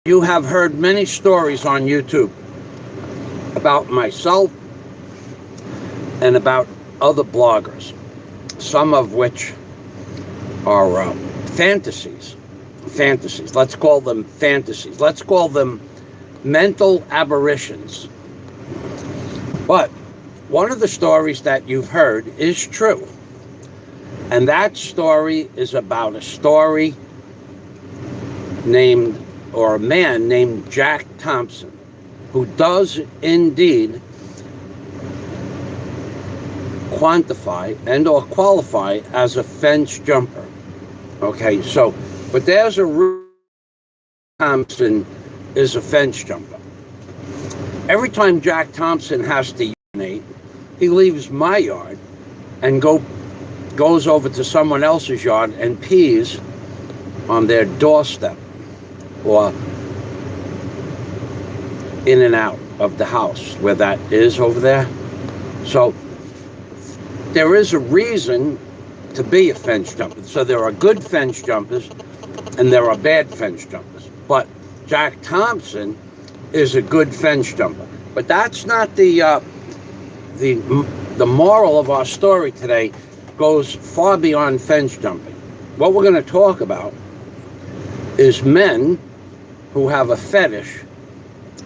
You have heard many stories on YouTube about myself and about other bloggers, some of which are fantasies. Fantasies. Let's call them fantasies. Let's call them mental aberrations. But one of the stories that you've heard is true. And that story is about a man named Jack Thompson, who does indeed quantify and or qualify as a fence jumper. Okay, so, but there's a Thompson is a fence jumper. Every time Jack Thompson has to urinate, he leaves my yard and goes over to someone else's yard and pees on their doorstep or in and out of the house where that is over there. So there is a reason to be a fence jumper. So there are good fence jumpers and there are bad fence jumpers. But Jack Thompson is a good fence jumper. But that's not the moral of our story today. Goes far beyond fence jumping. What we're going to talk about is men who have a fetish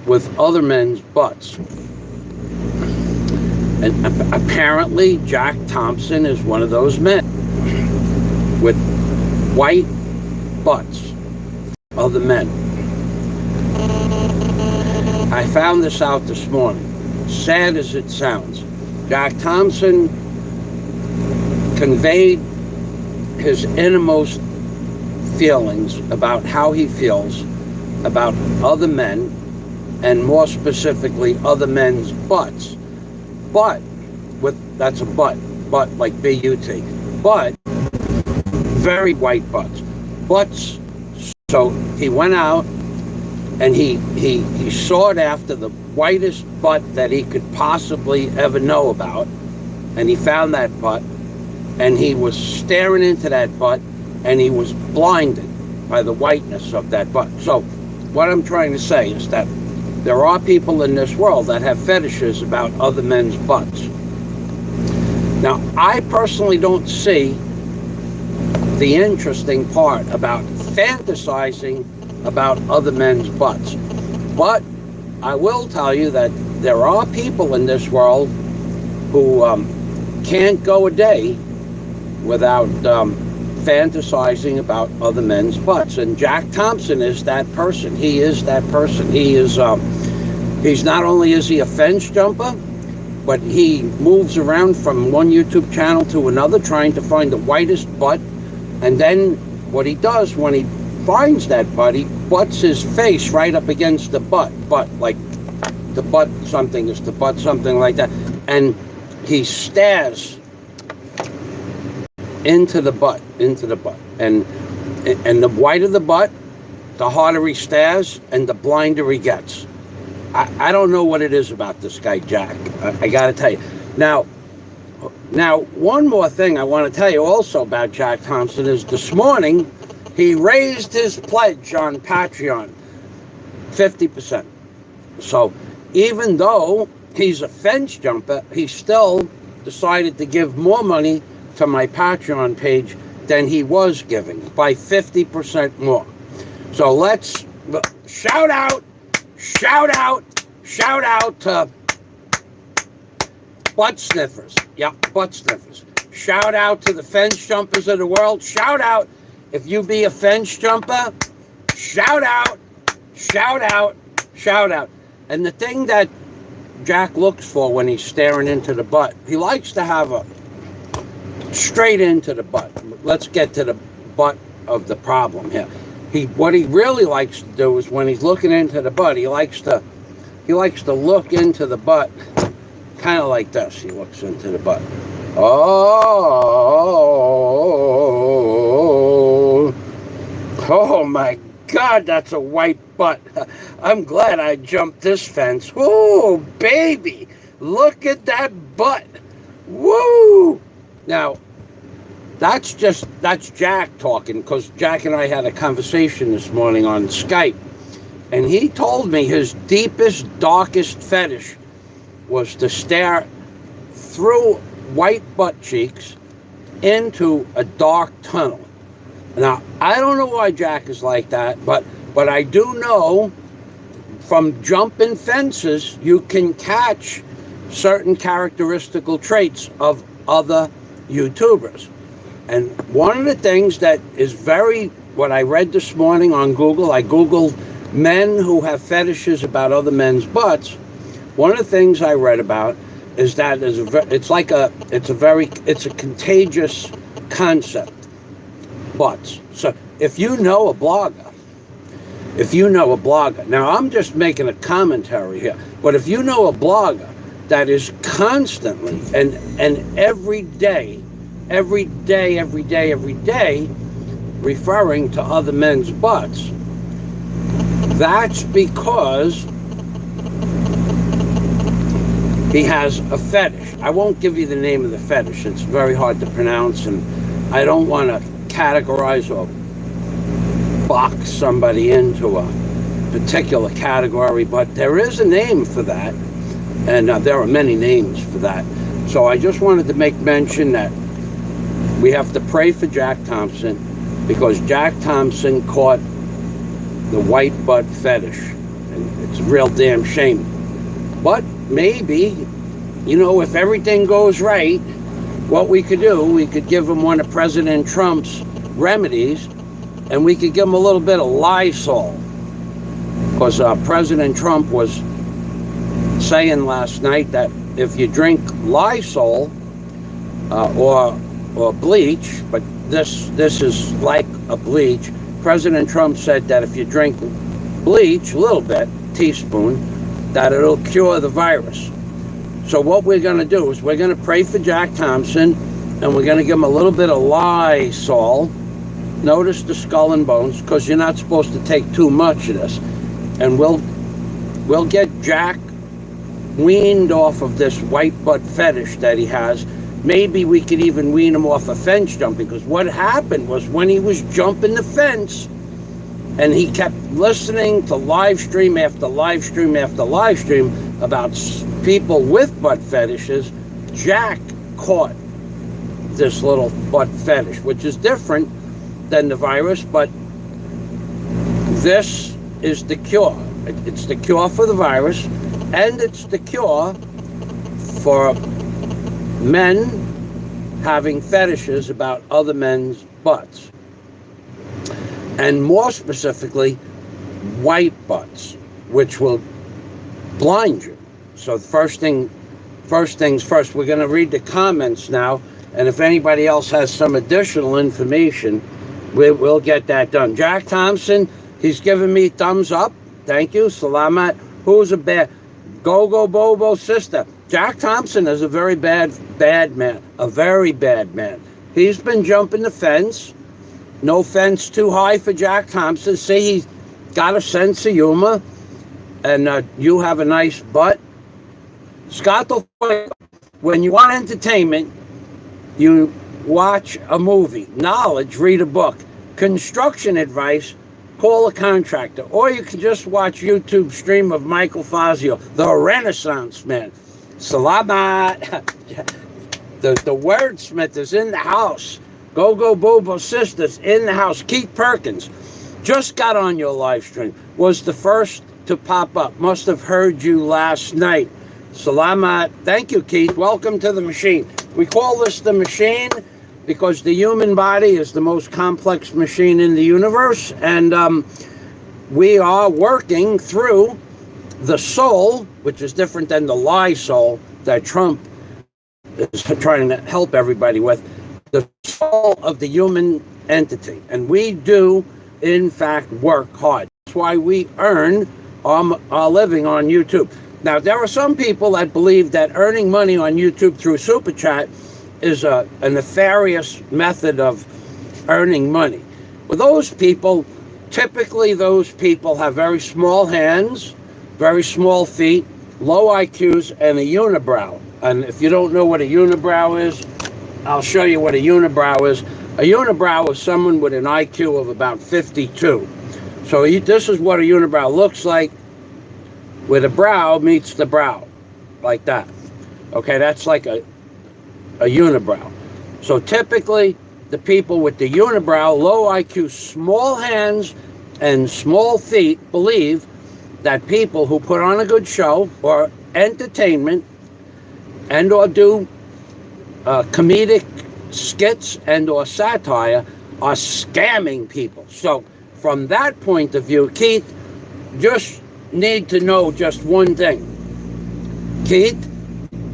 with other men's butts. And apparently Jack Thompson is one of those men with white butts, other men. I found this out this morning. Sad as it sounds, Jack Thompson conveyed his innermost feelings about how he feels about other men, and more specifically other men's butts. But that's a butt like B-U-T, but very white butts. So he went out and he sought after the whitest butt that he could possibly ever know about, and he found that butt, and he was staring into that butt, and he was blinded by the whiteness of that butt. So what I'm trying to say is that there are people in this world that have fetishes about other men's butts. Now, I personally don't see the interesting part about fantasizing about other men's butts. But I will tell you that there are people in this world who can't go a day without fantasizing about other men's butts, and Jack Thompson is that person. He is that person. He is he's not only is he a fence jumper, but he moves around from one YouTube channel to another trying to find the whitest butt, and then what he does when he finds that butt, he butts his face right up against the butt like the butt something is the butt something like that, and he stares into the butt, and the whiter the butt, the harder he stares, and the blinder he gets. I don't know what it is about this guy, Jack. I got to tell you. Now, one more thing I want to tell you also about Jack Thompson is this morning he raised his pledge on Patreon 50%. So even though he's a fence jumper, he still decided to give more money to my Patreon page than he was giving, by 50% more. So let's shout out to butt sniffers. Yeah, butt sniffers. Shout out to the fence jumpers of the world. Shout out if you be a fence jumper. Shout out. And the thing that Jack looks for when he's staring into the butt, he likes to have a straight into the butt. Let's get to the butt of the problem here. What he really likes to do is when he's looking into the butt, he likes to look into the butt kind of like this. He looks into the butt. Oh my God, that's a white butt. I'm glad I jumped this fence. Oh, baby, look at that butt. Woo! Now, that's Jack talking, because Jack and I had a conversation this morning on Skype. And he told me his deepest, darkest fetish was to stare through white butt cheeks into a dark tunnel. Now, I don't know why Jack is like that, but I do know from jumping fences, you can catch certain characteristical traits of other YouTubers. And one of the things that is what I read this morning on Google, I Googled men who have fetishes about other men's butts. One of the things I read about is that it's a contagious concept, butts. So if you know a blogger, now I'm just making a commentary here, but if you know a blogger that is constantly and every day, referring to other men's butts, that's because he has a fetish. I won't give you the name of the fetish. It's very hard to pronounce, and I don't want to categorize or box somebody into a particular category, but there is a name for that, and there are many names for that. So I just wanted to make mention that we have to pray for Jack Thompson, because Jack Thompson caught the white butt fetish, and it's a real damn shame. But maybe, if everything goes right, what we could do, we could give him one of President Trump's remedies, and we could give him a little bit of Lysol, because President Trump was saying last night that if you drink Lysol or bleach, but this is like a bleach. President Trump said that if you drink bleach, a little bit, teaspoon, that it'll cure the virus. So what we're going to do is we're going to pray for Jack Thompson, and we're going to give him a little bit of Lysol. Notice the skull and bones, because you're not supposed to take too much of this. And we'll get Jack weaned off of this white butt fetish that he has. Maybe we could even wean him off of fence jumping, because what happened was when he was jumping the fence and he kept listening to live stream after live stream after live stream about people with butt fetishes, Jack caught this little butt fetish, which is different than the virus, but this is the cure. It's the cure for the virus, and it's the cure for men having fetishes about other men's butts, and more specifically white butts, which will blind you. So first things first, we're going to read the comments now, and if anybody else has some additional information, we'll get that done. Jack Thompson, he's giving me thumbs up. Thank you. Salamat. Who's a bad? Go Bobo sister. Jack Thompson is a very bad man. A very bad man. He's been jumping the fence. No fence too high for Jack Thompson. See, he's got a sense of humor. And you have a nice butt. Scott, when you want entertainment, you watch a movie. Knowledge, read a book. Construction advice, call a contractor. Or you can just watch YouTube stream of Michael Fazio, the Renaissance man. Salamat. The wordsmith is in the house. Go Bobo sisters in the house. Keith Perkins just got on your live stream. Was the first to pop up. Must have heard you last night. Salamat. Thank you, Keith. Welcome to the machine. We call this the machine because the human body is the most complex machine in the universe, and we are working through the soul, which is different than the Lysol that Trump is trying to help everybody with, the soul of the human entity. And we do, in fact, work hard. That's why we earn our living on YouTube. Now, there are some people that believe that earning money on YouTube through Super Chat is a nefarious method of earning money. Well, those people, typically those people have very small hands, very small feet, low IQs, and a unibrow. And if you don't know what a unibrow is, I'll show you what a unibrow is. A unibrow is someone with an IQ of about 52. So this is what a unibrow looks like, where the brow meets the brow, like that. Okay, that's like a unibrow. So typically, the people with the unibrow, low IQ, small hands, and small feet believe that people who put on a good show or entertainment and or do comedic skits and or satire are scamming people. So from that point of view, Keith, just need to know just one thing. Keith,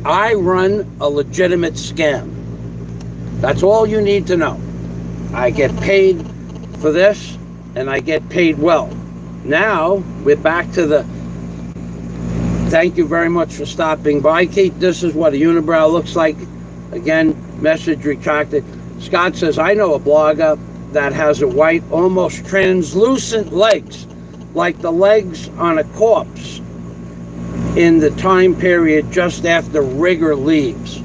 I run a legitimate scam. That's all you need to know. I get paid for this, and I get paid well. Now, we're back to the... Thank you very much for stopping by, Keith. This is what a unibrow looks like. Again, message retracted. Scott says, I know a blogger that has a white, almost translucent legs, like the legs on a corpse in the time period just after rigor leaves.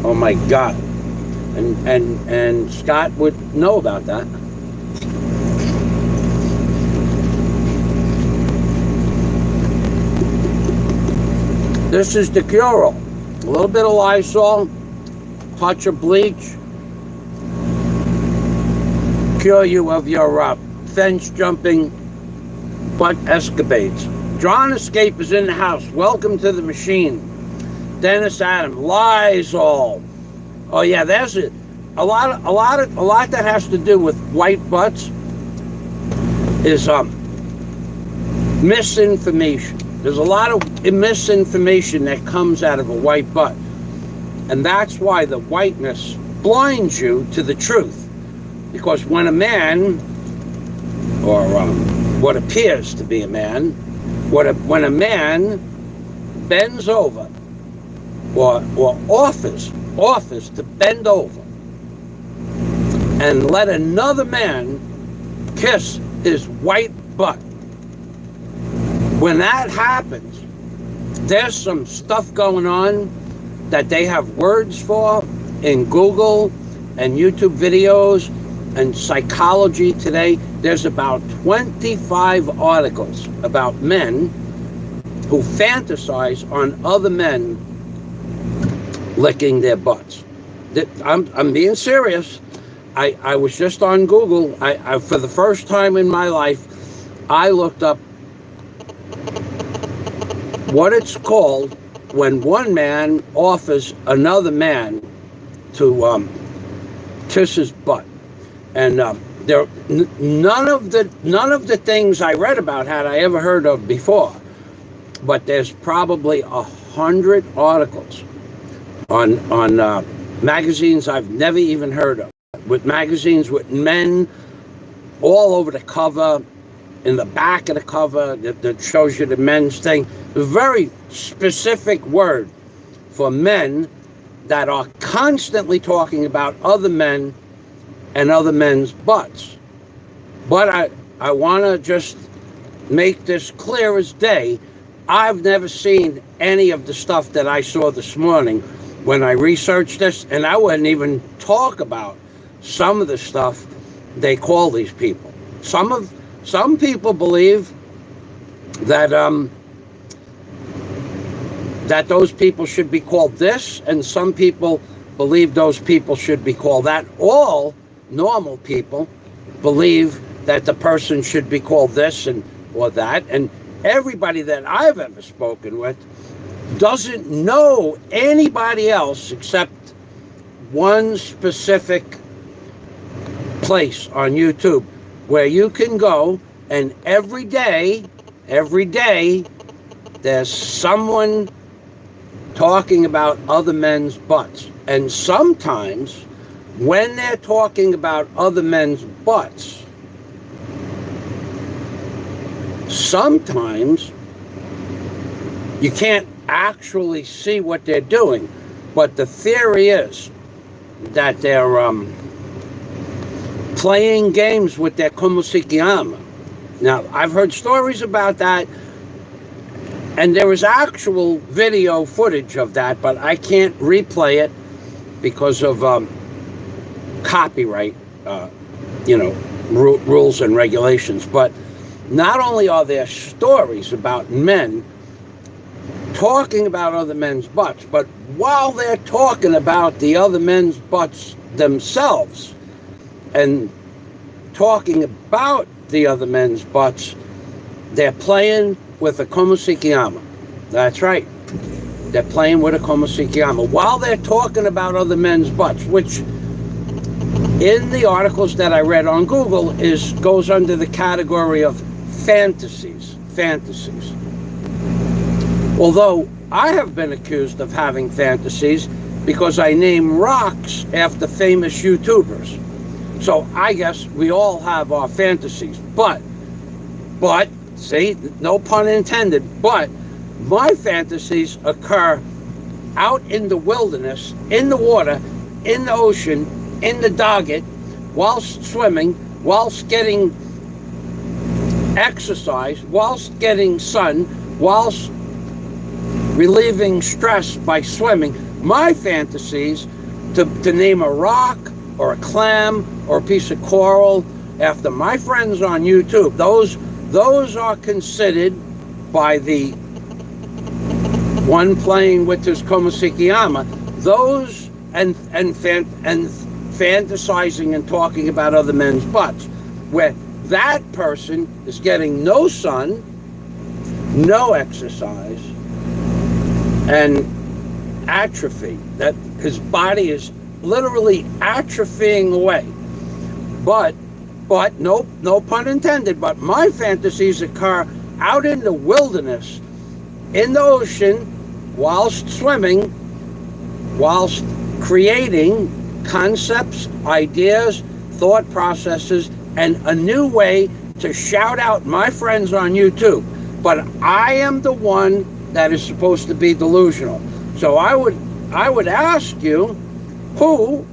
Oh my God. And Scott would know about that. This is the cure-all. A little bit of Lysol, touch of bleach, cure you of your fence jumping butt escapades. John Escape is in the house. Welcome to the machine. Dennis Adam, Lysol. Oh yeah, there's a lot that has to do with white butts is misinformation. There's a lot of misinformation that comes out of a white butt, and that's why the whiteness blinds you to the truth. Because when a man, or what appears to be a man, when a man bends over or offers to bend over and let another man kiss his white butt, when that happens, there's some stuff going on that they have words for in Google and YouTube videos and Psychology Today. There's about 25 articles about men who fantasize on other men licking their butts. I'm being serious. I was just on Google. I for the first time in my life, I looked up what it's called when one man offers another man to kiss his butt. And there none of the things I read about had I ever heard of before. But there's probably 100 articles on magazines I've never even heard of, with magazines with men all over the cover, in the back of the cover that shows you the men's thing. A very specific word for men that are constantly talking about other men and other men's butts. But I want to just make this clear as day. I've never seen any of the stuff that I saw this morning when I researched this, and I wouldn't even talk about some of the stuff they call these people. Some people believe that that those people should be called this, and some people believe those people should be called that. All normal people believe that the person should be called this and or that, and everybody that I've ever spoken with doesn't know anybody else except one specific place on YouTube where you can go, and every day there's someone talking about other men's butts. And sometimes when they're talking about other men's butts, sometimes you can't actually see what they're doing, but the theory is that they're playing games with their Komusikiyama. Now, I've heard stories about that, and there is actual video footage of that, but I can't replay it because of copyright, rules and regulations. But not only are there stories about men talking about other men's butts, but while they're talking about the other men's butts themselves and talking about the other men's butts, they're playing with a komusikiyama. That's right. They're playing with a komusikiyama while they're talking about other men's butts, which in the articles that I read on Google goes under the category of fantasies. Although I have been accused of having fantasies because I name rocks after famous YouTubers. So I guess we all have our fantasies. But, see, no pun intended, but my fantasies occur out in the wilderness, in the water, in the ocean, in the dogget, whilst swimming, whilst getting exercise, whilst getting sun, whilst relieving stress by swimming. My fantasies to name a rock or a clam or a piece of coral after my friends on YouTube, those are considered by the one playing with his komusikiyama, those and fantasizing and talking about other men's butts, where that person is getting no sun, no exercise, and atrophy. That his body is literally atrophying away. But no pun intended, but my fantasies occur out in the wilderness, in the ocean, whilst swimming, whilst creating concepts, ideas, thought processes, and a new way to shout out my friends on YouTube. But I am the one that is supposed to be delusional. So I would ask you, who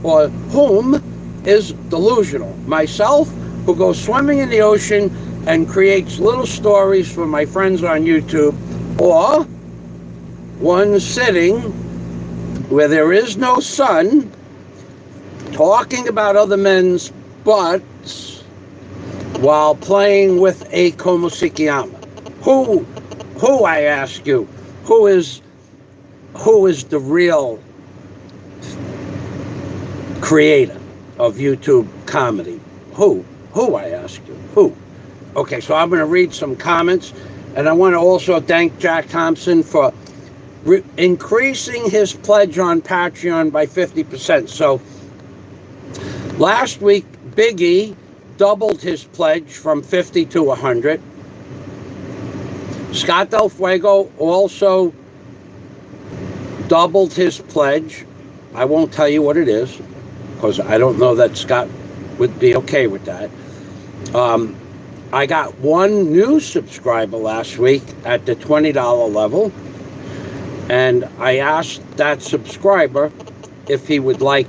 or whom is delusional? Myself, who goes swimming in the ocean and creates little stories for my friends on YouTube, or one sitting where there is no sun, talking about other men's butts while playing with a komusikiyama? Who, I ask you, who is the real creator of YouTube comedy? Who, I ask you, who? Okay, so I'm going to read some comments, and I want to also thank Jack Thompson for increasing his pledge on Patreon by 50%. So last week, Big E doubled his pledge from 50 to 100. Scott Del Fuego also doubled his pledge. I won't tell you what it is, because I don't know that Scott would be okay with that. I got one new subscriber last week at the $20 level, and I asked that subscriber if he would like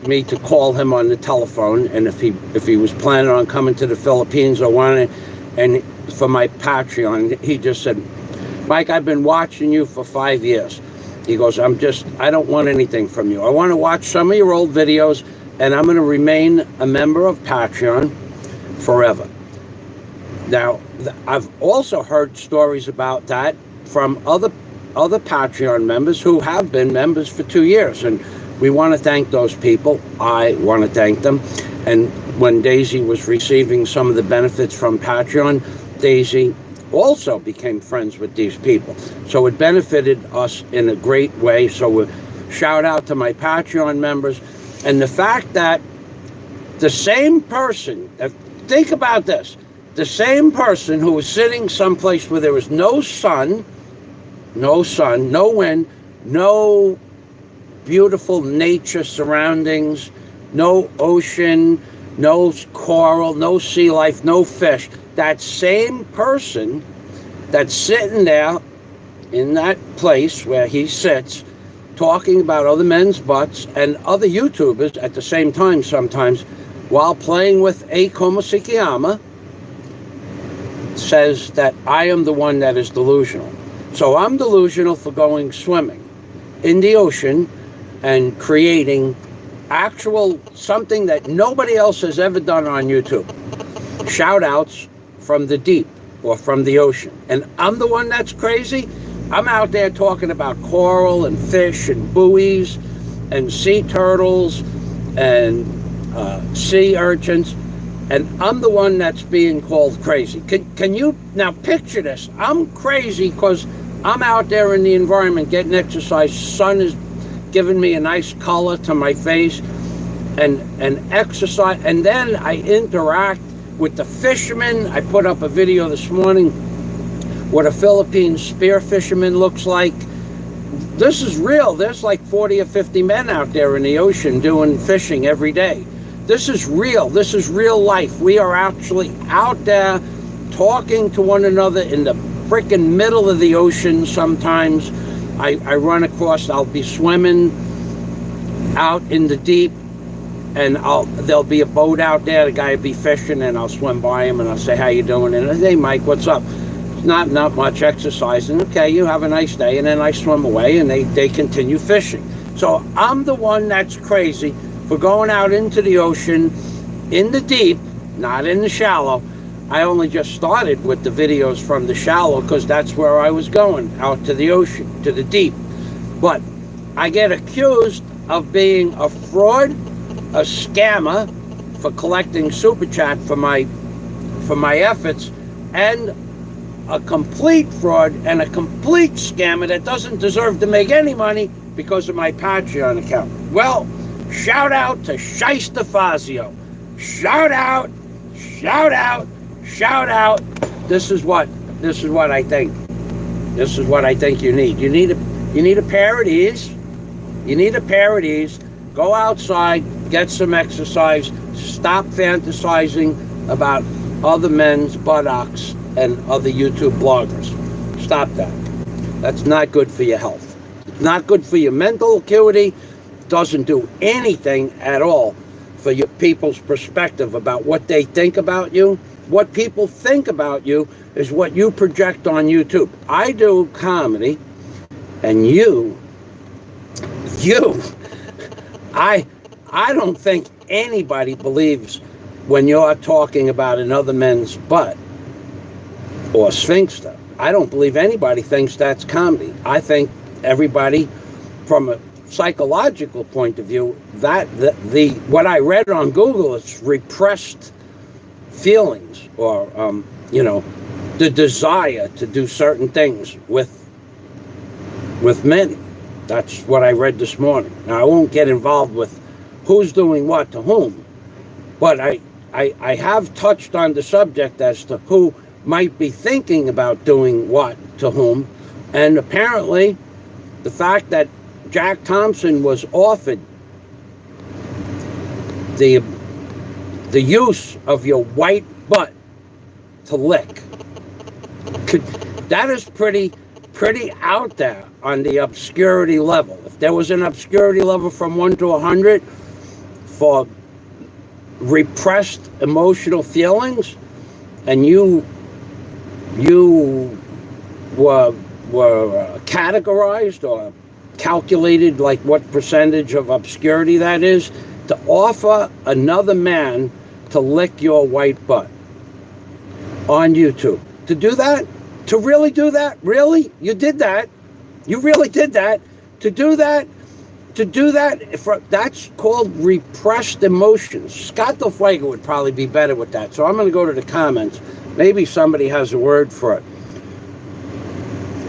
me to call him on the telephone, and if he was planning on coming to the Philippines or wanted, and for my Patreon. He just said, Mike, I've been watching you for 5 years. He goes, I don't want anything from you. I want to watch some of your old videos, and I'm going to remain a member of Patreon forever. Now, I've also heard stories about that from other Patreon members who have been members for 2 years, and we want to thank those people. I want to thank them. And when Daisy was receiving some of the benefits from Patreon, Daisy also became friends with these people. So it benefited us in a great way. So shout out to my Patreon members. And the fact that the same person, think about this, the same person who was sitting someplace where there was no sun, no wind, no beautiful nature surroundings, no ocean, no coral, no sea life, no fish, that same person that's sitting there in that place where he sits, talking about other men's butts and other YouTubers at the same time sometimes, while playing with a komusikiyama, says that I am the one that is delusional. So I'm delusional for going swimming in the ocean and creating something that nobody else has ever done on YouTube. shout outs from the deep or from the ocean. And I'm the one that's crazy. I'm out there talking about coral and fish and buoys and sea turtles and sea urchins. And I'm the one that's being called crazy. Can you now picture this? I'm crazy because I'm out there in the environment getting exercise. Sun is giving me a nice color to my face and exercise. And then I interact with the fishermen. I put up a video this morning what a Philippine spear fisherman looks like. This is real. There's like 40 or 50 men out there in the ocean doing fishing every day. This is real. This is real life. We are actually out there talking to one another in the freaking middle of the ocean sometimes. I run across, I'll be swimming out in the deep, and there'll be a boat out there, the guy will be fishing, and I'll swim by him and I'll say, how you doing? And hey Mike, what's up? Not much exercising. Okay, you have a nice day. And then I swim away and they continue fishing. So I'm the one that's crazy for going out into the ocean, in the deep, not in the shallow. I only just started with the videos from the shallow because that's where I was going, out to the ocean, to the deep. But I get accused of being a fraud, a scammer for collecting super chat for my efforts, and a complete fraud and a complete scammer that doesn't deserve to make any money because of my Patreon account. Well, shout out to Shyster Fazio. Shout out, shout out, shout out. This is what I think. This is what I think you need. You need a pair of these. You need a pair of these. Go outside, get some exercise, stop fantasizing about other men's buttocks and other YouTube bloggers. Stop that. That's not good for your health. It's not good for your mental acuity. Doesn't do anything at all for your people's perspective about what they think about you. What people think about you is what you project on YouTube. I do comedy, and I don't think anybody believes when you're talking about another man's butt or sphincter. I don't believe anybody thinks that's comedy. I think everybody, from a psychological point of view, that the what I read on Google is repressed feelings, or the desire to do certain things with men. That's what I read this morning. Now I won't get involved with who's doing what to whom, but I have touched on the subject as to who might be thinking about doing what to whom, and apparently the fact that Jack Thompson was offered the use of your white butt to lick, that is pretty out there on the obscurity level. If there was an obscurity level from 1 to 100 for repressed emotional feelings, and you were categorized or calculated like what percentage of obscurity that is, to offer another man to lick your white butt on YouTube. To do that? To really do that? Really? You did that? You really did that? To do that? That's called repressed emotions. Scott Del Fuego would probably be better with that. So I'm going to go to the comments. Maybe somebody has a word for it.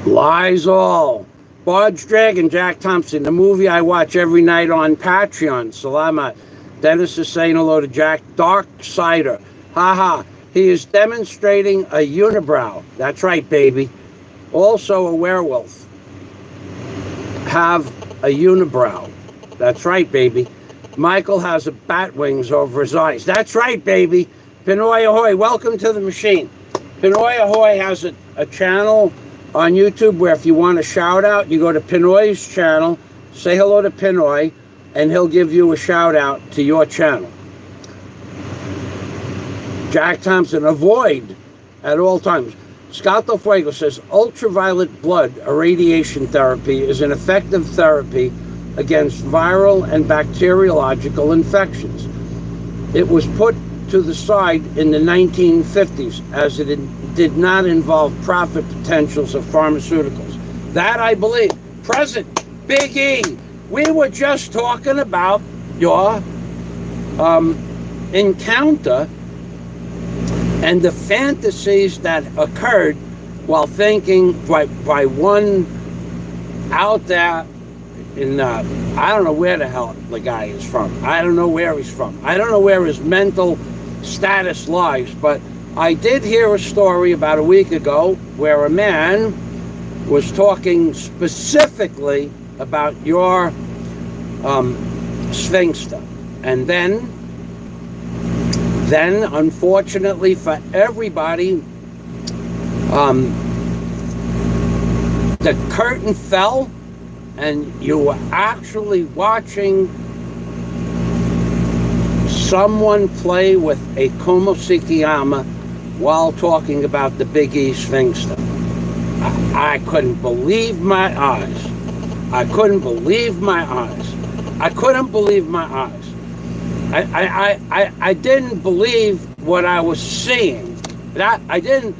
Lies all. Barge Dragon, Jack Thompson, the movie I watch every night on Patreon. Salamat. Dennis is saying hello to Jack. Dark Cider. Haha. He is demonstrating a unibrow. That's right, baby. Also a werewolf. Have a unibrow. That's right, baby. Michael has a bat wings over his eyes. That's right, baby. Pinoy Ahoy, welcome to the machine. Pinoy Ahoy has a channel on YouTube where if you want a shout out, you go to Pinoy's channel, say hello to Pinoy, and he'll give you a shout out to your channel. Jack Thompson, avoid at all times. Scott Del Fuego says, ultraviolet blood irradiation therapy is an effective therapy against viral and bacteriological infections. It was put to the side in the 1950s, as it did not involve profit potentials of pharmaceuticals. That I believe. Present, Big E, we were just talking about your encounter and the fantasies that occurred while thinking by one out there in, I don't know where the hell the guy is from. I don't know where he's from. I don't know where his mental status lies, but I did hear a story about a week ago where a man was talking specifically about your sphinxter. And then, unfortunately for everybody, the curtain fell, and you were actually watching someone play with a Komosikiyama while talking about the Big E sphinxter. I couldn't believe my eyes. I couldn't believe my eyes. I couldn't believe my eyes. I didn't believe what I was seeing. I didn't,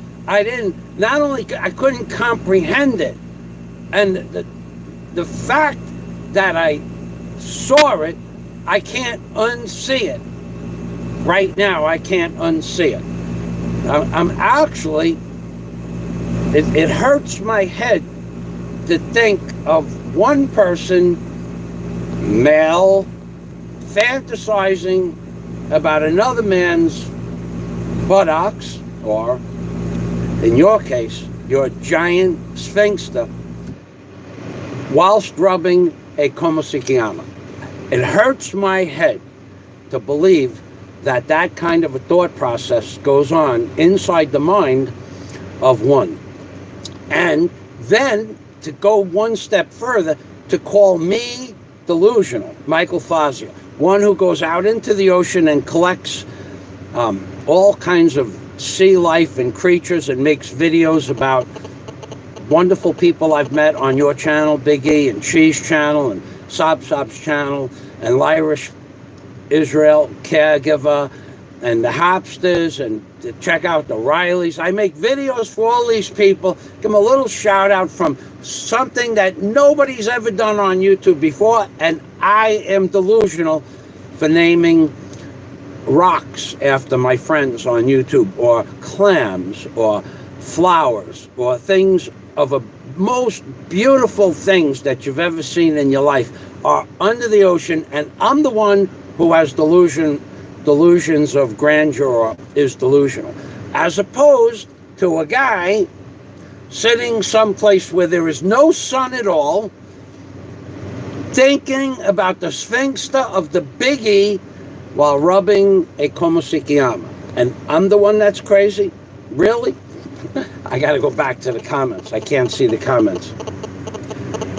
not only, I couldn't comprehend it. And the fact that I saw it, I can't unsee it. Right now, I can't unsee it. I'm actually, it hurts my head to think of one person, male, fantasizing about another man's buttocks, or in your case, your giant sphinxter, whilst rubbing a Komosikiyama. It hurts my head to believe that that kind of a thought process goes on inside the mind of one. And then to go one step further, to call me delusional, Michael Fazio, one who goes out into the ocean and collects all kinds of sea life and creatures and makes videos about wonderful people I've met on your channel, Big E, and Cheese channel, and Sob's channel, and Lyrish Israel Caregiver, and the Hopsters, and to check out the Rileys. I make videos for all these people. Give them a little shout out from something that nobody's ever done on YouTube before, and I am delusional for naming rocks after my friends on YouTube, or clams, or flowers, or things of a most beautiful things that you've ever seen in your life are under the ocean, and I'm the one who has delusions of grandeur, or is delusional, as opposed to a guy sitting someplace where there is no sun at all, thinking about the sphinxter of the Big E while rubbing a Komosikiyama. And I'm the one that's crazy? Really? I gotta go back to the comments. I can't see the comments.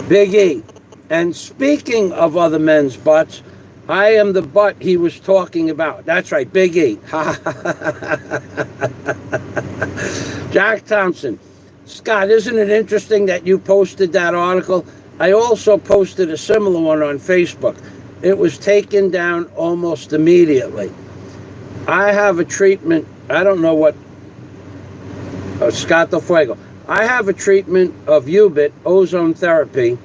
Big E. And speaking of other men's butts, I am the butt he was talking about. That's right, Big E. Jack Thompson. Scott, isn't it interesting that you posted that article? I also posted a similar one on Facebook. It was taken down almost immediately. I have a treatment, I don't know what, Scott Del Fuego. I have a treatment of UBIT, ozone therapy,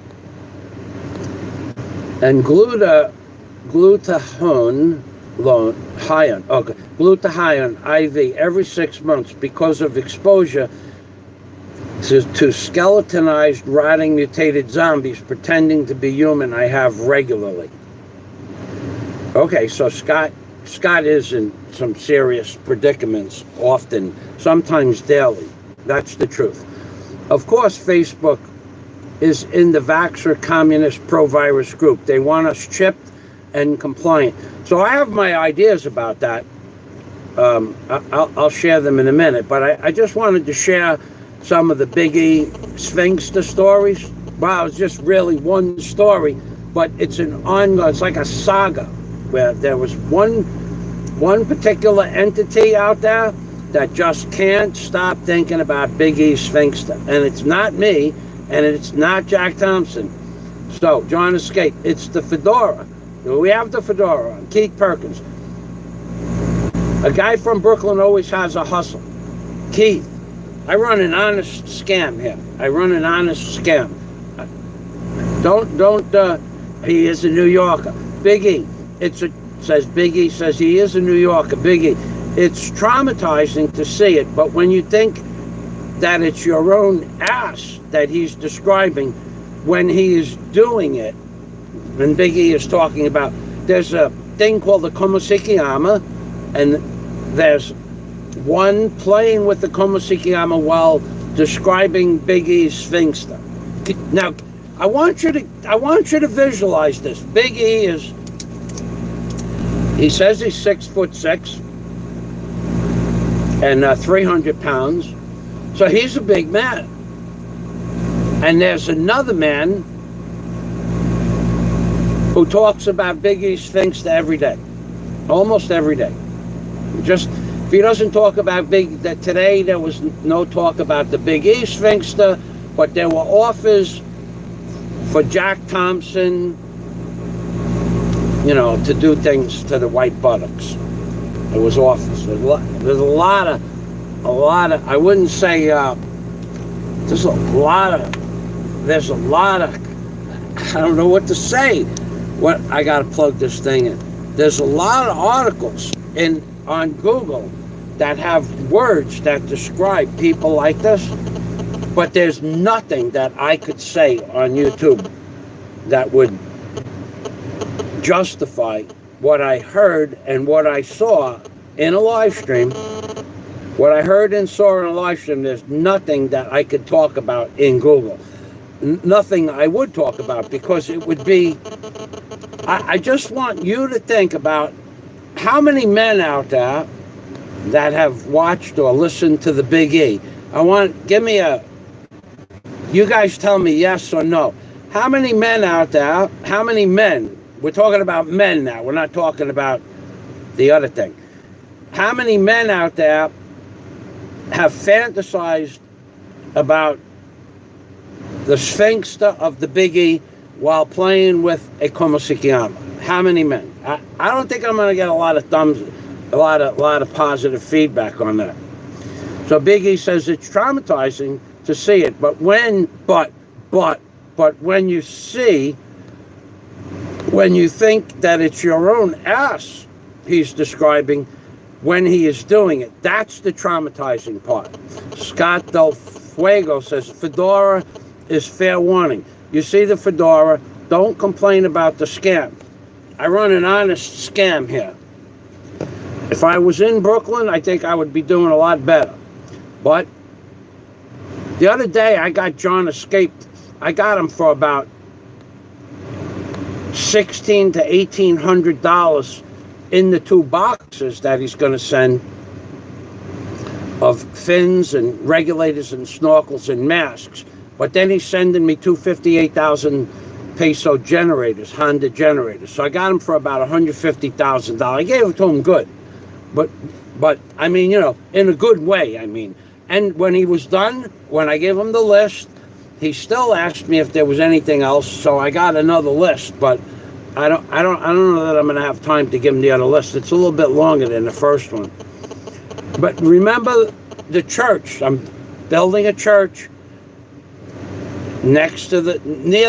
and glutathione IV every 6 months because of exposure to skeletonized, rotting, mutated zombies pretending to be human I have regularly. Okay, so Scott is in some serious predicaments often, sometimes daily. That's the truth. Of course, Facebook is in the Vaxxer communist pro-virus group. They want us chipped and compliant. So I have my ideas about that. I'll share them in a minute, but I just wanted to share some of the Big E sphinxter stories. Wow, it's just really one story, but it's an ongoing, it's like a saga where there was one particular entity out there that just can't stop thinking about Big E sphinxter. And it's not me, and it's not Jack Thompson. So, John Escape, it's the fedora. We have the fedora on. Keith Perkins. A guy from Brooklyn always has a hustle. Keith, I run an honest scam here. I run an honest scam. He is a New Yorker. Biggie, says Biggie says he is a New Yorker. Biggie, it's traumatizing to see it, but when you think that it's your own ass that he's describing when he is doing it, and Biggie is talking about, there's a thing called the Komusikiyama, and there's one playing with the Komusikiyama while describing Biggie's Sphinxter. Now, I want you to visualize this. Biggie he says he's 6'6" and 300 pounds, so he's a big man. And there's another man who talks about Biggie's Sphinxter every day, almost every day. Just if he doesn't talk about that today, there was no talk about the Big E Sphinxter, but there were offers for Jack Thompson, to do things to the white buttocks. It was offers. There's a lot of, I wouldn't say, there's a lot of, I don't know what to say. I gotta plug this thing in. There's a lot of articles on Google that have words that describe people like this, but there's nothing that I could say on YouTube that would justify what I heard and what I saw in a live stream. What I heard and saw in a live stream, there's nothing that I could talk about in Google. Nothing I would talk about, because it would be, I just want you to think about how many men out there that have watched or listened to the Big E. You guys tell me yes or no. How many men out there, we're talking about men now, we're not talking about the other thing. How many men out there have fantasized about the Sphinxter of the Big E while playing with a Komusikiyama? How many men? I don't think I'm going to get a lot of a lot of positive feedback on that. So Big E says it's traumatizing to see it, but when you think that it's your own ass he's describing when he is doing it, that's the traumatizing part. Scott Del Fuego says, fedora is fair warning. You see the fedora, don't complain about the scam. I run an honest scam here. If I was in Brooklyn, I think I would be doing a lot better. But the other day, I got John escaped. I got him for about $1,600 to $1,800 in the 2 boxes that he's going to send of fins and regulators and snorkels and masks. But then he's sending me 2 58,000 peso generators, Honda generators. So I got him for about $150,000. I gave it to him good. But I mean, in a good way, I mean. And when he was done, when I gave him the list, he still asked me if there was anything else. So I got another list, but I don't know that I'm going to have time to give him the other list. It's a little bit longer than the first one. But remember the church. I'm building a church near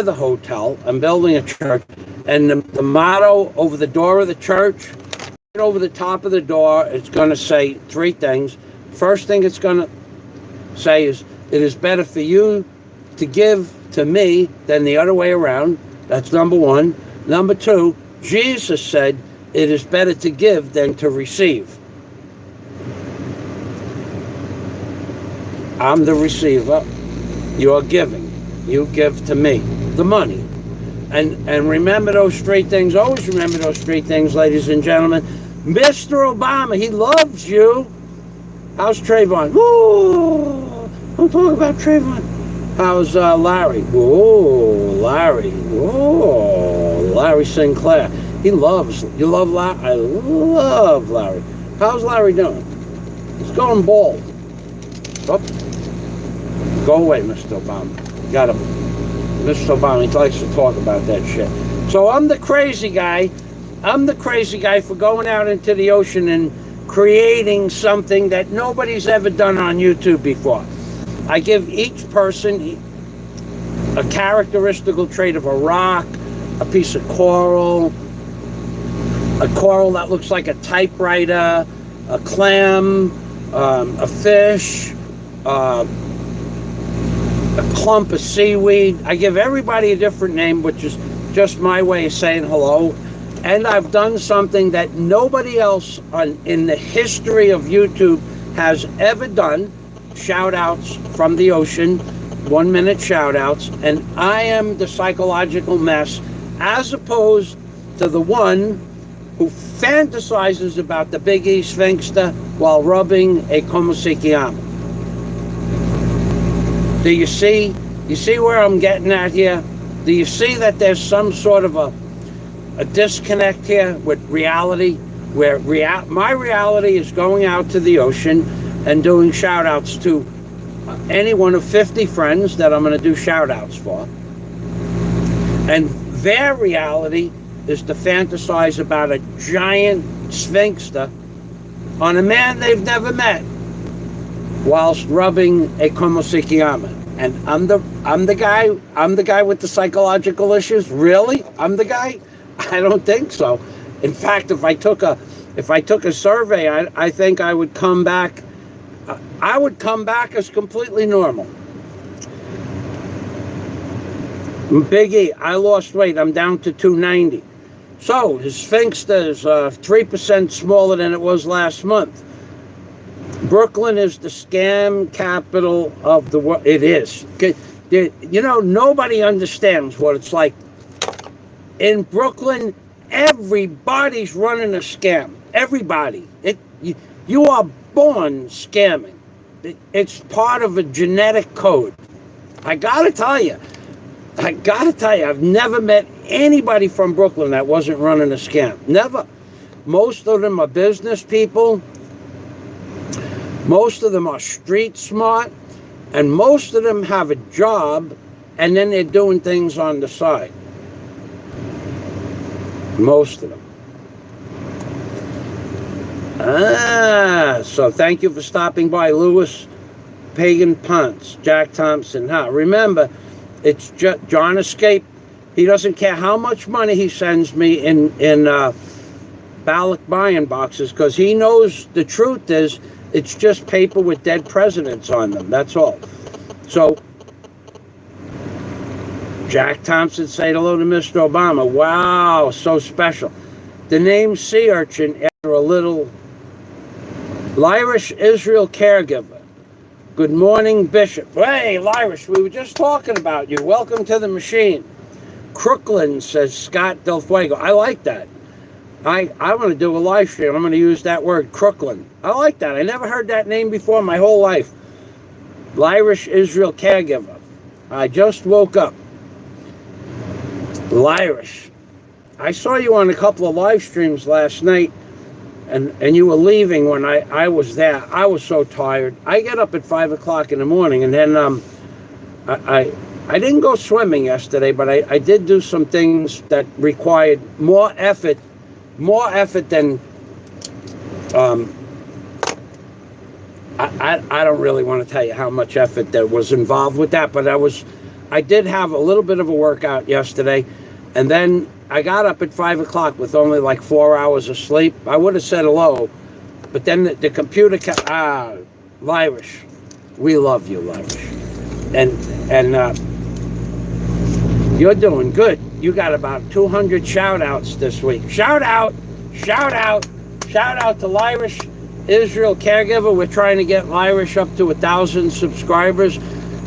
the hotel. I'm building a church, and the motto over the door of the church, over the top of the door, it's going to say 3 things. First thing it's going to say is, it is better for you to give to me than the other way around. That's number 1. Number 2, Jesus said it is better to give than to receive. I'm the receiver. You're giving. You give to me the money. And remember those 3 things. Always remember those 3 things, ladies and gentlemen. Mr. Obama, he loves you. How's Trayvon? Ooh, don't talk about Trayvon. How's Larry? Oh, Larry. Oh, Larry Sinclair. You love Larry? I love Larry. How's Larry doing? He's going bald. Oh. Go away, Mr. Obama. Got him. Mr. Obama, he likes to talk about that shit. So I'm the crazy guy. I'm the crazy guy for going out into the ocean creating something that nobody's ever done on YouTube before. I give each person a characteristical trait of a rock, a piece of coral, a coral that looks like a typewriter, a clam, a fish, a clump of seaweed. I give everybody a different name, which is just my way of saying hello. And I've done something that nobody else in the history of YouTube has ever done. Shout outs from the ocean, 1 minute shout outs. And I am the psychological mess, as opposed to the one who fantasizes about the Big E Sphinxter while rubbing a Komusikiyama. Do you see? You see where I'm getting at here? Do you see that there's some sort of a disconnect here with reality, where my reality is going out to the ocean and doing shout outs to any one of 50 friends that I'm going to do shout outs for. And their reality is to fantasize about a giant sphinxter on a man they've never met whilst rubbing a Komusikiyama. And I'm the guy with the psychological issues. Really? I'm the guy? I don't think so. In fact, if I took a survey, I think I would come back. I would come back as completely normal. Big E, I lost weight. I'm down to 290. So his sphinxter is 3% smaller than it was last month. Brooklyn is the scam capital of the world. It is. You know, nobody understands what it's like. In Brooklyn, everybody's running a scam. Everybody. You are born scamming. It's part of a genetic code. I gotta tell you, I've never met anybody from Brooklyn that wasn't running a scam. Never. Most of them are business people. Most of them are street smart. And most of them have a job, and then they're doing things on the side. Most of them. So thank you for stopping by, Lewis. Pagan Punts, Jack Thompson. Remember, it's John Escape. He doesn't care how much money he sends me in ballot buying boxes, because he knows the truth is it's just paper with dead presidents on them. That's all. So, Jack Thompson said hello to Mr. Obama. Wow, so special. The name Sea Urchin after a little Lyrish Israel caregiver. Good morning, Bishop. Hey, Lyrish, we were just talking about you. Welcome to the machine. Crooklyn, says Scott Del Fuego. I like that. I want to do a live stream. I'm going to use that word, Crooklyn. I like that. I never heard that name before in my whole life. Lyrish Israel caregiver. I just woke up. Lyrish. I saw you on a couple of live streams last night, and you were leaving when I was there. I was so tired. I get up at 5 o'clock in the morning, and then I didn't go swimming yesterday, but I did do some things that required more effort than I don't really want to tell you how much effort that was involved with that, but I did have a little bit of a workout yesterday, and then I got up at 5 o'clock with only like 4 hours of sleep. I would have said hello, but then the computer Lyrish, we love you, Lyrish, and you're doing good. You got about 200 shout outs this week. Shout out to Lyrish Israel caregiver. We're trying to get Lyrish up to 1,000 subscribers.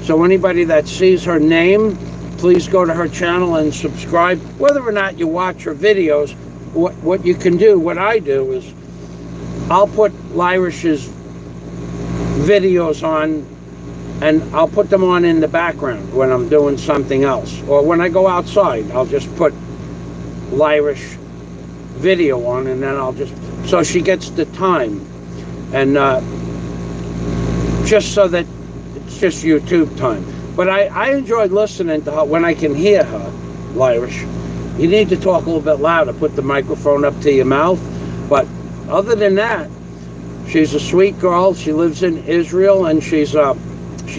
So anybody that sees her name, please go to her channel and subscribe. Whether or not you watch her videos, what you can do, what I do is I'll put Lyrish's videos on, and I'll put them on in the background when I'm doing something else. Or when I go outside, I'll just put Lyrish video on, and then I'll just, so she gets the time. And just so that it's just YouTube time. But I enjoyed listening to her when I can hear her, Lyrish. You need to talk a little bit louder, put the microphone up to your mouth. But other than that, She's a sweet girl. She lives in Israel, and she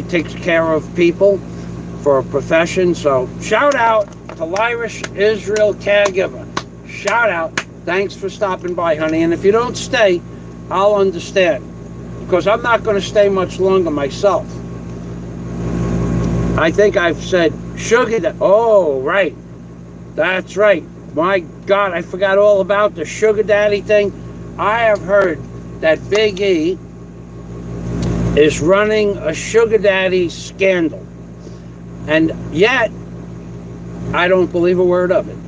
takes care of people for a profession. So shout out to Lyrish Israel Caregiver. Shout out. Thanks for stopping by, honey. And if you don't stay, I'll understand, because I'm not going to stay much longer myself. I think I've said sugar. Oh, right. That's right. My God, I forgot all about the sugar daddy thing. I have heard that Big E is running a sugar daddy scandal. And yet, I don't believe a word of it.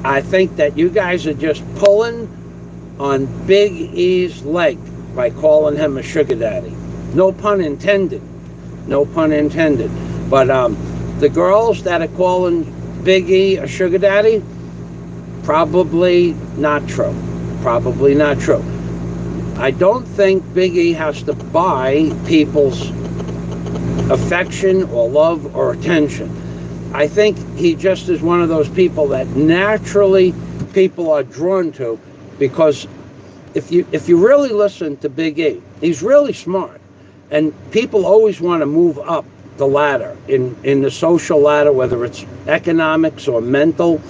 I think that you guys are just pulling on Big E's leg by calling him a sugar daddy. No pun intended. No pun intended. But the girls that are calling Big E a sugar daddy, probably not true. Probably not true. I don't think Big E has to buy people's affection or love or attention. I think he just is one of those people that naturally people are drawn to, because if you really listen to Big E, he's really smart, and people always want to move up the ladder in the social ladder, whether it's economics or mental.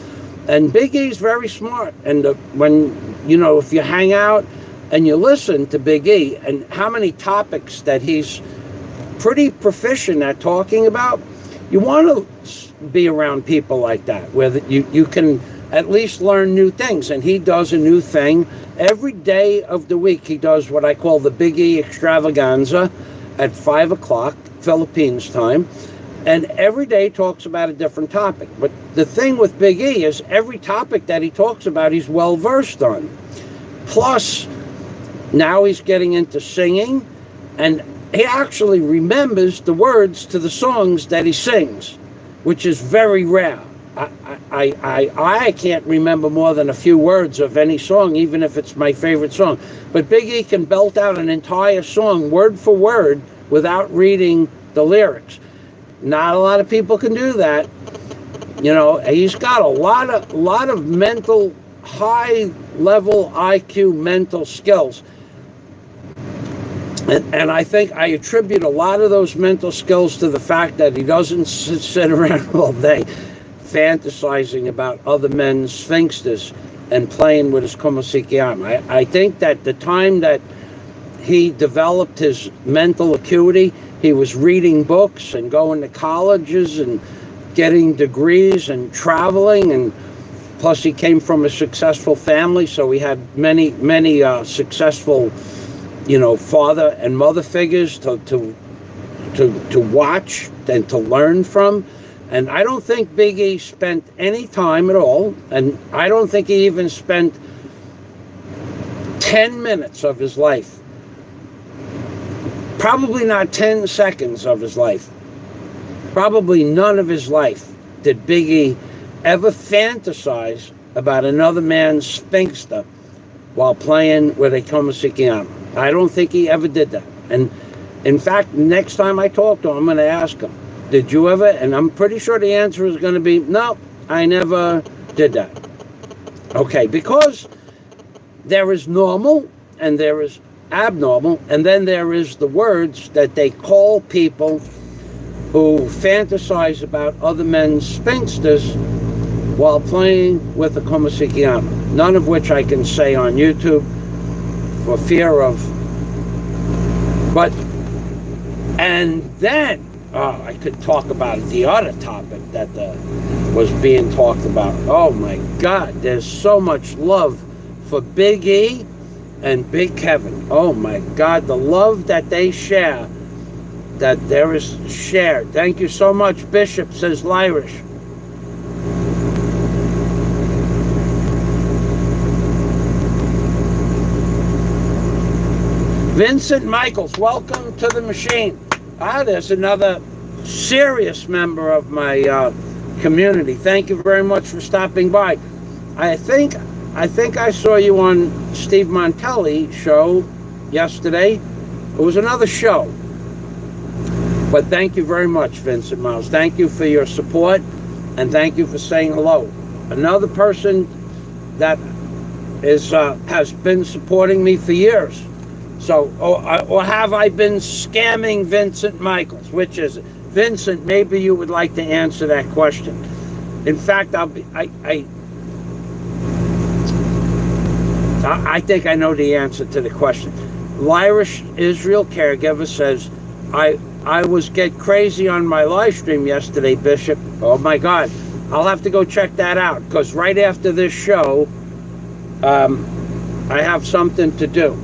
And Big E's very smart, and when if you hang out and you listen to Big E and how many topics that he's pretty proficient at talking about, you want to be around people like that, where you can at least learn new things. And he does a new thing every day of the week. He does what I call the Big E extravaganza at 5 o'clock Philippines time, and every day talks about a different topic. But the thing with Big E is every topic that he talks about, he's well versed on. Plus, now he's getting into singing, and he actually remembers the words to the songs that he sings, which is very rare. I can't remember more than a few words of any song, even if it's my favorite song. But Big E can belt out an entire song word for word without reading the lyrics. Not a lot of people can do that. He's got a lot of mental, high level IQ mental skills. And I think I attribute a lot of those mental skills to the fact that he doesn't sit around all day fantasizing about other men's sphinxes and playing with his komosikiam. I think that the time that he developed his mental acuity, he was reading books and going to colleges and getting degrees and traveling, and plus he came from a successful family, so he had many successful father and mother figures to watch and to learn from. And I don't think Big E spent any time at all, and I don't think he even spent 10 minutes of his life, probably not 10 seconds of his life, probably none of his life did Big E ever fantasize about another man's sphinxter while playing with a komosikiam. I don't think he ever did that. And in fact, next time I talk to him, I'm going to ask him, did you ever? And I'm pretty sure the answer is going to be, no, I never did that. Okay, because there is normal and there is abnormal, and then there is the words that they call people who fantasize about other men's sphinxters while playing with a komosikiam. None of which I can say on YouTube for fear of. And then, I could talk about the other topic that was being talked about. Oh my God, there's so much love for Big E and Big Kevin. Oh my God, the love that they share, that there is shared. Thank you so much, Bishop, says Lyrish. Vincent Michaels, welcome to the machine. There's another serious member of my community. Thank you very much for stopping by. I think I saw you on Steve Montelli's show yesterday. It was another show. But thank you very much, Vincent Miles. Thank you for your support, and thank you for saying hello. Another person that has been supporting me for years So, or have I been scamming Vincent Michaels? Which is it? Vincent, maybe you would like to answer that question. In fact, I think I know the answer to the question. Lyrish Israel Caregiver says, I was get crazy on my live stream yesterday, Bishop. Oh my God. I'll have to go check that out, because right after this show, I have something to do.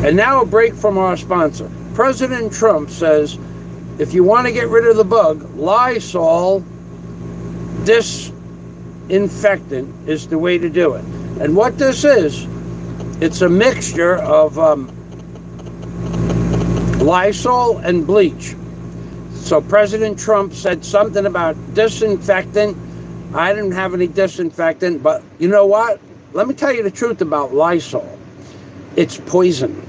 And now a break from our sponsor. President Trump says, if you want to get rid of the bug, Lysol disinfectant is the way to do it. And what this is, it's a mixture of Lysol and bleach. So President Trump said something about disinfectant. I didn't have any disinfectant, but you know what? Let me tell you the truth about Lysol. It's poison,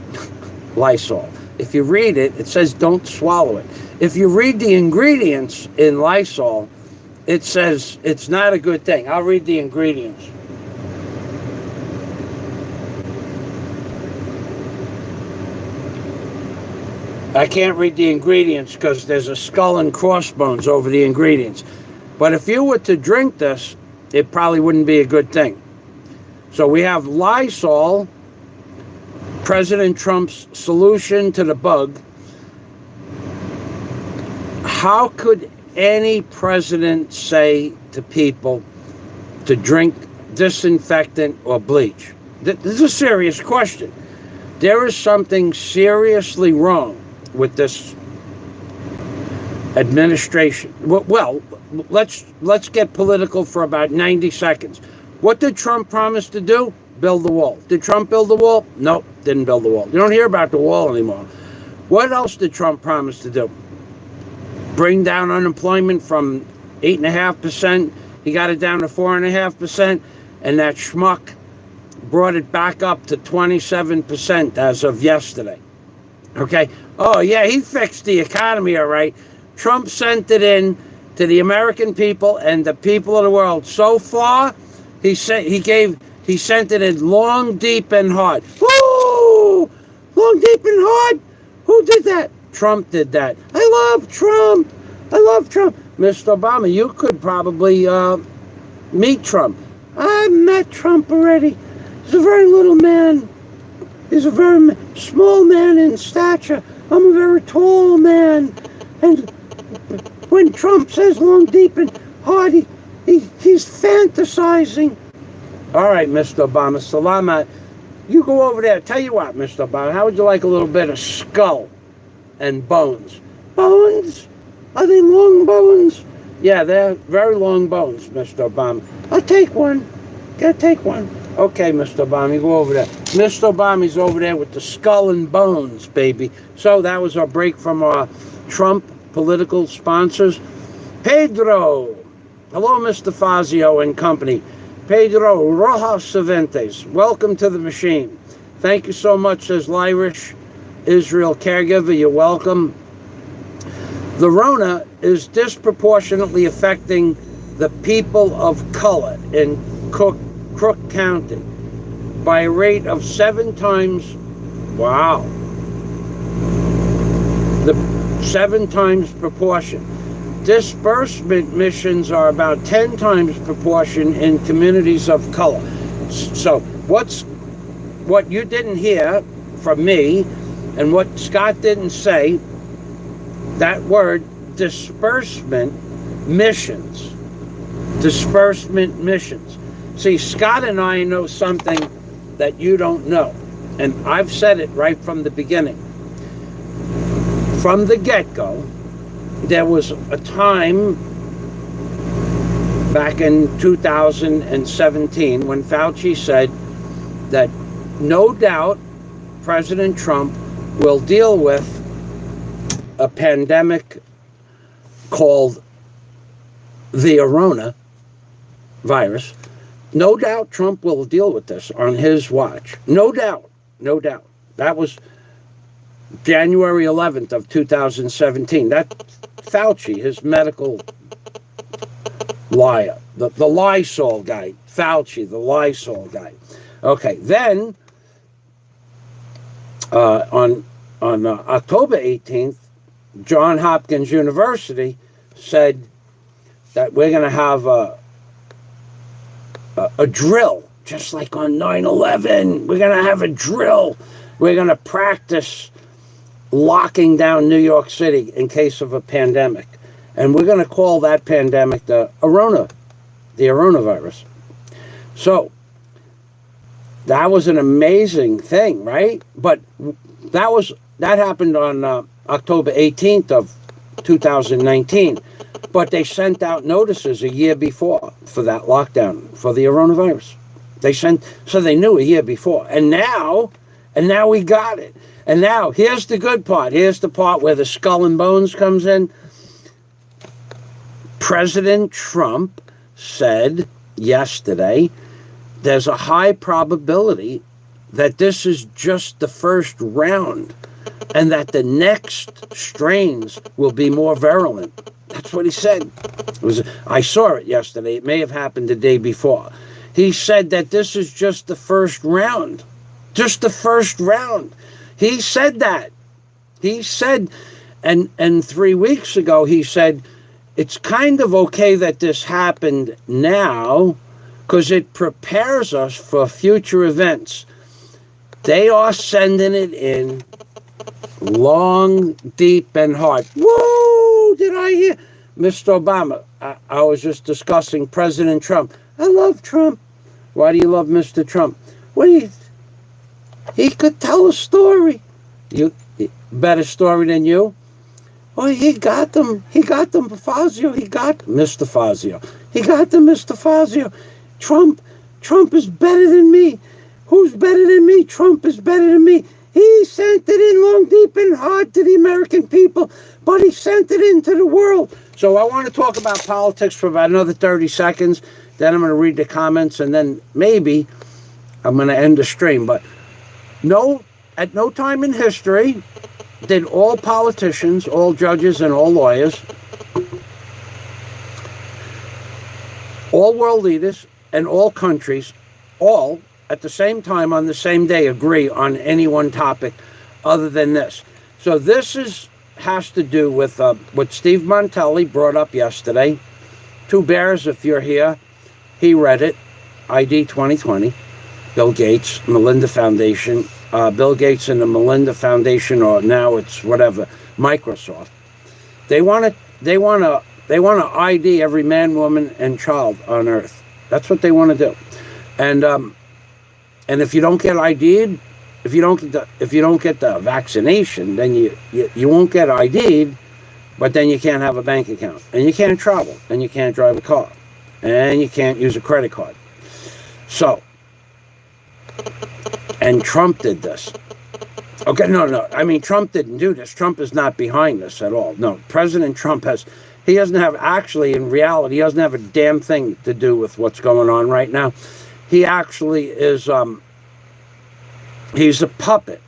Lysol. If you read it, it says don't swallow it. If you read the ingredients in Lysol, it says it's not a good thing. I'll read the ingredients. I can't read the ingredients because there's a skull and crossbones over the ingredients. But if you were to drink this, it probably wouldn't be a good thing. So we have Lysol, President Trump's solution to the bug. How could any president say to people to drink disinfectant or bleach? This is a serious question. There is something seriously wrong with this administration. Well, let's get political for about 90 seconds. What did Trump promise to do? Build the wall. Did Trump build the wall? Nope, didn't build the wall. You don't hear about the wall anymore. What else did Trump promise to do? Bring down unemployment from 8.5%. He got it down to 4.5%, and that schmuck brought it back up to 27% as of yesterday. Okay? Oh, yeah, he fixed the economy, all right. Trump sent it in to the American people and the people of the world. So far, he sent it in long, deep, and hard. Woo! Long, deep, and hard? Who did that? Trump did that. I love Trump. I love Trump. Mr. Obama, you could probably meet Trump. I met Trump already. He's a very little man. He's a very small man in stature. I'm a very tall man. And when Trump says long, deep, and hard, he's fantasizing. All right, Mr. Obama, salamat. You go over there. Tell you what, Mr. Obama, how would you like a little bit of skull and bones? Bones? Are they long bones? Yeah, they're very long bones, Mr. Obama. I'll take one. Gotta take one. Okay, Mr. Obama, you go over there. Mr. Obama's over there with the skull and bones, baby. So that was our break from our Trump political sponsors. Pedro. Hello, Mr. Fazio and company. Pedro Rojas Cervantes. Welcome to the machine. Thank you so much, says Lyrish Israel Caregiver. You're welcome. The Rona is disproportionately affecting the people of color in Crook County by a rate of 7 times. Wow. The 7 times proportion. Disbursement missions are about 10 times proportion in communities of color. So what you didn't hear from me and what Scott didn't say, that word disbursement missions. Disbursement missions. See, Scott and I know something that you don't know. And I've said it right from the beginning. From the get-go, there was a time back in 2017 when Fauci said that no doubt President Trump will deal with a pandemic called the Corona virus. No doubt Trump will deal with this on his watch. No doubt. No doubt. That was January 11th of 2017. That Fauci, his medical liar, the Lysol guy. Fauci, the Lysol guy. Okay, then On October 18th, Johns Hopkins University said that we're going to have a drill, just like on 9/11. We're going to have a drill. We're going to practice locking down New York City in case of a pandemic. And we're going to call that pandemic the coronavirus. So that was an amazing thing, right? But that happened on October 18th of 2019. But they sent out notices a year before for that lockdown for the coronavirus. So they knew a year before. And now we got it. And now here's the good part. Here's the part where the skull and bones comes in. President Trump said yesterday there's a high probability that this is just the first round and that the next strains will be more virulent. That's what he said. I saw it yesterday. It may have happened the day before. He said that this is just the first round. Just the first round. He said that. He said, and 3 weeks ago he said, it's kind of okay that this happened now because it prepares us for future events. They are sending it in long, deep, and hard. Whoa, did I hear? Mr. Obama, I was just discussing President Trump. I love Trump. Why do you love Mr. Trump? He could tell a story. Better story than you? Oh, he got them. He got them, Fazio. He got Mr. Fazio. He got them, Mr. Fazio. Trump is better than me. Who's better than me? Trump is better than me. He sent it in long, deep, and hard to the American people, but he sent it into the world. So I want to talk about politics for about another 30 seconds. Then I'm going to read the comments, and then maybe I'm going to end the stream. But at no time in history did all politicians, all judges, and all lawyers, all world leaders, and all countries, all at the same time on the same day agree on any one topic other than this. So this has to do with what Steve Montelli brought up yesterday. Two Bears, if you're here, he read it, ID 2020, Bill Gates, Melinda Foundation, Bill Gates and the Melinda Foundation, or now it's whatever, Microsoft. They want to ID every man, woman, and child on Earth. That's what they want to do. And if you don't get ID'd, if you don't get the vaccination, then you won't get ID'd, but then you can't have a bank account, and you can't travel, and you can't drive a car, and you can't use a credit card. So, and Trump did this. Okay, no. I mean, Trump didn't do this. Trump is not behind this at all. No, President Trump he doesn't have, actually, in reality, he doesn't have a damn thing to do with what's going on right now. He actually is, he's a puppet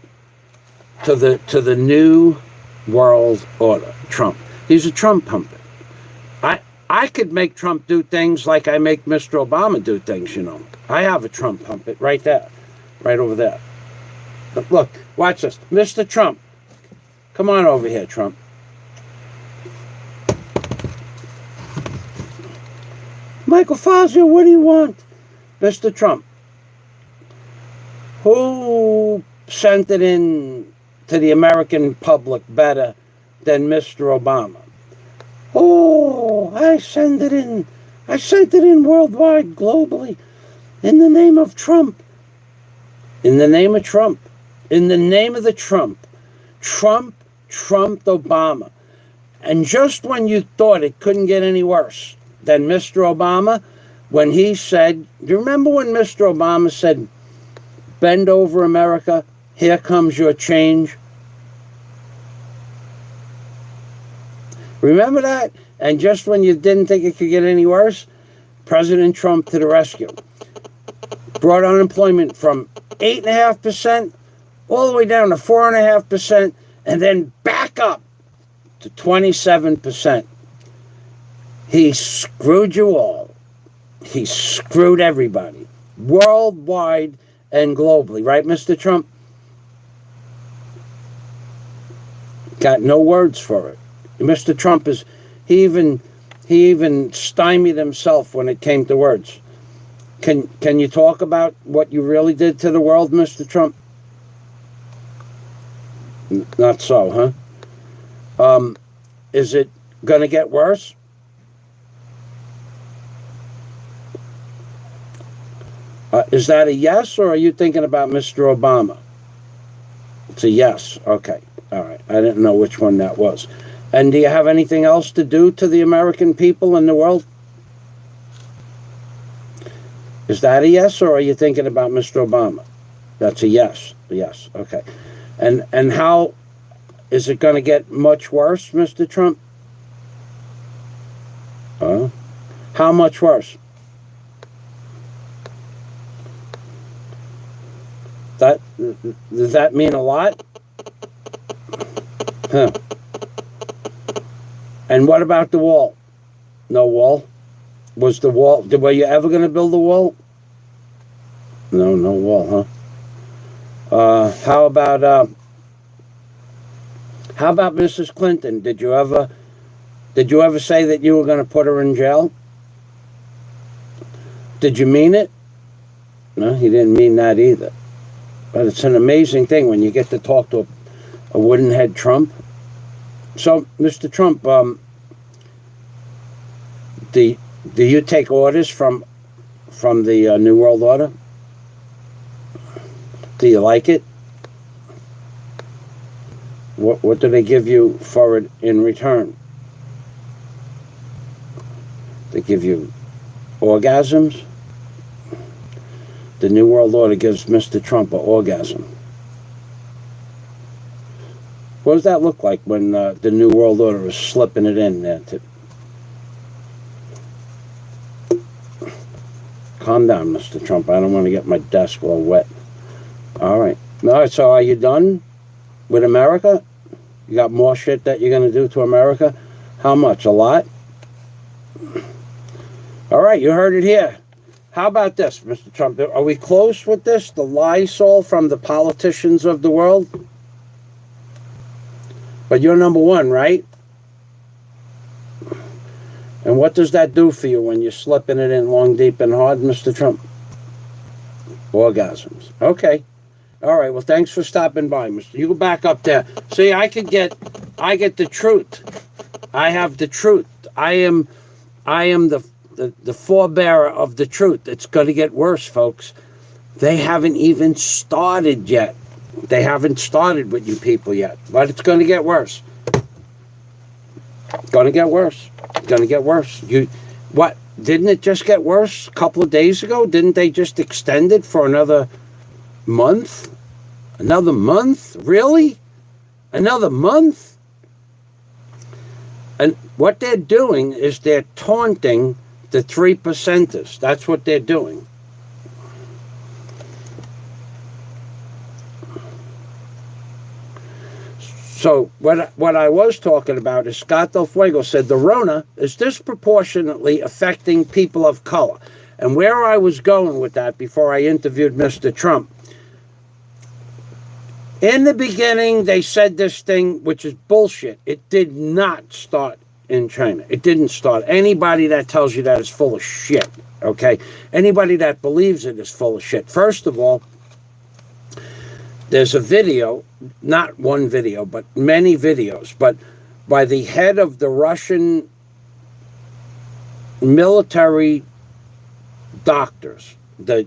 to the new world order, Trump. He's a Trump puppet. I could make Trump do things like I make Mr. Obama do things, you know. I have a Trump puppet right there, right over there. But look, watch this. Mr. Trump, come on over here, Trump. Michael Fazio, what do you want? Mr. Trump, who sent it in to the American public better than Mr. Obama? Oh, I sent it in worldwide, globally, in the name of Trump. In the name of Trump. In the name of the Trump. Trumped Obama. And just when you thought it couldn't get any worse than Mr. Obama, when he said, do you remember when Mr. Obama said, bend over America, here comes your change? Remember that? And just when you didn't think it could get any worse, President Trump to the rescue. Brought unemployment from 8.5% all the way down to 4.5%, and then back up to 27%. He screwed you all. He screwed everybody, worldwide and globally. Right, Mr. Trump? Got no words for it. Mr. Trump is, he even stymied himself when it came to words. Can you talk about what you really did to the world, Mr. Trump? Not so, huh? Is it going to get worse? Is that a yes, or are you thinking about Mr. Obama? It's a yes. Okay. All right. I didn't know which one that was. And do you have anything else to do to the American people in the world? Is that a yes, or are you thinking about Mr. Obama? That's a yes. Yes. Okay. And how is it going to get much worse, Mr. Trump? How much worse? Does that mean a lot? Huh. And what about the wall? No wall? Was the wall, were you ever going to build a wall? No wall, huh? How about Mrs. Clinton? Did you ever say that you were going to put her in jail? Did you mean it? No, he didn't mean that either. But it's an amazing thing when you get to talk to a wooden-head Trump. So, Mr. Trump, do you take orders from the New World Order? Do you like it? What do they give you for it in return? They give you orgasms? The New World Order gives Mr. Trump an orgasm. What does that look like when the New World Order is slipping it in there? Calm down, Mr. Trump. I don't want to get my desk all wet. All right. So are you done with America? You got more shit that you're going to do to America? How much? A lot? All right, you heard it here. How about this, Mr. Trump? Are we close with this? The Lysol from the politicians of the world? But you're number one, right? And what does that do for you when you're slipping it in long, deep, and hard, Mr. Trump? Orgasms. Okay. All right. Well, thanks for stopping by, Mr. You go back up there. See, I get the truth. I have the truth. I am the forebearer of the truth. It's going to get worse, folks. They haven't even started yet. They haven't started with you people yet, but it's going to get worse. Going to get worse. Going to get worse. What? Didn't it just get worse a couple of days ago? Didn't they just extend it for another month? Another month? Really? Another month? And what they're doing is they're taunting the 3%ers. That's what they're doing. So what I was talking about is Scott Del Fuego said the Rona is disproportionately affecting people of color. And where I was going with that before I interviewed Mr. Trump, in the beginning they said this thing, which is bullshit. It did not start in China. It didn't start. Anybody that tells you that is full of shit, okay? Anybody that believes it is full of shit. First of all, there's a video, not one video, but many videos, but by the head of the Russian military doctors, the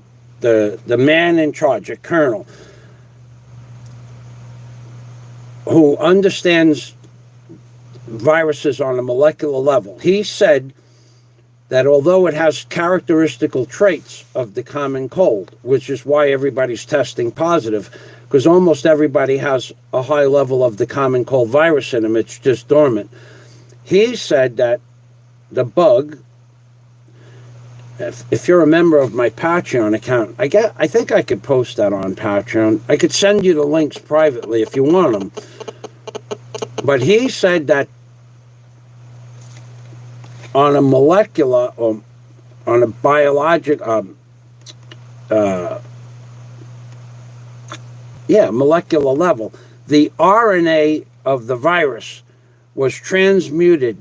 man in charge, a colonel, who understands viruses on a molecular level. He said that although it has characteristical traits of the common cold, which is why everybody's testing positive, because almost everybody has a high level of the common cold virus in them, it's just dormant. He said that the bug, if you're a member of my Patreon account, I think I could post that on Patreon. I could send you the links privately if you want them. But he said that on a molecular or on a biologic, molecular level, the RNA of the virus was transmuted,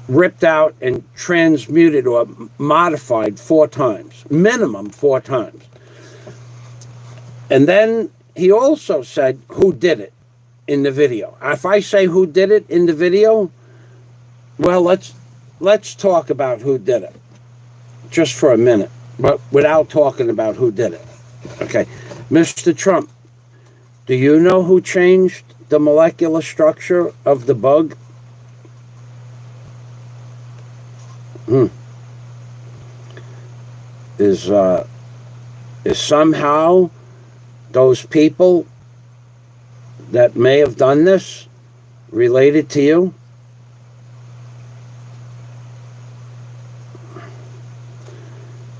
ripped out and transmuted or modified 4 times, minimum 4 times. And then he also said who did it in the video. If I say who did it in the video, well, let's talk about who did it just for a minute, but without talking about who did it. Okay, Mr. Trump, do you know who changed the molecular structure of the bug? Is somehow those people that may have done this related to you?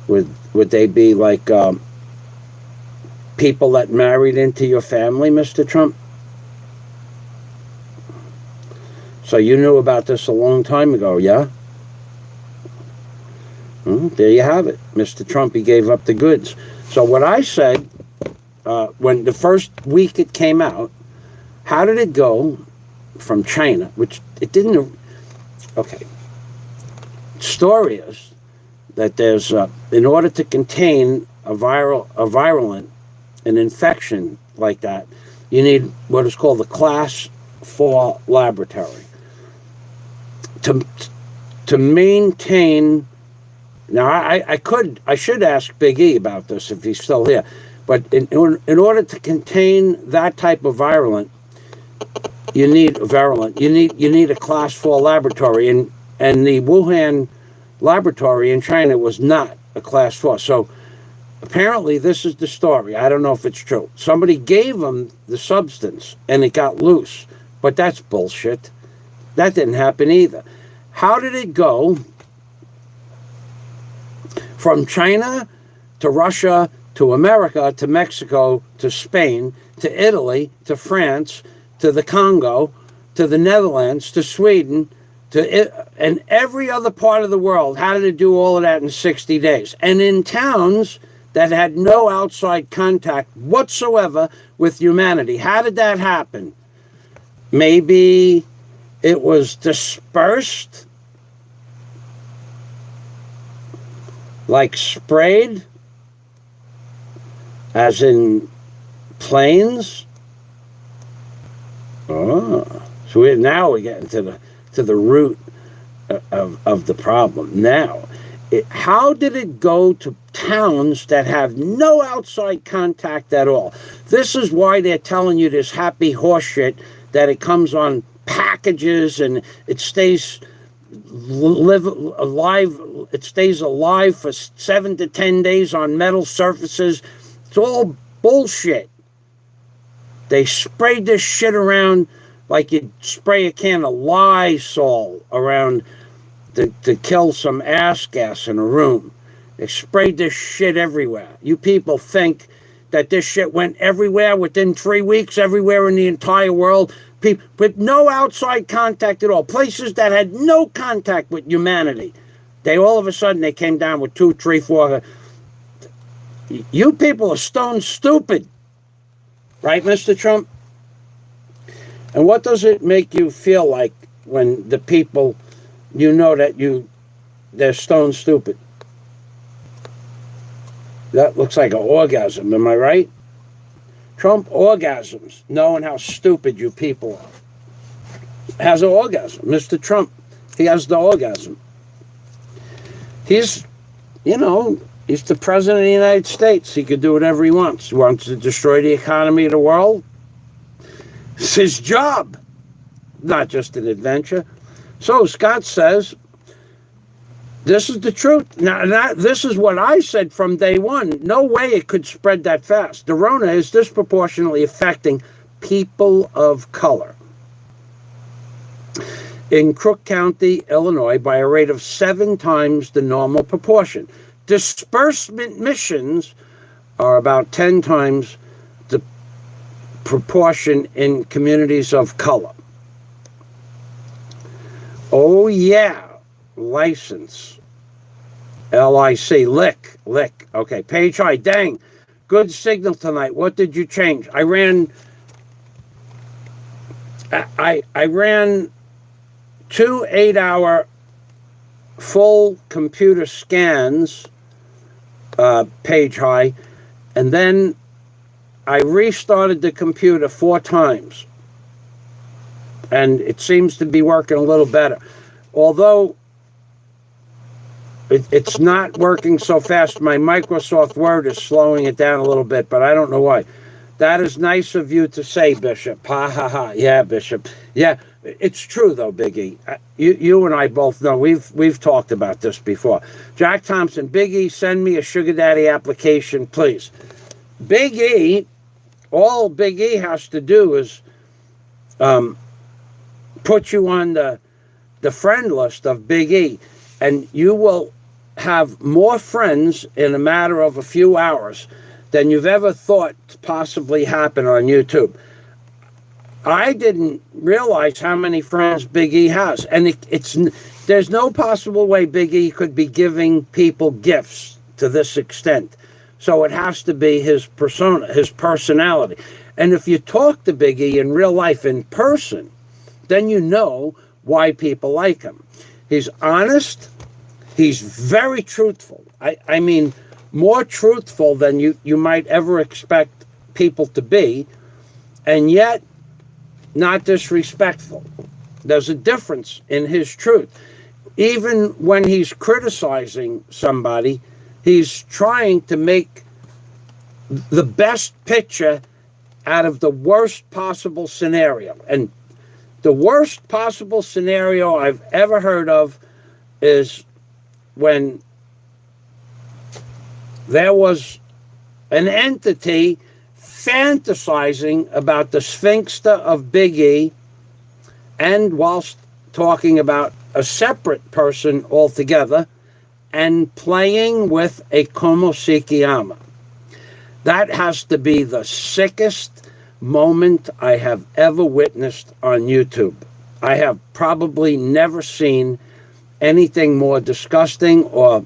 Would they be like people that married into your family, Mr. Trump? So you knew about this a long time ago, yeah? There you have it. Mr. Trump, he gave up the goods. So what I said, when the first week it came out, how did it go from China, which it didn't... Okay. Story is that there's, in order to contain a virulent, an infection like that, you need what is called the Class 4 laboratory. To maintain... Now, I should ask Big E about this if he's still here, but in order to contain that type of virulent, you need a Class 4 laboratory, and the Wuhan laboratory in China was not a Class 4. So apparently this is the story. I don't know if it's true. Somebody gave them the substance and it got loose, but that's bullshit. That didn't happen either. How did it go from China to Russia to America to Mexico to Spain to Italy to France to the Congo to the Netherlands to Sweden and every other part of the world? How did it do all of that in 60 days? And in towns that had no outside contact whatsoever with humanity. How did that happen? Maybe it was dispersed, like sprayed, as in planes. Oh, so now we're getting to the root of the problem. Now, how did it go to towns that have no outside contact at all? This is why they're telling you this happy horseshit that it comes on packages and it stays alive. It stays alive for 7 to 10 days on metal surfaces. It's all bullshit. They sprayed this shit around like you'd spray a can of Lysol around to kill some ass gas in a room. They sprayed this shit everywhere. You people think that this shit went everywhere within 3 weeks, everywhere in the entire world, people with no outside contact at all, places that had no contact with humanity. They all of a sudden they came down with 2, 3, 4. You people are stone stupid, right, Mr. Trump? And what does it make you feel like when the people, you know that they're stone stupid? That looks like an orgasm, am I right? Trump orgasms, knowing how stupid you people are. Has an orgasm. Mr. Trump, he has the orgasm. He's the president of the United States. He could do whatever he wants. He wants to destroy the economy of the world. It's his job, not just an adventure. So Scott says, this is the truth. Now, this is what I said from day one. No way it could spread that fast. The Rona is disproportionately affecting people of color. In Crook County, Illinois, by a rate of 7 times the normal proportion. Disbursement missions are about 10 times the proportion in communities of color. Oh yeah, license. L-I-C, lick. Okay, page high, dang. Good signal tonight. What did you change? I ran I ran 2 8-hour full computer scans, page high, and then I restarted the computer 4 times, and it seems to be working a little better. Although it's not working so fast, my Microsoft Word is slowing it down a little bit, but I don't know why. That is nice of you to say, Bishop. Ha ha ha. Yeah, Bishop. Yeah, it's true though, Big E. You and I both know we've talked about this before. Jack Thompson, Big E, send me a sugar daddy application, please. Big E, all Big E has to do is put you on the friend list of Big E, and you will have more friends in a matter of a few hours than you've ever thought possibly happen on YouTube. I didn't realize how many friends Big E has, and there's no possible way Big E could be giving people gifts to this extent. So it has to be his persona, his personality. And if you talk to Big E in real life, in person, then you know why people like him. He's honest. He's very truthful. I mean, more truthful than you might ever expect people to be, and yet not disrespectful. There's a difference in his truth. Even when he's criticizing somebody, he's trying to make the best picture out of the worst possible scenario. And the worst possible scenario I've ever heard of is when there was an entity fantasizing about the sphinxter of Big E, and whilst talking about a separate person altogether, and playing with a Komosikiyama. That has to be the sickest moment I have ever witnessed on YouTube. I have probably never seen anything more disgusting, or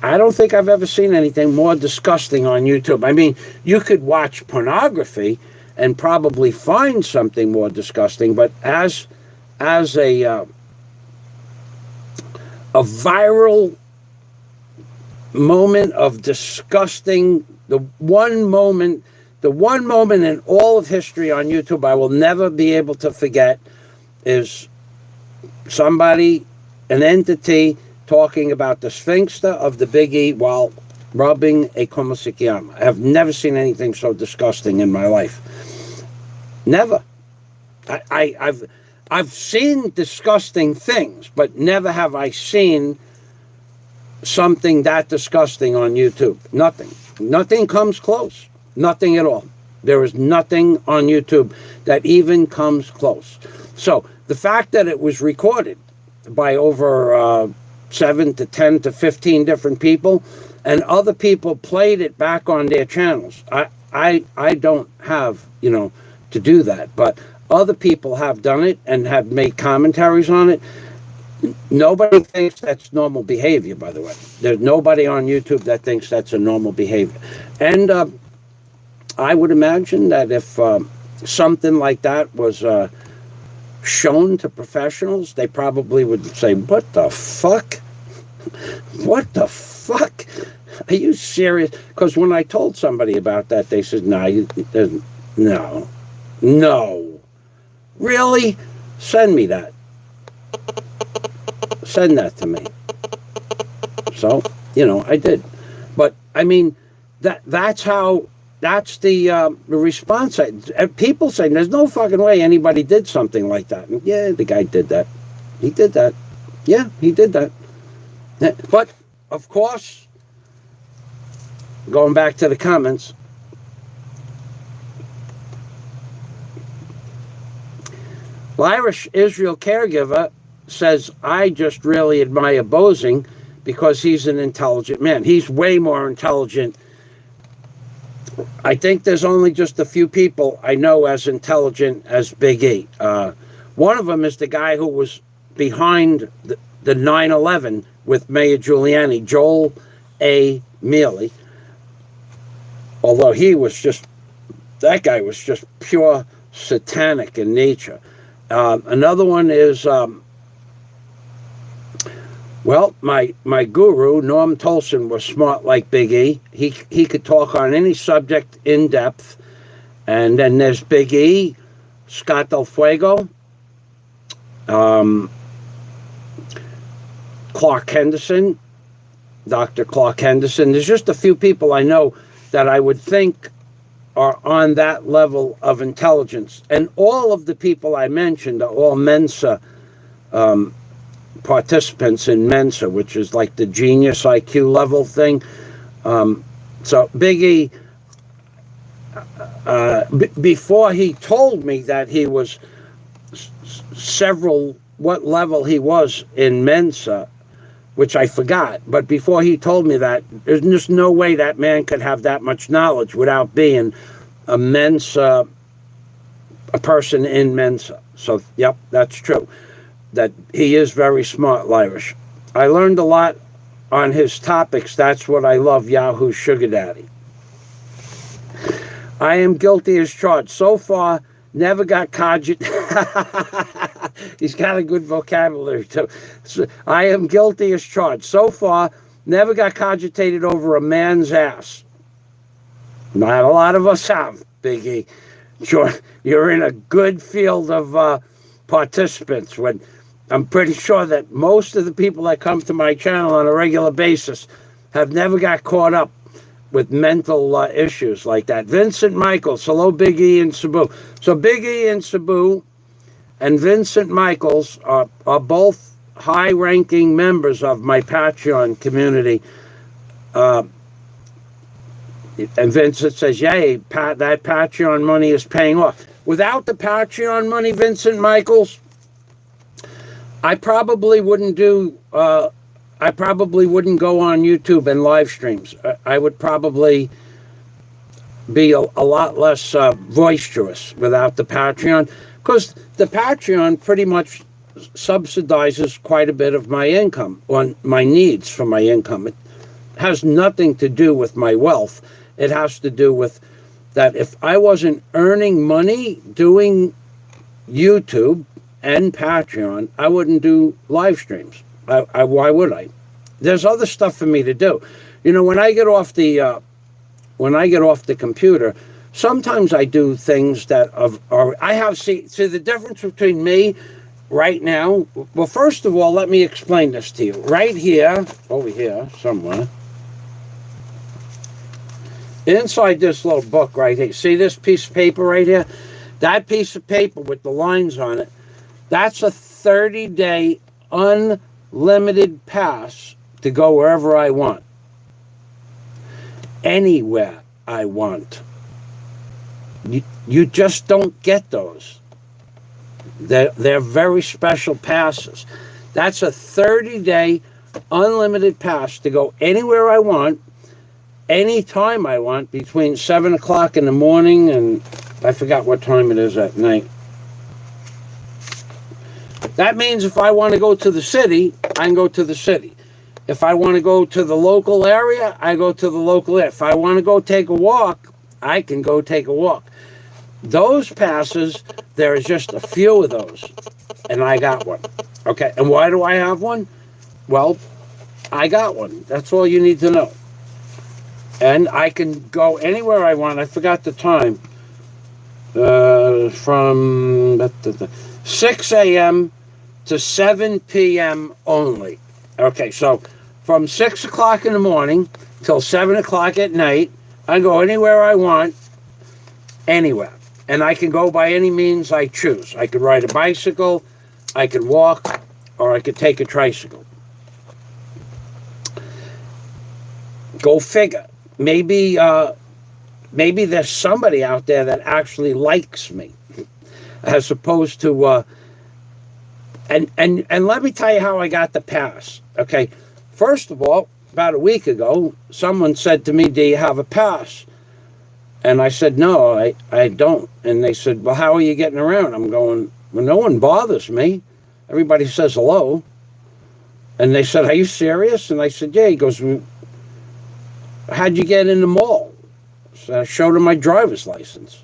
I don't think I've ever seen anything more disgusting on YouTube. I mean, you could watch pornography and probably find something more disgusting, but as a viral moment of disgusting, the one moment in all of history on YouTube I will never be able to forget is somebody, an entity, talking about the sphinxter of the Big E while rubbing a Komosikiyama. I have never seen anything so disgusting in my life. Never. I've seen disgusting things, but never have I seen something that disgusting on YouTube. Nothing. Nothing comes close. Nothing at all. There is nothing on YouTube that even comes close. So the fact that it was recorded by over 7 to 10 to 15 different people, and other people played it back on their channels. I don't have, to do that, but other people have done it and have made commentaries on it. Nobody thinks that's normal behavior, by the way. There's nobody on YouTube that thinks that's a normal behavior. And I would imagine that if something like that was shown to professionals, they probably would say, what the fuck? What the fuck? Are you serious? Because when I told somebody about that, they said, no. Really? Send me that. Send that to me. So, I did. But, I mean, that's the response. People say, there's no fucking way anybody did something like that. And yeah, the guy did that. He did that. Yeah, he did that. But, of course, going back to the comments, Irish Israel caregiver says, I just really admire Bozing because he's an intelligent man. He's way more intelligent. I think there's only just a few people I know as intelligent as Big E. One of them is the guy who was behind the 9/11 with Mayor Giuliani, Joel A. Mealy. Although he was just that guy was just pure satanic in nature. Another one is, well, my guru, Norm Tolson, was smart like Big E. He could talk on any subject in depth. And then there's Big E, Scott Del Fuego, Clark Henderson, Dr. Clark Henderson. There's just a few people I know that I would think are on that level of intelligence. And all of the people I mentioned are all Mensa participants in Mensa, which is like the genius IQ level thing. So Big E, before he told me that he was what level he was in Mensa, which I forgot, but before he told me that, there's just no way that man could have that much knowledge without being a Mensa, a person in Mensa. So, yep, that's true. That he is very smart, Lyrish. I learned a lot on his topics. That's what I love, Yahoo Sugar Daddy. I am guilty as charged. So far, never got cogitated. He's got a good vocabulary, too. So, I am guilty as charged. So far, never got cogitated over a man's ass. Not a lot of us have, Big E. You're in a good field of participants. When I'm pretty sure that most of the people that come to my channel on a regular basis have never got caught up with mental issues like that. Vincent Michaels, hello, Big E and Sabu. So Big E and Sabu and Vincent Michaels are both high-ranking members of my Patreon community. And Vincent says, yay, that Patreon money is paying off. Without the Patreon money, Vincent Michaels, I probably wouldn't go on YouTube and live streams. I would probably be a lot less boisterous without the Patreon, because the Patreon pretty much subsidizes quite a bit of my income, on my needs for my income. It has nothing to do with my wealth. It has to do with that if I wasn't earning money doing YouTube and Patreon, I wouldn't do live streams. Why would I? There's other stuff for me to do. You know, when I get off the computer, sometimes I do things that see the difference between me right now. Well, first of all, let me explain this to you. Right here, over here somewhere, inside this little book right here, see this piece of paper right here? That piece of paper with the lines on it, that's a 30-day unlimited pass to go wherever I want. Anywhere I want. You just don't get those. They're very special passes. That's a 30-day unlimited pass to go anywhere I want, anytime I want, between 7 o'clock in the morning and I forgot what time it is at night. That means if I want to go to the city, I can go to the city. If I want to go to the local area, I go to the local area. If I want to go take a walk, I can go take a walk. Those passes, there is just a few of those, and I got one. Okay, and why do I have one? Well, I got one. That's all you need to know. And I can go anywhere I want. I forgot the time. From 6 a.m. to 7 p.m. only. Okay, so from 6 o'clock in the morning till 7 o'clock at night, I go anywhere I want, anywhere. And I can go by any means I choose. I could ride a bicycle, I could walk, or I could take a tricycle. Go figure. Maybe there's somebody out there that actually likes me, as opposed to and let me tell you how I got the pass. Okay, first of all, about a week ago, someone said to me, "Do you have a pass?" And I said, "No, I don't." And they said, "Well, how are you getting around?" I'm going, "Well, no one bothers me. Everybody says hello." And they said, "Are you serious?" And I said, "Yeah." He goes, "How'd you get in the mall?" So I showed him my driver's license.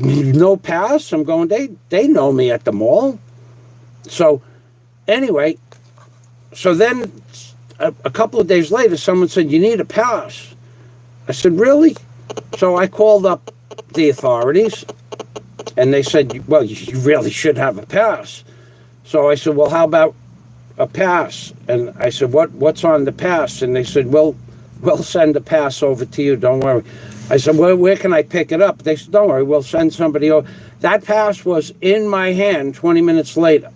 No pass? I'm going, they know me at the mall. So anyway, so then a couple of days later, someone said, you need a pass. I said, really? So I called up the authorities, and they said, well, you really should have a pass. So I said, well, how about a pass? And I said, what's on the pass? And they said, well, we'll send a pass over to you, don't worry. I said, well, where can I pick it up? They said, don't worry, we'll send somebody over. That pass was in my hand 20 minutes later.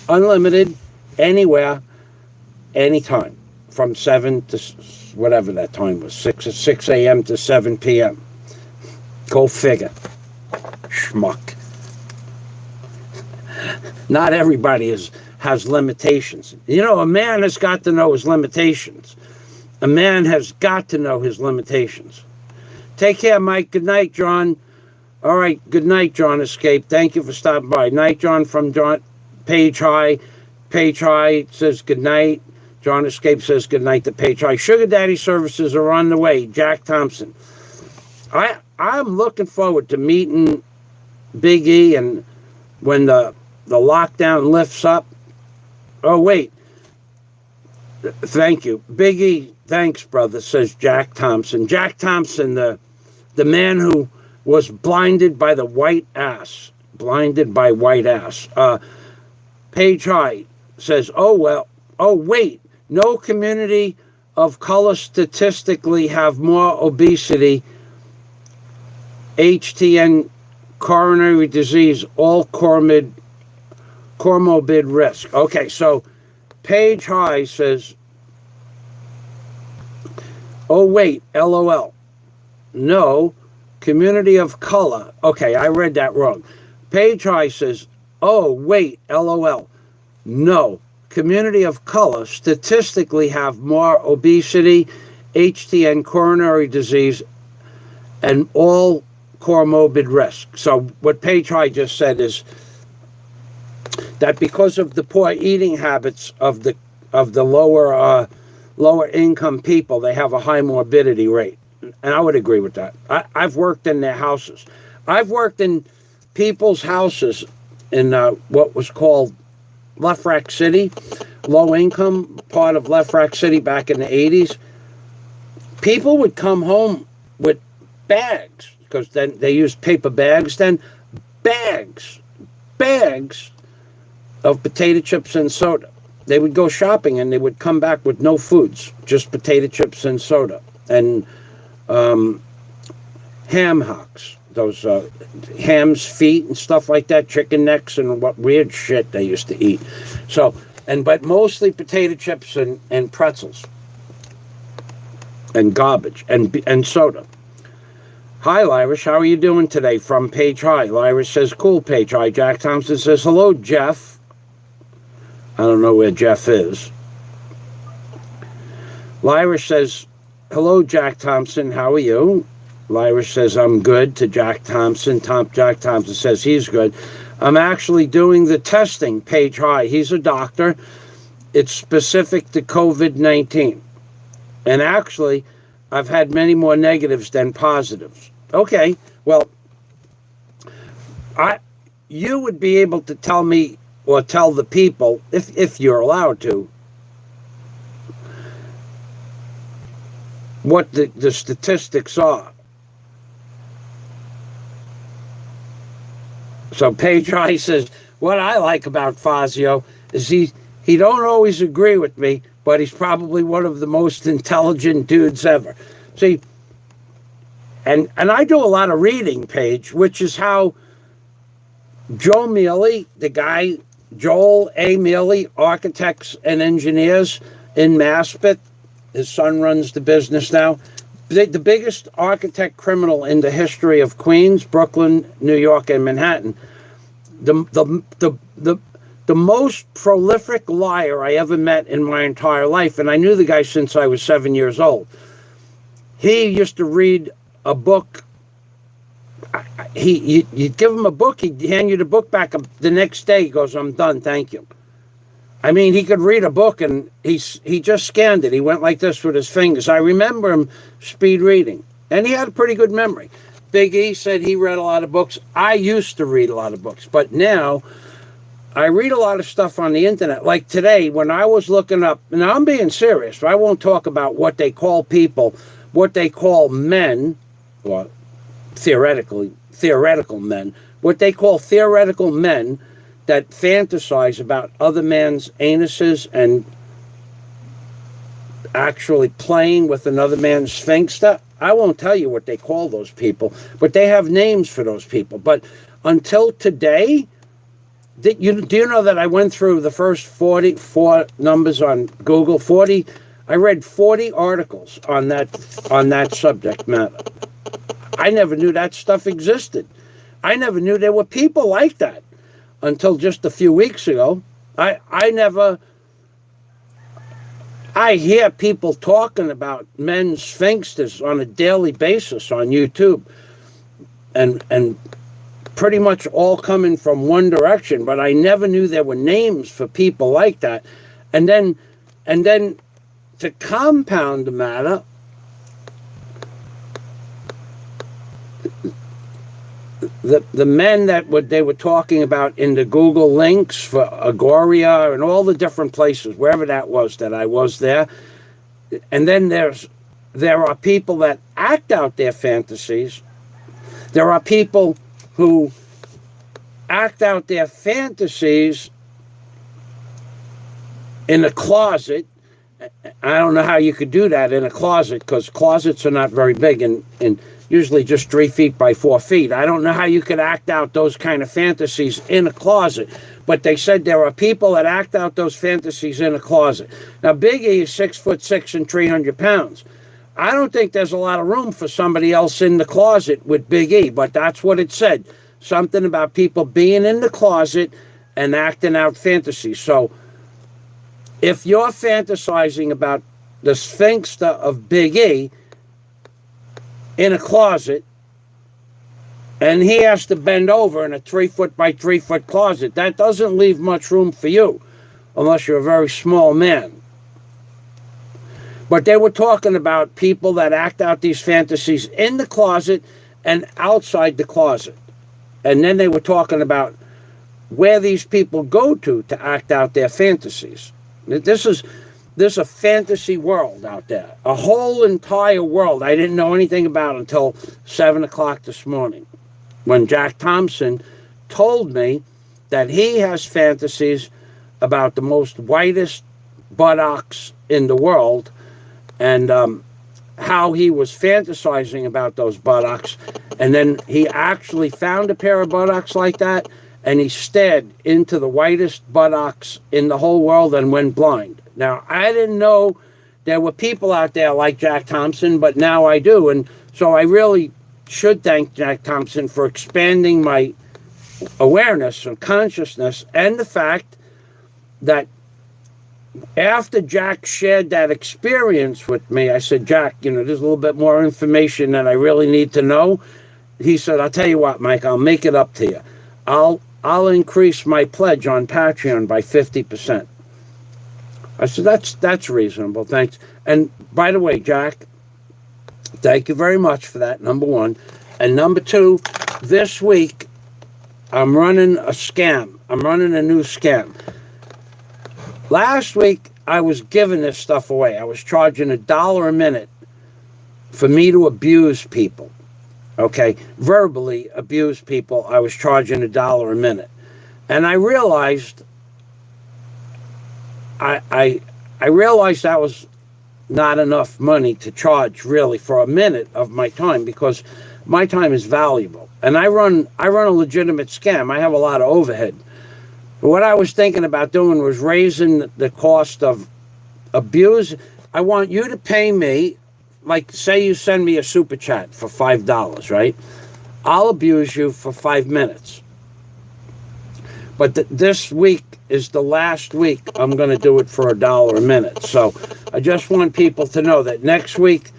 Unlimited, anywhere, anytime, from 7 to whatever that time was, 6 a.m. to 7 p.m. Go figure. Schmuck. Not everybody has limitations. You know, a man has got to know his limitations. A man has got to know his limitations. Take care, Mike. Good night, John. All right, good night, John Escape. Thank you for stopping by. Night, John, from John Page High. Page High says good night. John Escape says good night to Page High. Sugar Daddy services are on the way. Jack Thompson. I'm looking forward to meeting Big E, and when the lockdown lifts up. Oh, wait. Thank you. Big E, thanks, brother, says Jack Thompson. Jack Thompson, the man who was blinded by the white ass. Blinded by white ass. Page High says, oh, wait. No community of color statistically have more obesity, HTN, coronary disease, all comorbid risk. Okay, so Page High says, oh, wait, LOL. No, community of color. Okay, I read that wrong. Page High says, oh, wait, LOL. No, community of color statistically have more obesity, HTN, coronary disease, and all comorbid risk. So what Page High just said is that because of the poor eating habits of the lower income people, they have a high morbidity rate. And I would agree with that. I've worked in their houses. I've worked in people's houses in what was called Lefrak City, low income part of Lefrak City back in the 80s. People would come home with bags, because then they used paper bags then, bags of potato chips and soda. They would go shopping and they would come back with no foods, just potato chips and soda. And ham hocks, those ham's feet and stuff like that, chicken necks and what weird shit they used to eat. So, but mostly potato chips and pretzels and garbage and soda. Hi, Lyrish. How are you doing today? From Page High. Lyrish says, cool, Page High. Jack Thompson says, hello, Jeff. I don't know where Jeff is. Lyrish says, hello, Jack Thompson. How are you? Lyrish says, I'm good to Jack Thompson. Jack Thompson says he's good. I'm actually doing the testing, Page High. He's a doctor. It's specific to COVID-19. And actually, I've had many more negatives than positives. Okay, well, you would be able to tell me or tell the people, if you're allowed to, what the statistics are. So Page High says, what I like about Fazio is he don't always agree with me, but he's probably one of the most intelligent dudes ever. See, and I do a lot of reading, Paige, which is how Joe Mealy, the guy, Joel A. Mealy, Architects and Engineers in Maspeth, his son runs the business now, the biggest architect criminal in the history of Queens, Brooklyn, New York, and Manhattan. The most prolific liar I ever met in my entire life, and I knew the guy since I was 7 years old. He used to read a book. You'd give him a book, he'd hand you the book back the next day. He goes, I'm done, thank you. I mean, he could read a book and he just scanned it. He went like this with his fingers. I remember him speed reading, and he had a pretty good memory. Big E said he read a lot of books. I used to read a lot of books, but now I read a lot of stuff on the internet. Like today, when I was looking up, now I'm being serious. I won't talk about what they call people, what they call men, or theoretical men, what they call theoretical men that fantasize about other men's anuses and actually playing with another man's sphincter. I won't tell you what they call those people, but they have names for those people. But until today, do you know that I went through the first 44 numbers on Google? I read 40 articles on that subject matter. I never knew that stuff existed. I never knew there were people like that until just a few weeks ago. I hear people talking about men's sphincters on a daily basis on YouTube, and pretty much all coming from one direction, but I never knew there were names for people like that. And then to compound the matter, the men that they were talking about in the Google links for Agoria and all the different places, wherever that was that I was there, and then there are people that act out their fantasies. There are people who act out their fantasies in a closet. I don't know how you could do that in a closet, because closets are not very big and usually just 3 feet by 4 feet. I don't know how you could act out those kind of fantasies in a closet, but they said there are people that act out those fantasies in a closet. Now, Big E is 6'6" and 300 pounds. I don't think there's a lot of room for somebody else in the closet with Big E, but that's what it said. Something about people being in the closet and acting out fantasies. So if you're fantasizing about the sphincter of Big E in a closet, and he has to bend over in a 3 foot by 3 foot closet, that doesn't leave much room for you unless you're a very small man. But they were talking about people that act out these fantasies in the closet and outside the closet. And then they were talking about where these people go to act out their fantasies. There's a fantasy world out there, a whole entire world I didn't know anything about until 7 o'clock this morning, when Jack Thompson told me that he has fantasies about the most whitest buttocks in the world, and how he was fantasizing about those buttocks. And then he actually found a pair of buttocks like that, and he stared into the whitest buttocks in the whole world and went blind. Now, I didn't know there were people out there like Jack Thompson, but now I do. And so I really should thank Jack Thompson for expanding my awareness and consciousness, and the fact that after Jack shared that experience with me, I said, Jack, there's a little bit more information that I really need to know. He said, I'll tell you what, Mike, I'll make it up to you. I'll increase my pledge on Patreon by 50%. I said, that's reasonable, thanks. And by the way, Jack, thank you very much for that, number one. And number two, this week, I'm running a scam. I'm running a new scam. Last week, I was giving this stuff away. I was charging $1 a minute for me to abuse people. Okay, verbally abuse people. I was charging $1 a minute. And I realized I realized that was not enough money to charge really for a minute of my time, because my time is valuable. And I run a legitimate scam. I have a lot of overhead. But what I was thinking about doing was raising the cost of abuse. I want you to pay me, like say you send me a super chat for $5, right? I'll abuse you for 5 minutes. But this week is the last week I'm going to do it for $1 a minute. So I just want people to know that next week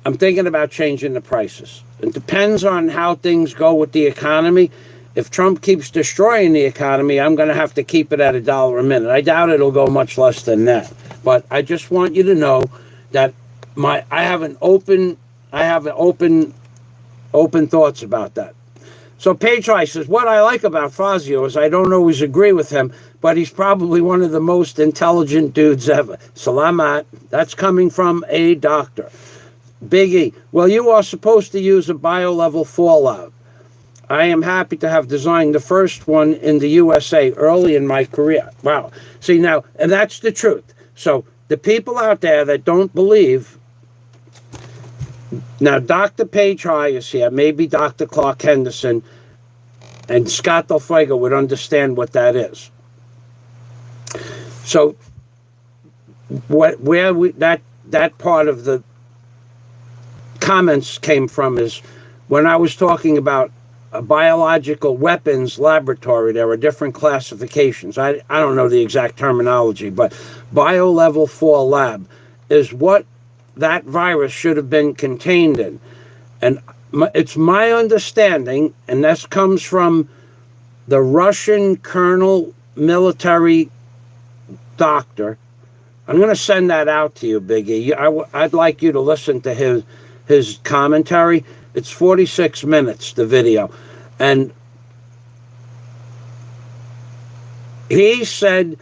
I'm thinking about changing the prices. It depends on how things go with the economy. If Trump keeps destroying the economy, I'm going to have to keep it at $1 a minute. I doubt it'll go much less than that. But I just want you to know that I have an open Open thoughts about that. So Patri says, what I like about Fazio is I don't always agree with him, but he's probably one of the most intelligent dudes ever. Salamat. That's coming from a doctor. Big E, well, you are supposed to use a bio-level fallout. I am happy to have designed the first one in the USA early in my career. Wow. See, now, and that's the truth. So the people out there that don't believe, now Dr. Patri is here, maybe Dr. Clark Henderson, and Scott Delfego would understand what that is. So that part of the comments came from is when I was talking about a biological weapons laboratory, there are different classifications. I don't know the exact terminology, but bio-level 4 lab is what that virus should have been contained in. And it's my understanding, and this comes from the Russian colonel military doctor. I'm going to send that out to you, Biggie. I'd like you to listen to his commentary. It's 46 minutes, the video. And he said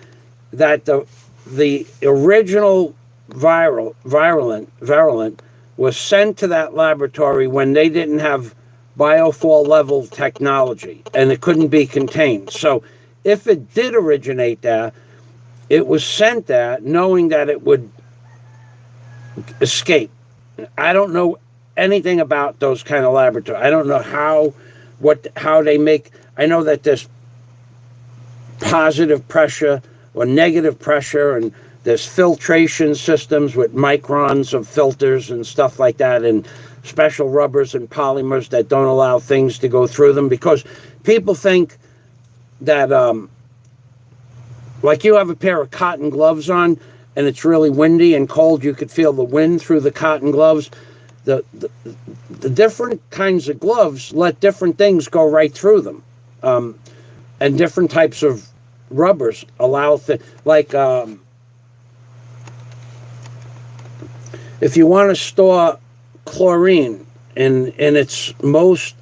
that the original virulent was sent to that laboratory when they didn't have bio-4 level technology and it couldn't be contained. So if it did originate there, it was sent there knowing that it would escape. I don't know anything about those kind of laboratories. I don't know how they make. I know that there's positive pressure or negative pressure, and there's filtration systems with microns of filters and stuff like that, and special rubbers and polymers that don't allow things to go through them, because people think that like you have a pair of cotton gloves on and it's really windy and cold, you could feel the wind through the cotton gloves. The different kinds of gloves let different things go right through them, and different types of rubbers allow if you want to store chlorine in its most,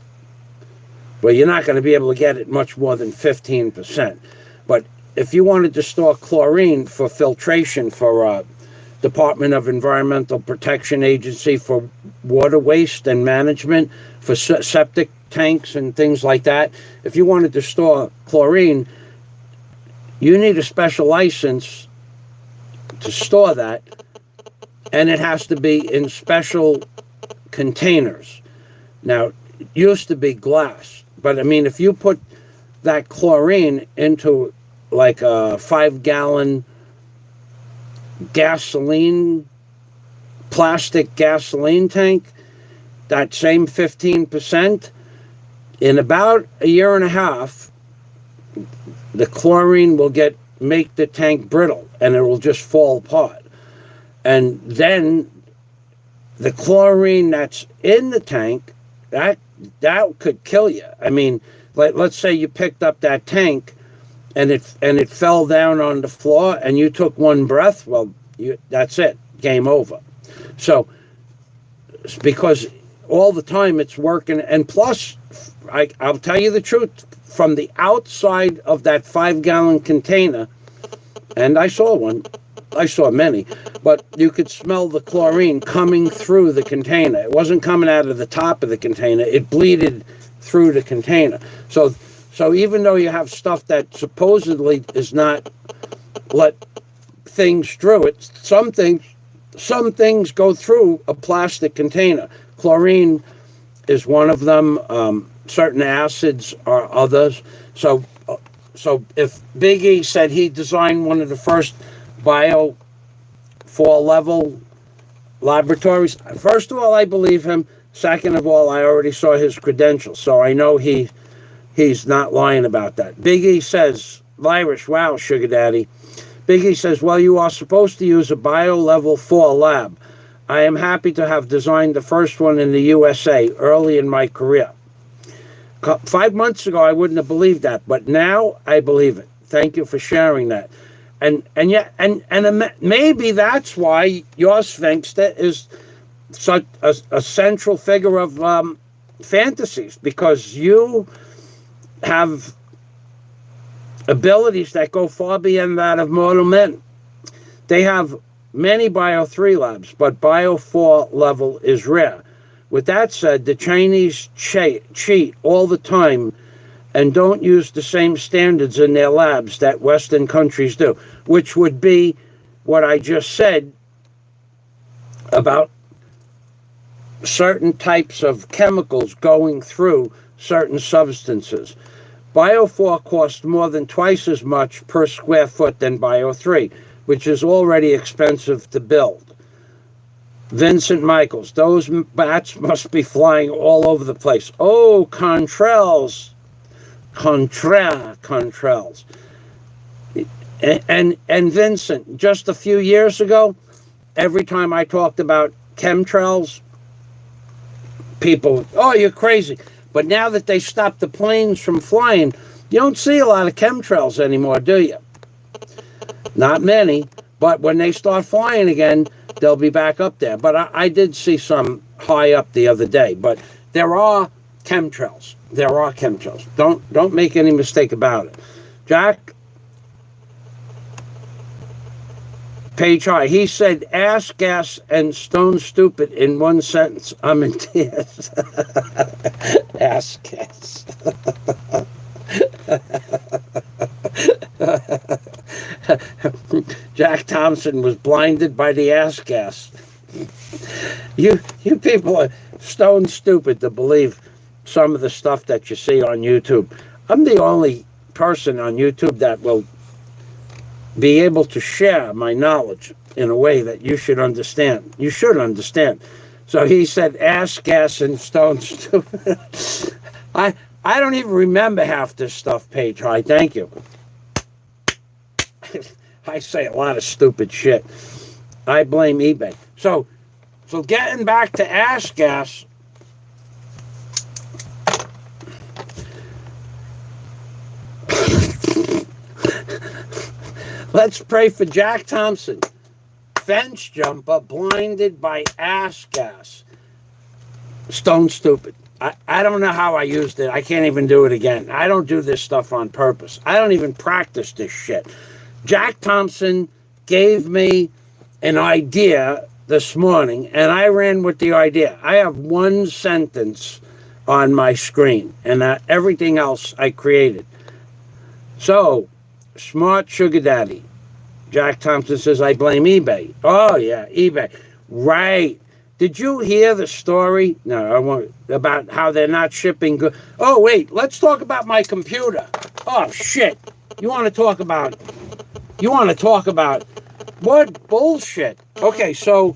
well, you're not going to be able to get it much more than 15%. But if you wanted to store chlorine for filtration for Department of Environmental Protection Agency, for water waste and management, for septic tanks and things like that, if you wanted to store chlorine, you need a special license to store that, and it has to be in special containers. Now, it used to be glass, but I mean, if you put that chlorine into like a 5-gallon plastic gasoline tank, that same 15%, in about a year and a half, the chlorine will make the tank brittle and it will just fall apart. And then the chlorine that's in the tank, that could kill you. I mean, let's say you picked up that tank and it fell down on the floor and you took one breath, well, that's it, game over. So, because all the time it's working, and plus, I'll tell you the truth, from the outside of that 5-gallon container, and I saw many, but you could smell the chlorine coming through the container. It wasn't coming out of the top of the container, it bleeded through the container. So even though you have stuff that supposedly does not let things through it, some things go through a plastic container. Chlorine is one of them. Certain acids are others. So if Big E said he designed one of the first bio 4-level laboratories, first of all, I believe him. Second of all, I already saw his credentials, so I know he's not lying about that. Big E says, Irish, wow, Sugar Daddy. Big E says, well, you are supposed to use a bio-level 4 lab. I am happy to have designed the first one in the USA early in my career. 5 months ago, I wouldn't have believed that, but now I believe it. Thank you for sharing that. And maybe that's why your Sphinx is such a central figure of fantasies because you have abilities that go far beyond that of mortal men. They have many Bio 3 labs, but Bio 4 level is rare. With that said, the Chinese cheat all the time and don't use the same standards in their labs that Western countries do, which would be what I just said about certain types of chemicals going through certain substances. Bio 4 costs more than twice as much per square foot than Bio 3, which is already expensive to build. Vincent Michaels, those bats must be flying all over the place. Oh, contrails. And Vincent, just a few years ago, every time I talked about chemtrails, people, oh, you're crazy. But now that they stopped the planes from flying, you don't see a lot of chemtrails anymore, do you? Not many, but when they start flying again, they'll be back up there. But I did see some high up the other day. But there are chemtrails. There are chemtrails. Don't make any mistake about it. Jack, page high. He said ass, gas, and stone stupid in one sentence. I'm in tears. Ass, gas. Jack Thompson was blinded by the ass gas. You people are stone stupid to believe some of the stuff that you see on YouTube. I'm the only person on YouTube that will be able to share my knowledge in a way that you should understand. You should understand. So he said ass, gas, and stone stupid. I don't even remember half this stuff, page high. Thank you. I say a lot of stupid shit. I blame eBay. So getting back to ass gas, let's pray for Jack Thompson. Fench jumper blinded by ass gas. Stone stupid. I don't know how I used it. I can't even do it again. I don't do this stuff on purpose. I don't even practice this shit. Jack Thompson gave me an idea this morning, and I ran with the idea. I have one sentence on my screen, and everything else I created. So, smart sugar daddy. Jack Thompson says, I blame eBay. Oh, yeah, eBay. Right. Did you hear the story? No, I won't. About how they're not shipping good. Oh, wait, let's talk about my computer. Oh, shit. You want to talk about what bullshit? Okay, so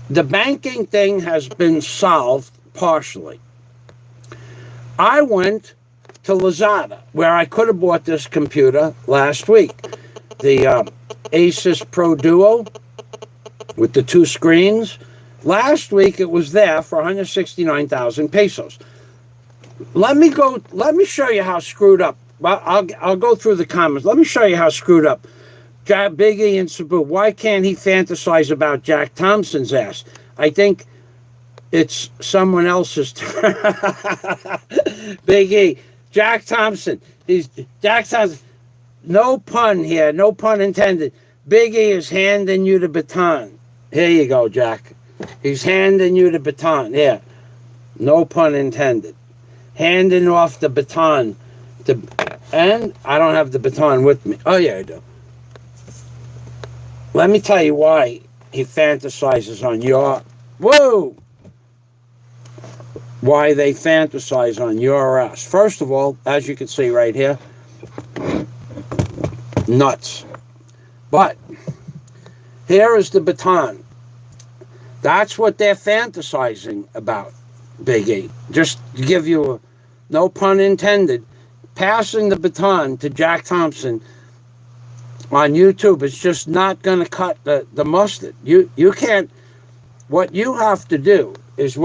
the banking thing has been solved partially. I went to Lazada, where I could have bought this computer last week. The Asus Pro Duo with the 2 screens. Last week it was there for 169,000 pesos. Let me show you how screwed up. Well, I'll go through the comments. Let me show you how screwed up. Biggie and Sabu. Why can't he fantasize about Jack Thompson's ass? I think it's someone else's turn. Biggie. Jack Thompson. Jack Thompson. No pun here. No pun intended. Biggie is handing you the baton. Here you go, Jack. He's handing you the baton. Yeah. No pun intended. Handing off the baton. And I don't have the baton with me. Oh, yeah, I do. Let me tell you why he fantasizes on your... Whoa! Why they fantasize on your ass. First of all, as you can see right here, nuts. But here is the baton. That's what they're fantasizing about, Big E. Just to give you a, no pun intended, passing the baton to Jack Thompson on YouTube is just not going to cut the mustard. You can't. What you have to do is,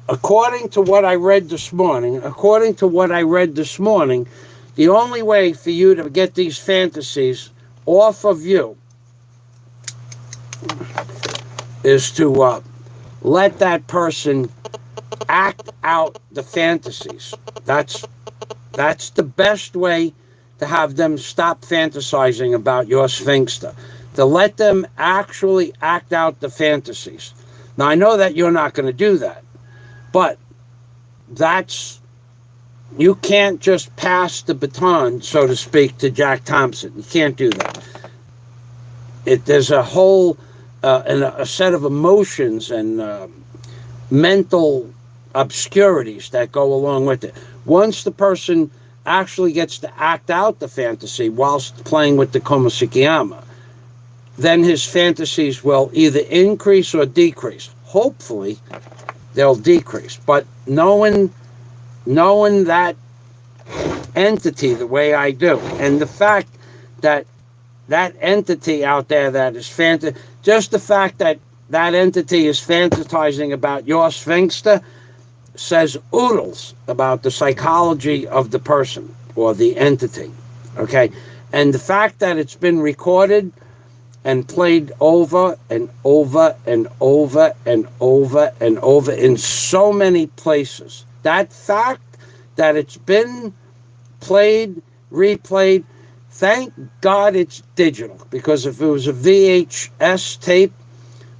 according to what I read this morning, the only way for you to get these fantasies off of you is to let that person act out the fantasies. That's the best way to have them stop fantasizing about your sphinxter. To let them actually act out the fantasies. Now, I know that you're not going to do that, but you can't just pass the baton, so to speak, to Jack Thompson. You can't do that. There's a whole a set of emotions and mental obscurities that go along with it. Once the person actually gets to act out the fantasy whilst playing with the Komasikiyama, then his fantasies will either increase or decrease. Hopefully, they'll decrease. But knowing that entity the way I do, and the fact that that entity out there that is just the fact that that entity is fantasizing about your sphinxter says oodles about the psychology of the person or the entity, okay? And the fact that it's been recorded and played over and over and over and over and over in so many places. That fact that it's been played, replayed, thank God it's digital, because if it was a VHS tape,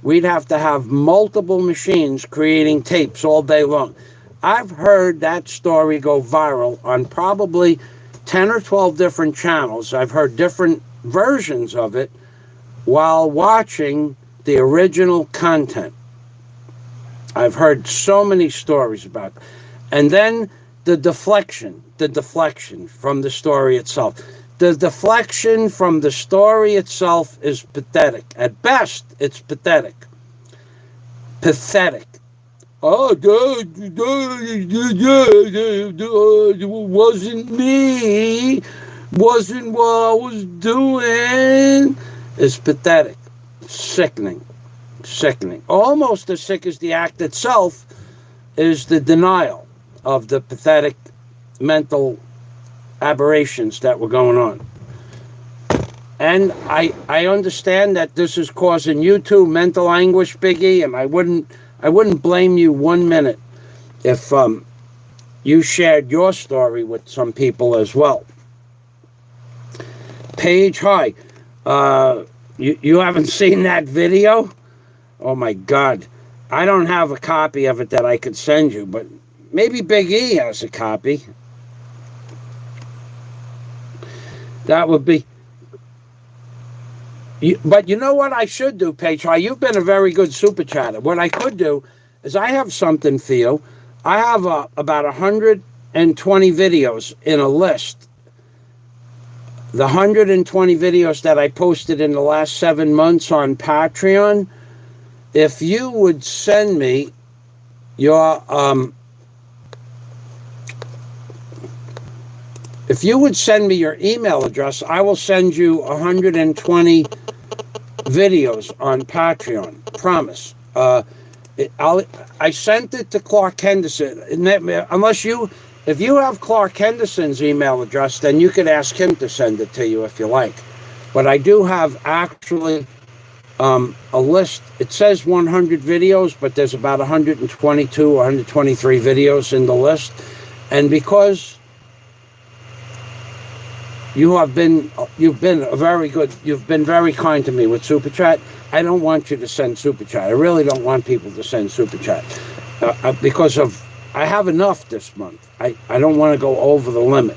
we'd have to have multiple machines creating tapes all day long. I've heard that story go viral on probably 10 or 12 different channels. I've heard different versions of it while watching the original content. I've heard so many stories about it. And then the deflection from the story itself. The deflection from the story itself is pathetic. At best, it's pathetic. Pathetic. Oh, wasn't me. Wasn't what I was doing. It's pathetic. Sickening. Sickening. Almost as sick as the act itself is the denial of the pathetic mental aberrations that were going on. And I understand that this is causing you too mental anguish, Biggie, and I wouldn't blame you 1 minute if you shared your story with some people as well. Paige, hi. You haven't seen that video? Oh my God. I don't have a copy of it that I could send you, but maybe Big E has a copy. That would be... But you know what I should do, Paige? You've been a very good super chatter. What I could do is I have something for you. I have about 120 videos in a list. The 120 videos that I posted in the last 7 months on Patreon. If you would send me your email address, I will send you 120 videos on Patreon. Promise. I sent it to Clark Henderson. If you have Clark Henderson's email address, then you could ask him to send it to you if you like. But I do have actually a list. It says 100 videos, but there's about 122 or 123 videos in the list. And because you've been very kind to me with Super Chat, I don't want you to send Super Chat. I really don't want people to send Super Chat because I have enough this month. I don't want to go over the limit.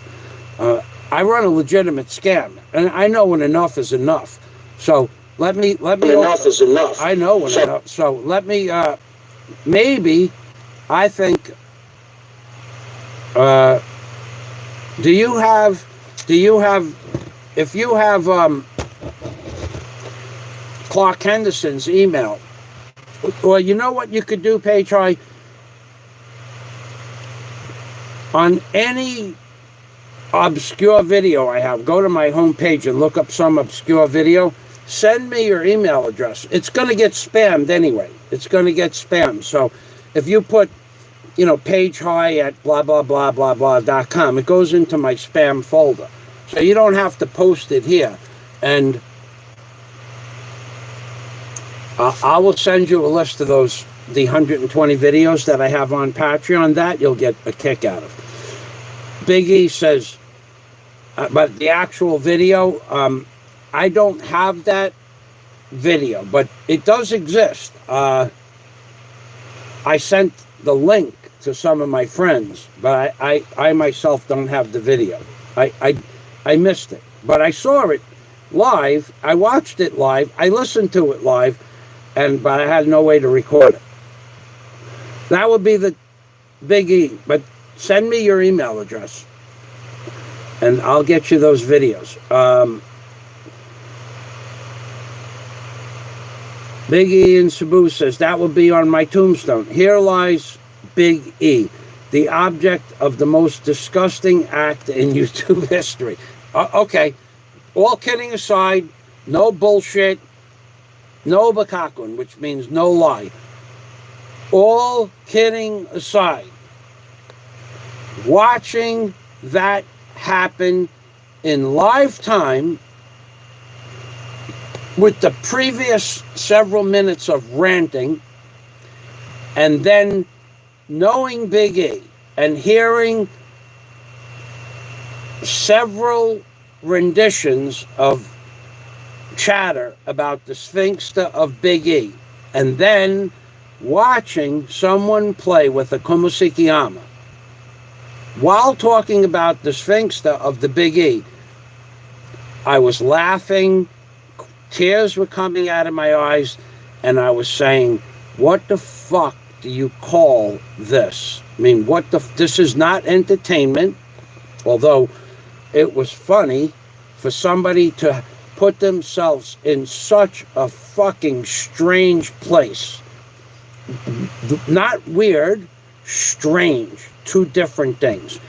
I run a legitimate scam, and I know when enough is enough. So let me. Enough is enough. I know when enough. So let me. Maybe, I think. Do you have? If you have Clark Henderson's email, well, you know what you could do, Paige? On any obscure video I have, go to my homepage and look up some obscure video. Send me your email address. It's going to get spammed anyway. It's going to get spammed. So if you put, pagehigh at blah, blah, blah, blah, blah.com, it goes into my spam folder. So you don't have to post it here. And I will send you a list of those the 120 videos that I have on Patreon. That you'll get a kick out of. Big E says, but the actual video, I don't have that video, but it does exist. I sent the link to some of my friends, but I myself don't have the video. I missed it, but I saw it live. I watched it live. I listened to it live, but I had no way to record it. That would be the Big E, but send me your email address, and I'll get you those videos. Big E in Cebu says, that will be on my tombstone. Here lies Big E, the object of the most disgusting act in YouTube history. Okay, all kidding aside, no bullshit, no bakakun, which means no lie. All kidding aside, watching that happen in live time with the previous several minutes of ranting, and then knowing Big E and hearing several renditions of chatter about the sphinxta of Big E, and then watching someone play with a Komusikiyama while talking about the sphinxta of the Big E, I was laughing, tears were coming out of my eyes, and I was saying, what the fuck do you call this? I mean, this is not entertainment, although it was funny for somebody to put themselves in such a fucking strange place. Not weird, strange, two different things.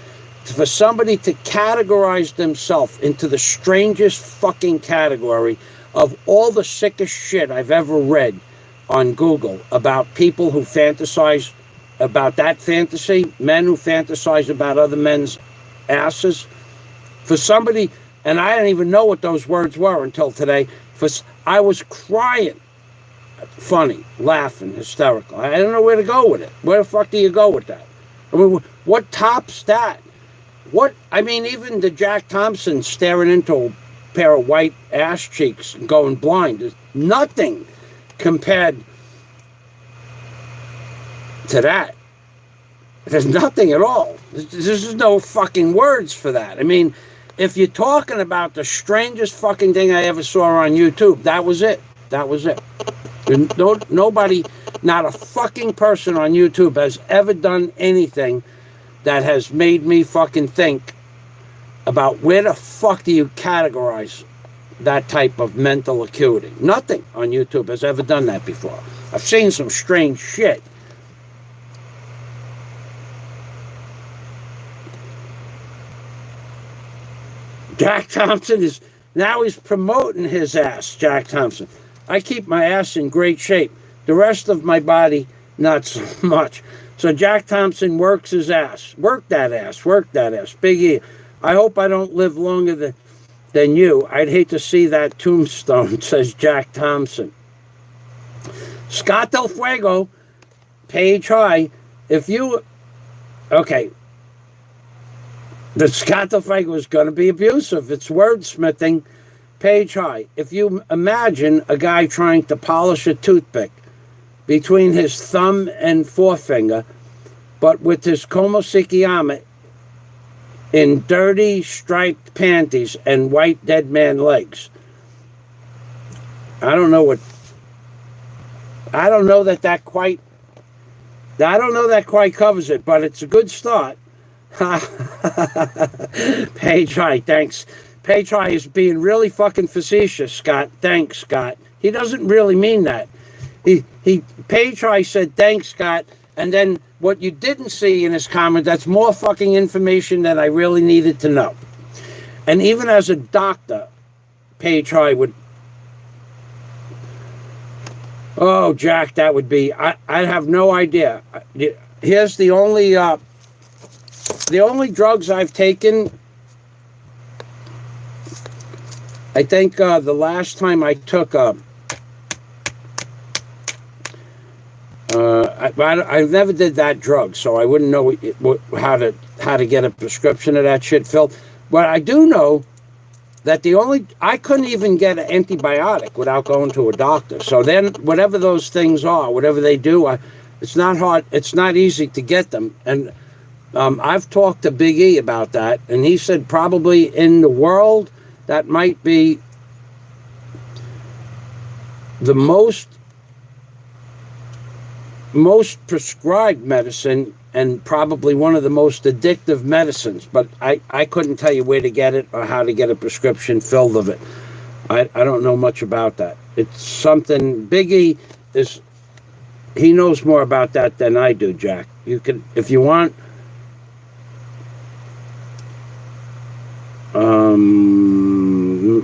For somebody to categorize themselves into the strangest fucking category of all the sickest shit I've ever read on Google about people who fantasize about that fantasy, men who fantasize about other men's asses. For somebody, and I didn't even know what those words were until today, I was crying. Funny, laughing, hysterical. I don't know where to go with it. Where the fuck do you go with that? I mean, what tops that? Even the Jack Thompson staring into a pair of white ass cheeks and going blind is nothing compared to that. There's nothing at all. There's no fucking words for that. I mean, if you're talking about the strangest fucking thing I ever saw on YouTube, that was it. That was it. Nobody, not a fucking person on YouTube has ever done anything that has made me fucking think about where the fuck do you categorize that type of mental acuity. Nothing on YouTube has ever done that before. I've seen some strange shit. Jack Thompson he's promoting his ass, Jack Thompson. I keep my ass in great shape. The rest of my body, not so much. So Jack Thompson works his ass. Work that ass. Work that ass. Big E. I hope I don't live longer than you. I'd hate to see that tombstone, says Jack Thompson. Scott Del Fuego, page high. Okay. The Scott Del Fuego is going to be abusive. It's wordsmithing. Page high. If you imagine a guy trying to polish a toothpick between his thumb and forefinger, but with his Komusikiyama in dirty striped panties and white dead man legs. I don't know that quite covers it, but it's a good start. Page high, thanks. Page high is being really fucking facetious, Scott. Thanks, Scott. He doesn't really mean that. Page high said, thanks, Scott. And then what you didn't see in his comment, that's more fucking information than I really needed to know. And even as a doctor, Page high would, oh, Jack, that would be, I have no idea. Here's the only drugs I've taken. I think the last time I took I never did that drug, so I wouldn't know how to get a prescription of that shit filled. But I do know that I couldn't even get an antibiotic without going to a doctor. So then whatever those things are, whatever they do, it's not hard. It's not easy to get them. And I've talked to Big E about that, and he said probably in the world that might be the most prescribed medicine and probably one of the most addictive medicines. But I couldn't tell you where to get it or how to get a prescription filled of it. I don't know much about that. It's something Big E he knows more about that than I do, Jack. You can, if you want,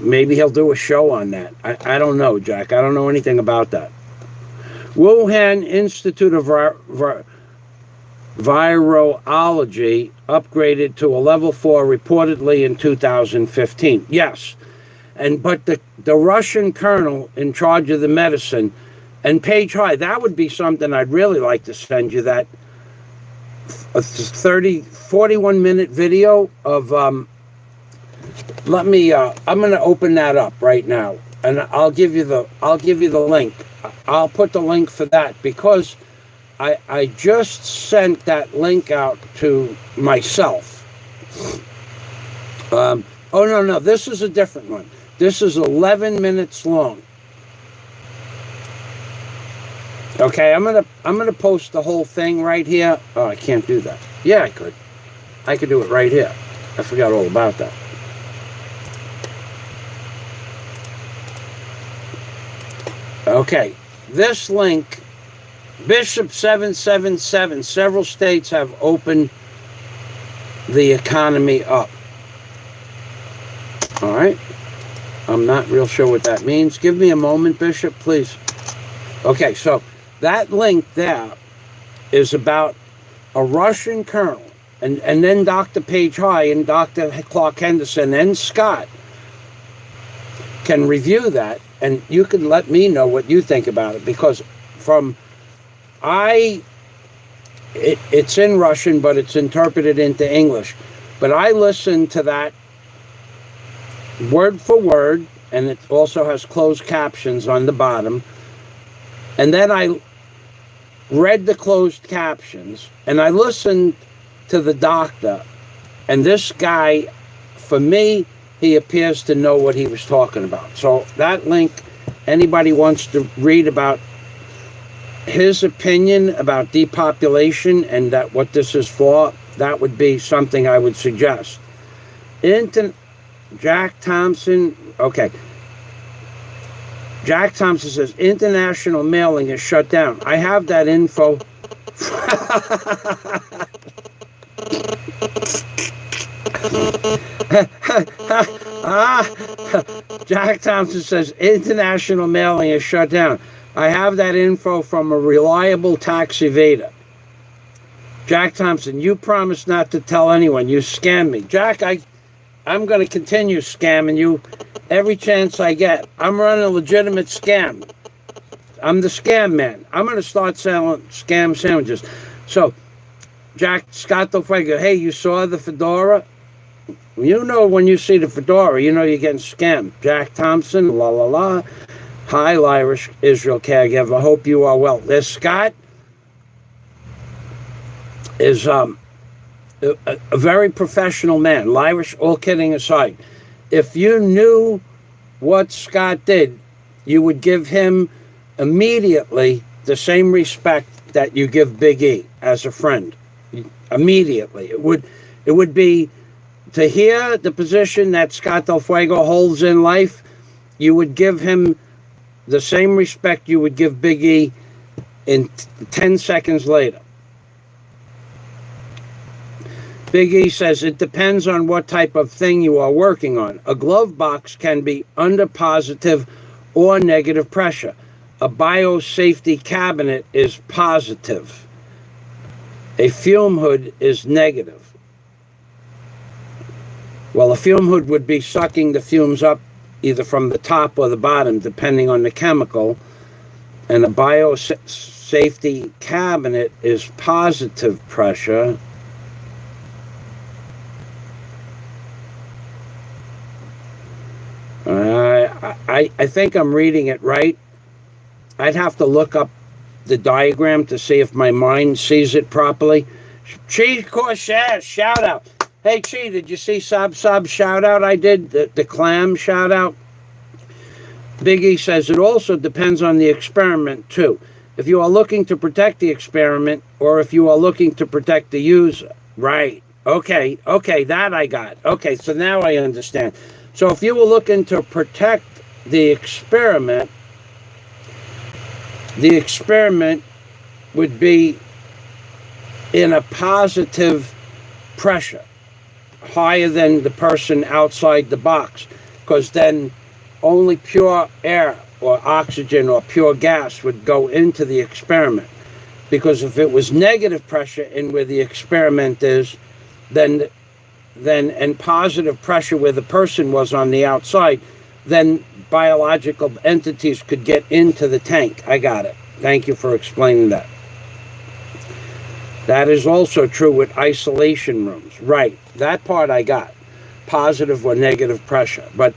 maybe he'll do a show on that. I don't know, Jack. I don't know anything about that. Wuhan Institute of Virology upgraded to a level 4 reportedly in 2015. Yes. But the Russian colonel in charge of the medicine, and Paige High, that would be something I'd really like to send you, that a 41-minute video of, I'm going to open that up right now, and I'll give you the link. I'll put the link for that because I just sent that link out to myself. Oh, no, this is a different one. This is 11 minutes long. Okay, I'm gonna post the whole thing right here. Oh, I can't do that. Yeah, I could. I could do it right here. I forgot all about that. Okay, this link, Bishop 777, several states have opened the economy up. All right. I'm not real sure what that means. Give me a moment, Bishop, please. Okay, so that link there is about a Russian colonel, and then Dr. Paige High and Dr. Clark Henderson and Scott can review that, and you can let me know what you think about it, because it's in Russian, but it's interpreted into English. But I listened to that word for word, and it also has closed captions on the bottom. And then I read the closed captions, and I listened to the doctor. And this guy, for me, he appears to know what he was talking about. So that link, anybody wants to read about his opinion about depopulation and that what this is for, that would be something I would suggest. Jack Thompson, okay. Jack Thompson says, international mailing is shut down. I have that info. Jack Thompson says, international mailing is shut down. I have that info from a reliable tax evader. Jack Thompson, you promised not to tell anyone. You scammed me. Jack, I'm going to continue scamming you every chance I get. I'm running a legitimate scam. I'm the scam man. I'm going to start selling scam sandwiches. So, Scott Del Fuego, hey, you saw the fedora? You know when you see the fedora, you know you're getting scammed. Jack Thompson, la la la. Hi, Irish Israel caregiver. Hope you are well. There's Scott. Is a very professional man. Irish, all kidding aside. If you knew what Scott did, you would give him immediately the same respect that you give Big E as a friend. Immediately. It would be, to hear the position that Scott Del Fuego holds in life, you would give him the same respect you would give Big E in 10 seconds later. Big E says, it depends on what type of thing you are working on. A glove box can be under positive or negative pressure. A biosafety cabinet is positive. A fume hood is negative. Well, a fume hood would be sucking the fumes up either from the top or the bottom, depending on the chemical. and a biosafety cabinet is positive pressure. I think I'm reading it right. I'd have to look up the diagram to see if my mind sees it properly. Chi, of course, shout out. Hey, Chi, did you see Sab shout out I did? The clam shout out? Biggie says it also depends on the experiment, too. If you are looking to protect the experiment or if you are looking to protect the user. Right. Okay, that I got. Okay, so now I understand. So if you were looking to protect the experiment would be in a positive pressure, higher than the person outside the box, because then only pure air or oxygen or pure gas would go into the experiment. Because if it was negative pressure in where the experiment is, then and positive pressure where the person was on the outside, then biological entities could get into the tank. I got it. Thank you for explaining that. That is also true with isolation rooms. Right. That part I got. Positive or negative pressure. But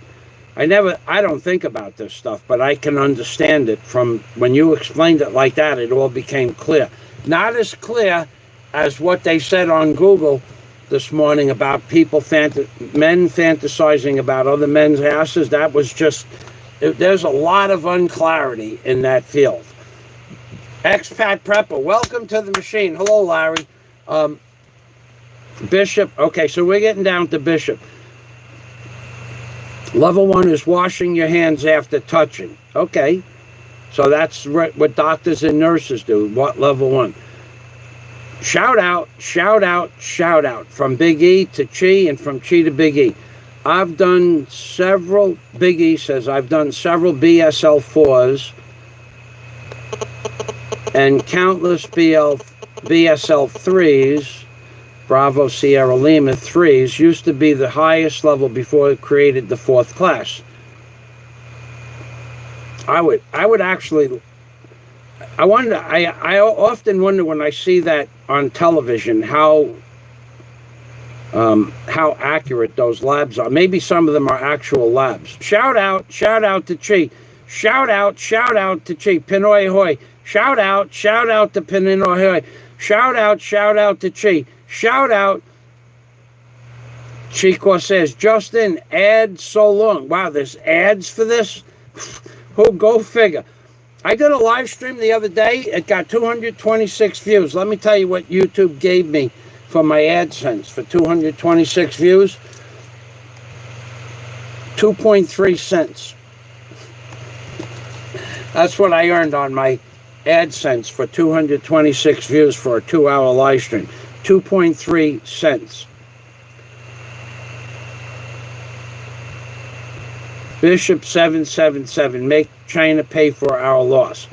I don't think about this stuff, but I can understand it from when you explained it like that, it all became clear. Not as clear as what they said on Google this morning about men fantasizing about other men's asses. That was just, there's a lot of unclarity in that field. Expat Prepper, welcome to the machine. Hello, Larry. Bishop, okay, so we're getting down to Bishop. Level 1 is washing your hands after touching. Okay, so that's what doctors and nurses do. What level 1? Shout out from Big E to Chi and from Chi to Big E. I've done several, Big E says, I've done several BSL-4s and countless BSL-3s, Bravo Sierra Lima 3s, used to be the highest level before it created the 4th class. I would actually, I often wonder when I see that on television how accurate those labs are. Maybe some of them are actual labs. Shout out to Chi. Shout out to Chi. Pinoy Hoy. Shout out to Pinoy Hoy. Shout out to Chi. Shout out. Chico says, Justin, ads so long. Wow, there's ads for this? Oh, go figure. I did a live stream the other day. It got 226 views. Let me tell you what YouTube gave me for my AdSense for 226 views. 2.3 cents. That's what I earned on my AdSense for 226 views for a 2-hour live stream. 2.3 cents. Bishop 777, make China pay for our loss.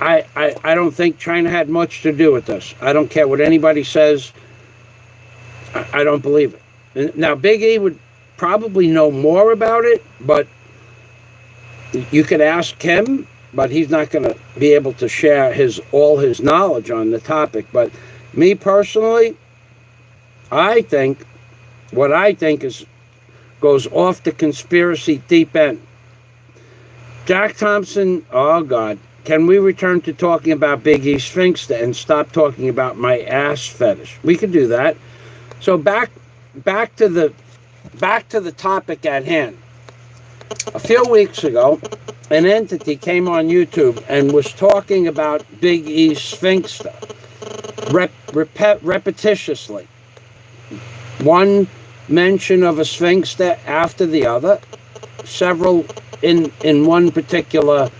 I don't think China had much to do with this. I don't care what anybody says. I don't believe it. Now, Big E would probably know more about it, but you could ask him, but he's not going to be able to share all his knowledge on the topic. But me personally, what I think goes off the conspiracy deep end. Jack Thompson, oh God, can we return to talking about Big E Sphinxter and stop talking about my ass fetish? We could do that. So back to the topic at hand. A few weeks ago, an entity came on YouTube and was talking about Big E Sphinxter repetitiously. One mention of a sphinxter after the other, several in one particular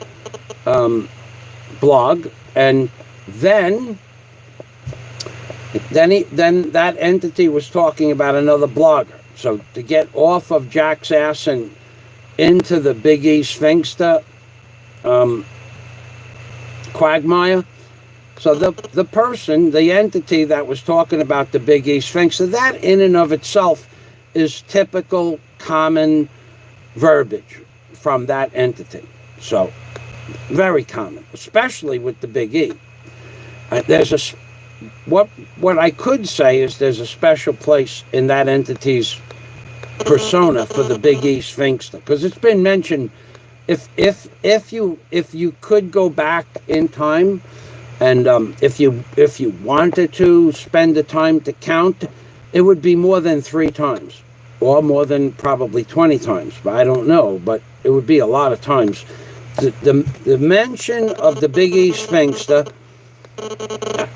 blog, and then that entity was talking about another blogger. So to get off of Jack's ass and into the Big E Sphinxter quagmire. So the entity that was talking about the Big E Sphinxter, that in and of itself is typical common verbiage from that entity. So Very common, especially with the Big E. There's a what I could say is there's a special place in that entity's persona for the Big E Sphinx, because it's been mentioned. If you could go back in time, and if you wanted to spend the time to count, it would be more than 3 times, or more than probably 20 times. But I don't know. But it would be a lot of times. The mention of the Big E Sphinxter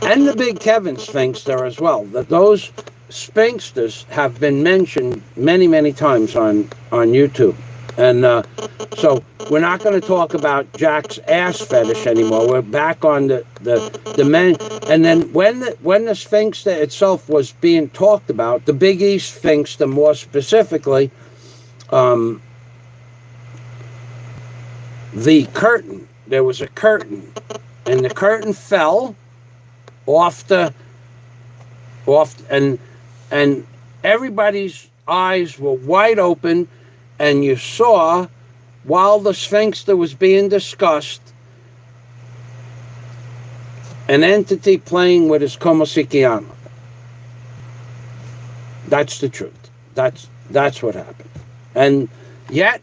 and the Big Kevin Sphinxter as well. That those Sphinxters have been mentioned many times on YouTube. And so we're not going to talk about Jack's ass fetish anymore. We're back on the men. And then when the Sphinxter itself was being talked about, the Big E Sphinxter more specifically, the curtain. There was a curtain, and the curtain fell off and everybody's eyes were wide open. And you saw, while the Sphinxter was being discussed, an entity playing with his Komosikiana. That's the truth. That's what happened. And yet,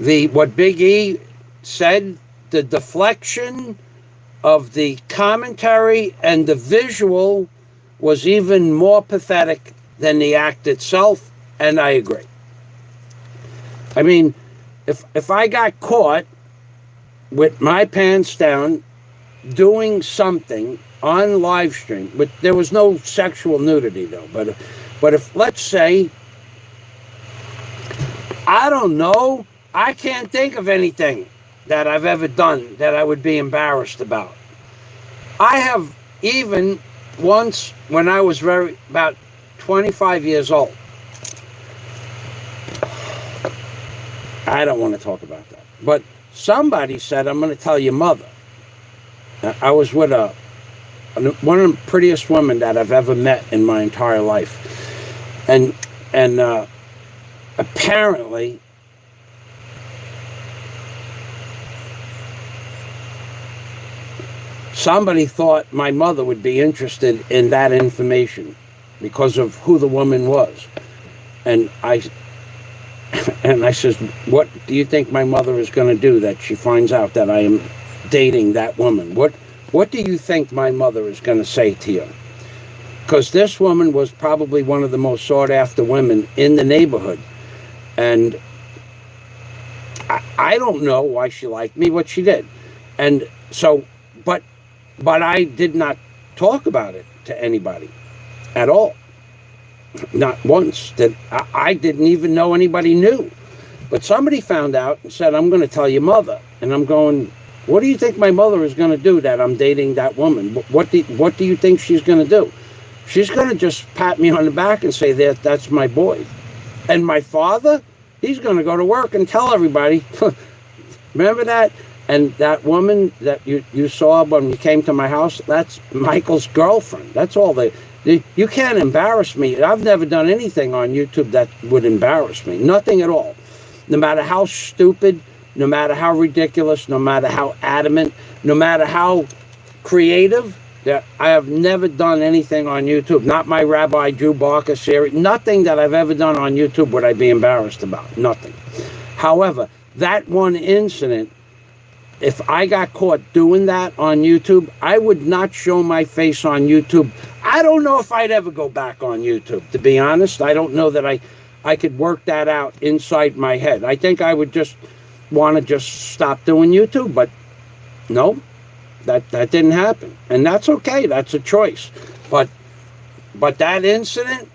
what Big E said, the deflection of the commentary and the visual was even more pathetic than the act itself. And I agree. I mean, if I got caught with my pants down doing something on live stream, but there was no sexual nudity though, but if, let's say, I don't know, I can't think of anything that I've ever done that I would be embarrassed about. I have even once, when I was about 25 years old, I don't want to talk about that. But somebody said, I'm going to tell your mother. I was with one of the prettiest women that I've ever met in my entire life. And apparently, somebody thought my mother would be interested in that information because of who the woman was. And I says, what do you think my mother is going to do that she finds out that I am dating that woman? What do you think my mother is going to say to you? Because this woman was probably one of the most sought after women in the neighborhood. And I don't know why she liked me, but she did. And so, but I did not talk about it to anybody at all. Not once. That I didn't even know anybody knew. But somebody found out and said, I'm going to tell your mother. And I'm going, what do you think my mother is going to do that I'm dating that woman? What do you think she's going to do? She's going to just pat me on the back and say, that's my boy. And my father, he's going to go to work and tell everybody, remember that? And that woman that you saw when you came to my house, that's Michael's girlfriend. That's all you can't embarrass me. I've never done anything on YouTube that would embarrass me. Nothing at all. No matter how stupid, no matter how ridiculous, no matter how adamant, no matter how creative, I have never done anything on YouTube. Not my Rabbi Drew Barker series. Nothing that I've ever done on YouTube would I be embarrassed about. Nothing. However, that one incident, if I got caught doing that on YouTube, I would not show my face on YouTube. I don't know if I'd ever go back on YouTube, to be honest. I don't know that I could work that out inside my head. I think I would just want to just stop doing YouTube, but no, that didn't happen. And that's okay. That's a choice. But that incident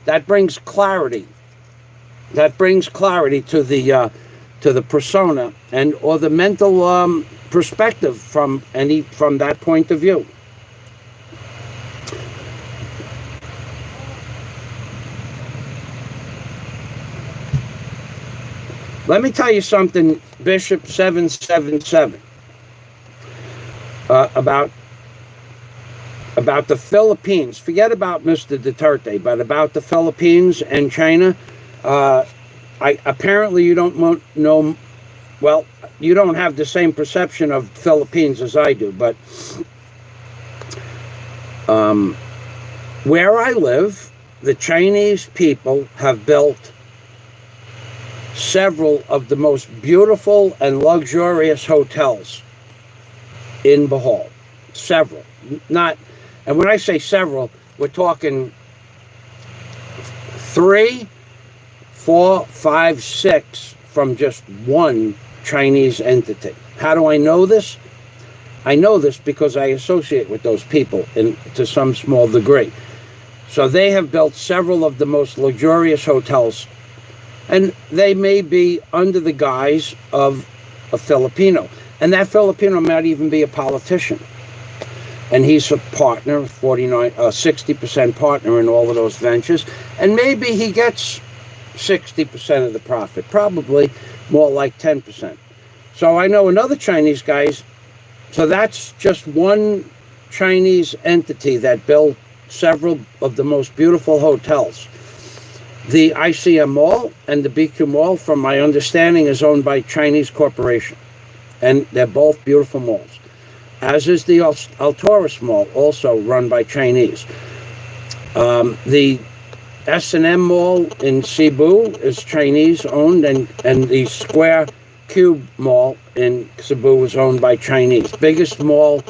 that brings clarity. That brings clarity to the persona or the mental perspective from that point of view. Let me tell you something, Bishop 777, about the Philippines. Forget about Mr. Duterte, but about the Philippines and China. Apparently you don't know Well, you don't have the same perception of Philippines as I do, but where I live, the Chinese people have built several of the most beautiful and luxurious hotels in Bohol. Several. Not, and when I say several, we're talking 3, 4, 5, 6 from just one Chinese entity. How do I know this? I know this because I associate with those people to some small degree. So they have built several of the most luxurious hotels, and they may be under the guise of a Filipino. And that Filipino might even be a politician. And he's a partner, 60% partner in all of those ventures. And maybe he gets 60% of the profit, probably more like 10%. So I know another Chinese guys. So that's just one Chinese entity that built several of the most beautiful hotels. The ICM Mall and the BQ Mall, from my understanding, is owned by Chinese corporation. And they're both beautiful malls. As is the Alturas Mall, also run by Chinese. The S&M Mall in Cebu is Chinese owned, and the Square Cube Mall in Cebu is owned by Chinese. Biggest mall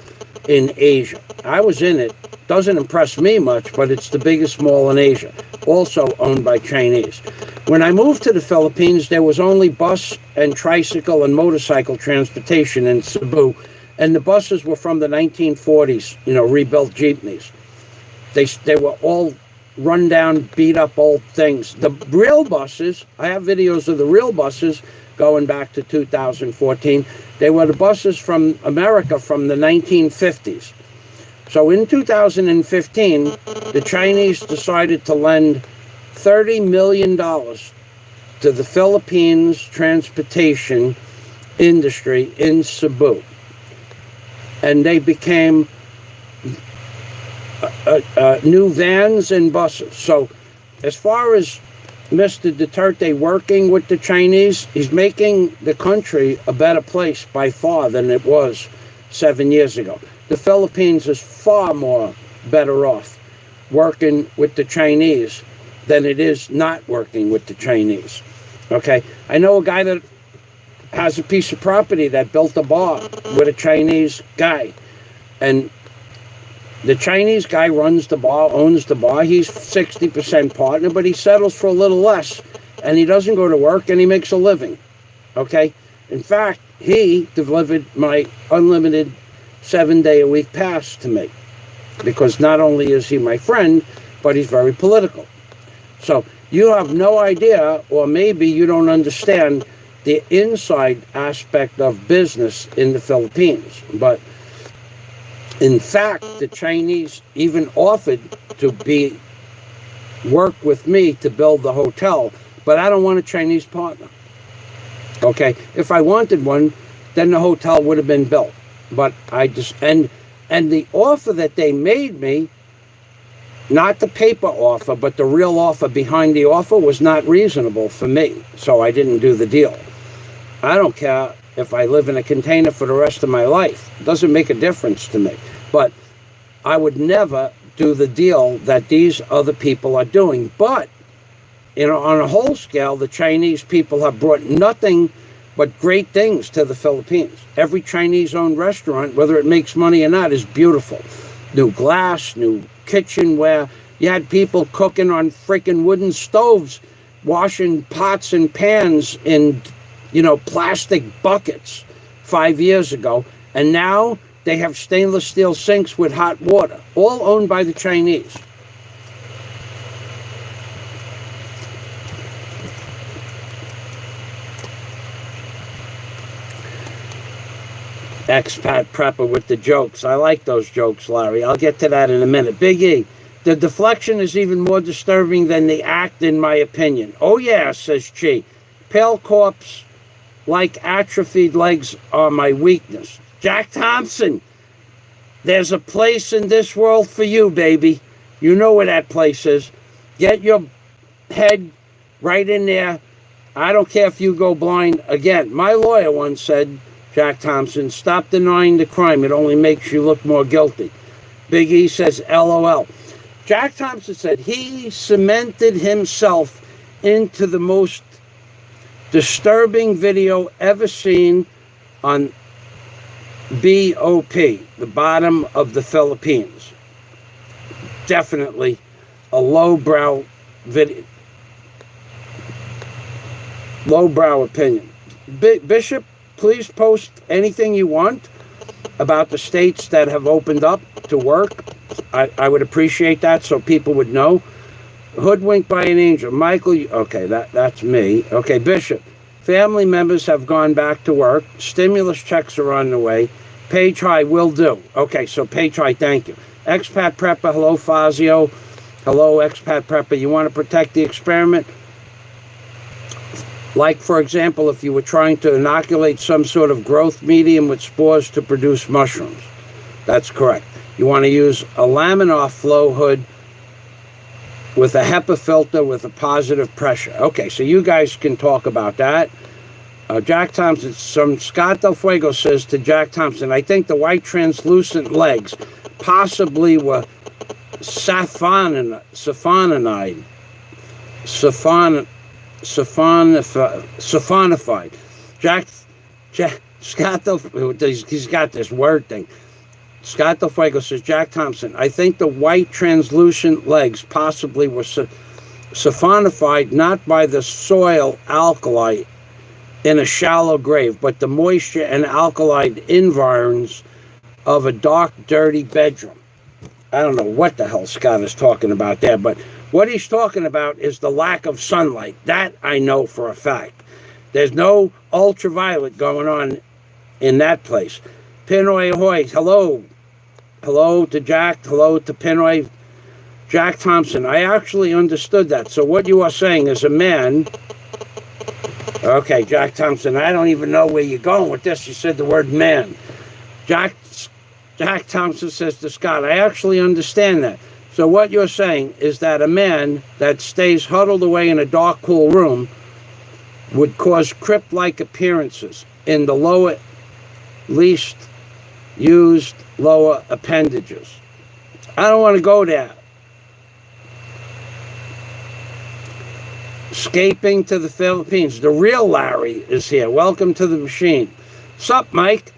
in Asia. I was in it. Doesn't impress me much, but it's the biggest mall in Asia. Also owned by Chinese. When I moved to the Philippines, there was only bus and tricycle and motorcycle transportation in Cebu. And the buses were from the 1940s, rebuilt jeepneys. They were all run down, beat up old things. The real buses, I have videos of the real buses going back to 2014. They were the buses from America from the 1950s. So in 2015, the Chinese decided to lend $30 million to the Philippines transportation industry in Cebu. And they became new vans and buses. So as far as Mr. Duterte working with the Chinese, he's making the country a better place by far than it was 7 years ago. The Philippines is far more better off working with the Chinese than it is not working with the Chinese. Okay? I know a guy that has a piece of property that built a bar with a Chinese guy. And the Chinese guy runs the bar, owns the bar. He's 60% partner, but he settles for a little less. And he doesn't go to work, and he makes a living. Okay? In fact, he delivered my unlimited 7-day-a-week pass to me. Because not only is he my friend, but he's very political. So you have no idea, or maybe you don't understand the inside aspect of business in the Philippines. But in fact, the Chinese even offered to work with me to build the hotel, but I don't want a Chinese partner. Okay, if I wanted one, then the hotel would have been built. But I just, and the offer that they made me, not the paper offer, but the real offer behind the offer, was not reasonable for me. So I didn't do the deal. I don't care if I live in a container for the rest of my life. It doesn't make a difference to me. But I would never do the deal that these other people are doing. But, on a whole scale, the Chinese people have brought nothing but great things to the Philippines. Every Chinese-owned restaurant, whether it makes money or not, is beautiful. New glass, new kitchenware. You had people cooking on freaking wooden stoves, washing pots and pans in plastic buckets 5 years ago. And now they have stainless steel sinks with hot water, all owned by the Chinese. Expat prepper with the jokes. I like those jokes, Larry. I'll get to that in a minute. Big E, the deflection is even more disturbing than the act, in my opinion. Oh yeah, says Chi. Pale corpse like atrophied legs are my weakness. Jack Thompson, there's a place in this world for you, baby. You know where that place is. Get your head right in there I don't care if you go blind again. My lawyer once said, Jack Thompson, stop denying the crime. It only makes you look more guilty. Big E says, LOL. Jack Thompson said he cemented himself into the most disturbing video ever seen on BOP, the bottom of the Philippines. Definitely a lowbrow video, lowbrow opinion. Bishop, please post anything you want about the states that have opened up to work. I would appreciate that so people would know. Hoodwinked by an angel. Michael, okay, that's me. Okay, Bishop, family members have gone back to work. Stimulus checks are on the way. Page High will do. Okay, so Page High, thank you. Expat Prepper, hello, Fazio. Hello, Expat Prepper. You want to protect the experiment? Like, for example, if you were trying to inoculate some sort of growth medium with spores to produce mushrooms. That's correct. You want to use a laminar flow hood with a HEPA filter with a positive pressure. Okay, so you guys can talk about that. Jack Thompson, Scott Del Fuego says to Jack Thompson, I think the white translucent legs possibly were saphonified. Scott Del Fuego, he's got this word thing. Scott Del Fuego says, Jack Thompson, I think the white translucent legs possibly were saphonified not by the soil alkali in a shallow grave, but the moisture and alkali environs of a dark, dirty bedroom. I don't know what the hell Scott is talking about there, but what he's talking about is the lack of sunlight. That I know for a fact. There's no ultraviolet going on in that place. Pinoy Ahoy, hello. Hello to Jack, hello to Pinoy. Jack Thompson, I actually understood that. So what you are saying is a man... Okay, Jack Thompson, I don't even know where you're going with this. You said the word man. Jack Thompson says to Scott, I actually understand that. So what you're saying is that a man that stays huddled away in a dark, cool room would cause crypt-like appearances in the lower, least used lower appendages. I don't want to go there. Escaping to the Philippines. The real Larry is here. Welcome to the machine. Sup, Mike?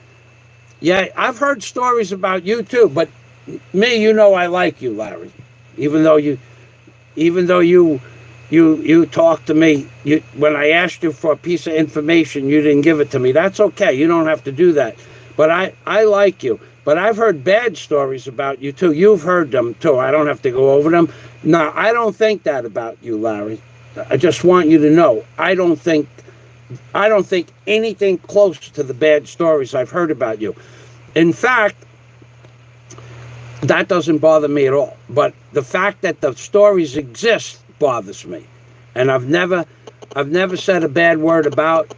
Yeah, I've heard stories about you too, but me, you know I like you, Larry. Even though you talk to me, when I asked you for a piece of information, you didn't give it to me. That's okay. You don't have to do that. But I like you. But I've heard bad stories about you too. You've heard them too. I don't have to go over them. No, I don't think that about you, Larry. I just want you to know, I don't think anything close to the bad stories I've heard about you. In fact, that doesn't bother me at all. But the fact that the stories exist bothers me. And I've never said a bad word about.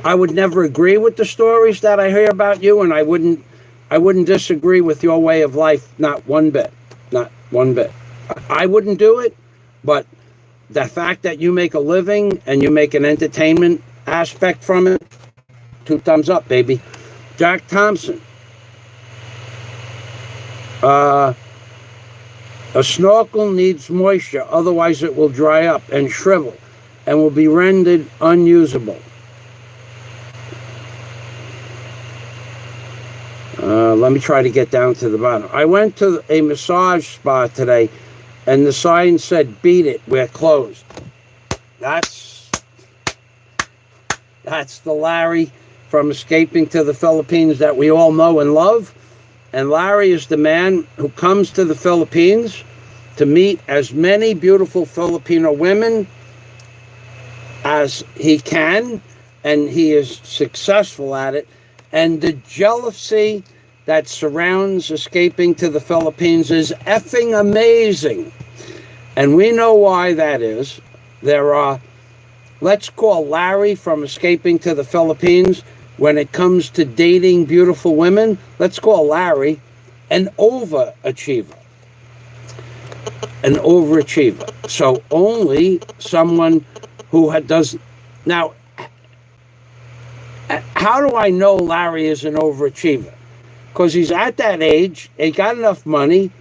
I would never agree with the stories that I hear about you, and I wouldn't disagree with your way of life, not one bit. Not one bit. I wouldn't do it, but the fact that you make a living and you make an entertainment aspect from it, 2 thumbs up, baby. Jack Thompson. A snorkel needs moisture, otherwise it will dry up and shrivel and will be rendered unusable. Let me try to get down to the bottom. I went to a massage spa today, and the sign said, beat it, we're closed. That's the Larry from Escaping to the Philippines that we all know and love. And Larry is the man who comes to the Philippines to meet as many beautiful Filipino women as he can, and he is successful at it. And the jealousy that surrounds Escaping to the Philippines is effing amazing. And we know why that is. There are, let's call Larry from Escaping to the Philippines, when it comes to dating beautiful women, let's call Larry an overachiever. An overachiever. So only someone does now. How do I know Larry is an overachiever? Because he's at that age, he got enough money,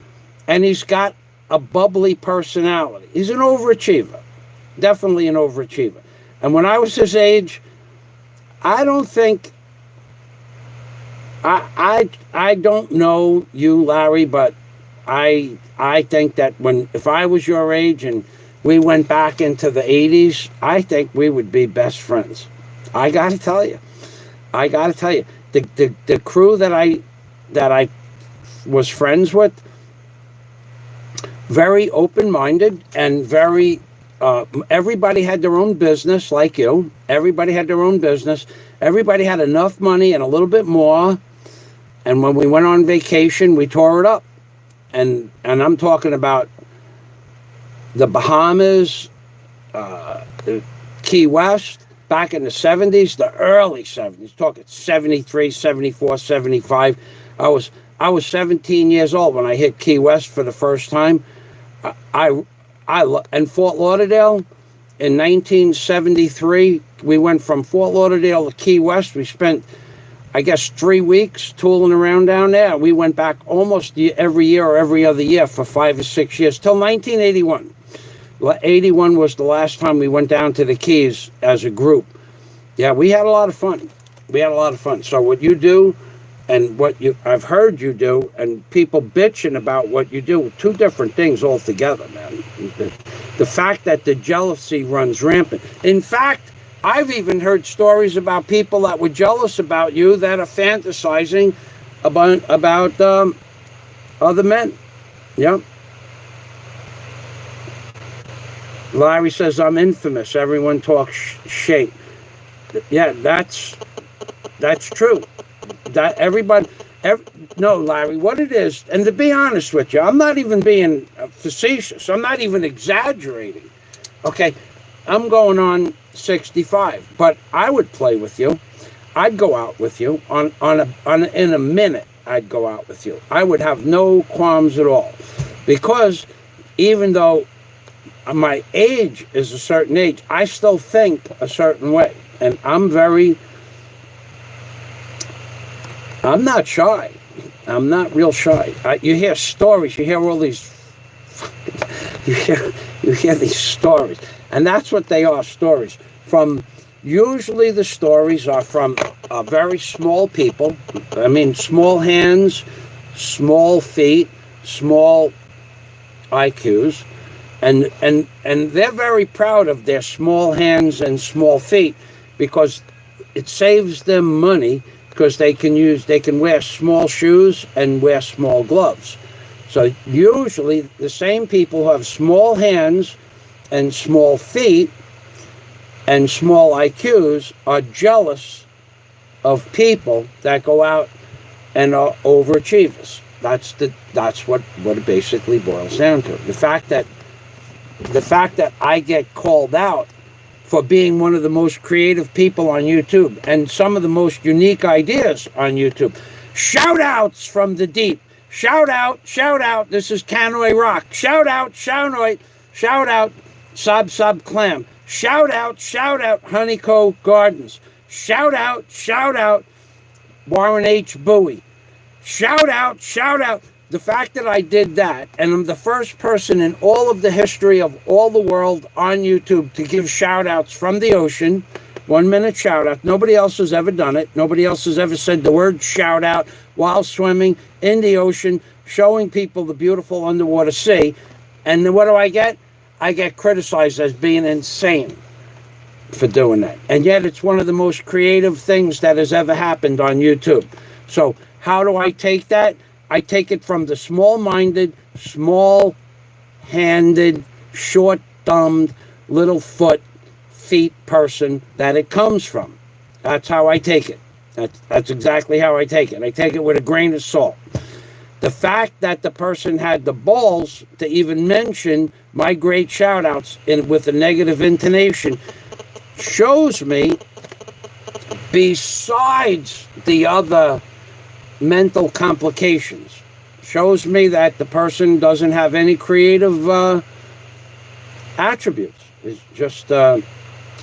and he's got a bubbly personality. He's an overachiever, definitely an overachiever. And when I was his age, I don't think, I don't know you, Larry, but I think that if I was your age and we went back into the 80s, I think we would be best friends. I got to tell you. The crew that I was friends with, very open-minded and very, everybody had their own business like you. Everybody had their own business. Everybody had enough money and a little bit more. And when we went on vacation, we tore it up. And I'm talking about the Bahamas, Key West, back in the 70s, the early 70s, talking 73, 74, 75. I was 17 years old when I hit Key West for the first time. And Fort Lauderdale in 1973, we went from Fort Lauderdale to Key West. We spent, I guess, 3 weeks tooling around down there. We went back almost every year or every other year for 5 or 6 years, till 1981. 81 was the last time we went down to the Keys as a group. Yeah, we had a lot of fun. So what you do and what I've heard you do, and people bitching about what you do, two different things altogether, man. The fact that the jealousy runs rampant. In fact, I've even heard stories about people that were jealous about you that are fantasizing about other men. Yeah. Larry says, I'm infamous. Everyone talks shit. Yeah, that's true. No, Larry, what it is, and to be honest with you, I'm not even being facetious. I'm not even exaggerating. Okay, I'm going on 65, but I would play with you. I'd go out with you in a minute. I'd go out with you. I would have no qualms at all, because even though my age is a certain age, I still think a certain way. And I'm not shy. I'm not real shy. You hear stories, you hear all these, you hear these stories. And that's what they are, stories. Usually the stories are from very small people. I mean, small hands, small feet, small IQs. And they're very proud of their small hands and small feet, because it saves them money, because they can wear small shoes and wear small gloves. So usually the same people who have small hands and small feet and small IQs are jealous of people that go out and are overachievers. That's what it basically boils down to. The fact that I get called out for being one of the most creative people on YouTube and some of the most unique ideas on YouTube. Shout outs from the deep. Shout out. This is Canoy Rock. Shout out, Shaunoit. Shout out, Sab Clam. Shout out, Honeyco Gardens. Shout out, Warren H. Bowie. Shout out. The fact that I did that, and I'm the first person in all of the history of all the world on YouTube to give shout-outs from the ocean, 1 minute shout-out. Nobody else has ever done it. Nobody else has ever said the word shout-out while swimming in the ocean, showing people the beautiful underwater sea. And then what do I get? I get criticized as being insane for doing that. And yet it's one of the most creative things that has ever happened on YouTube. So how do I take that? I take it from the small-minded, small-handed, short-thumbed, feet person that it comes from. That's how I take it. That's exactly how I take it. I take it with a grain of salt. The fact that the person had the balls to even mention my great shout-outs with a negative intonation shows me, besides the other mental complications, shows me that the person doesn't have any creative attributes. It's just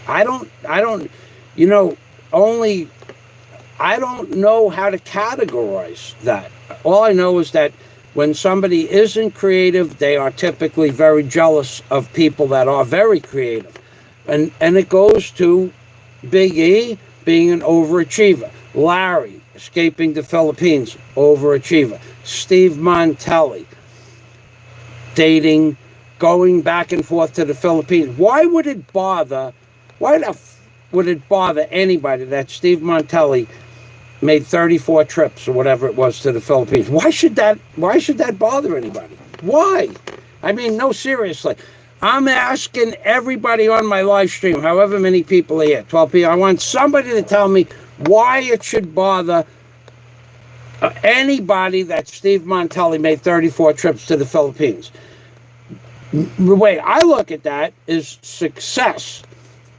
I don't, you know, only, I don't know how to categorize that. All I know is that when somebody isn't creative, they are typically very jealous of people that are very creative. And it goes to Big E being an overachiever. Larry, escaping the Philippines, overachiever. Steve Montelli, dating, going back and forth to the Philippines. Why would it bother anybody that Steve Montelli made 34 trips or whatever it was to the Philippines? Why should that bother anybody? Why? I mean, no, seriously. I'm asking everybody on my live stream, however many people are here, 12 people, I want somebody to tell me why it should bother anybody that Steve Montelli made 34 trips to the Philippines. The way I look at that is success.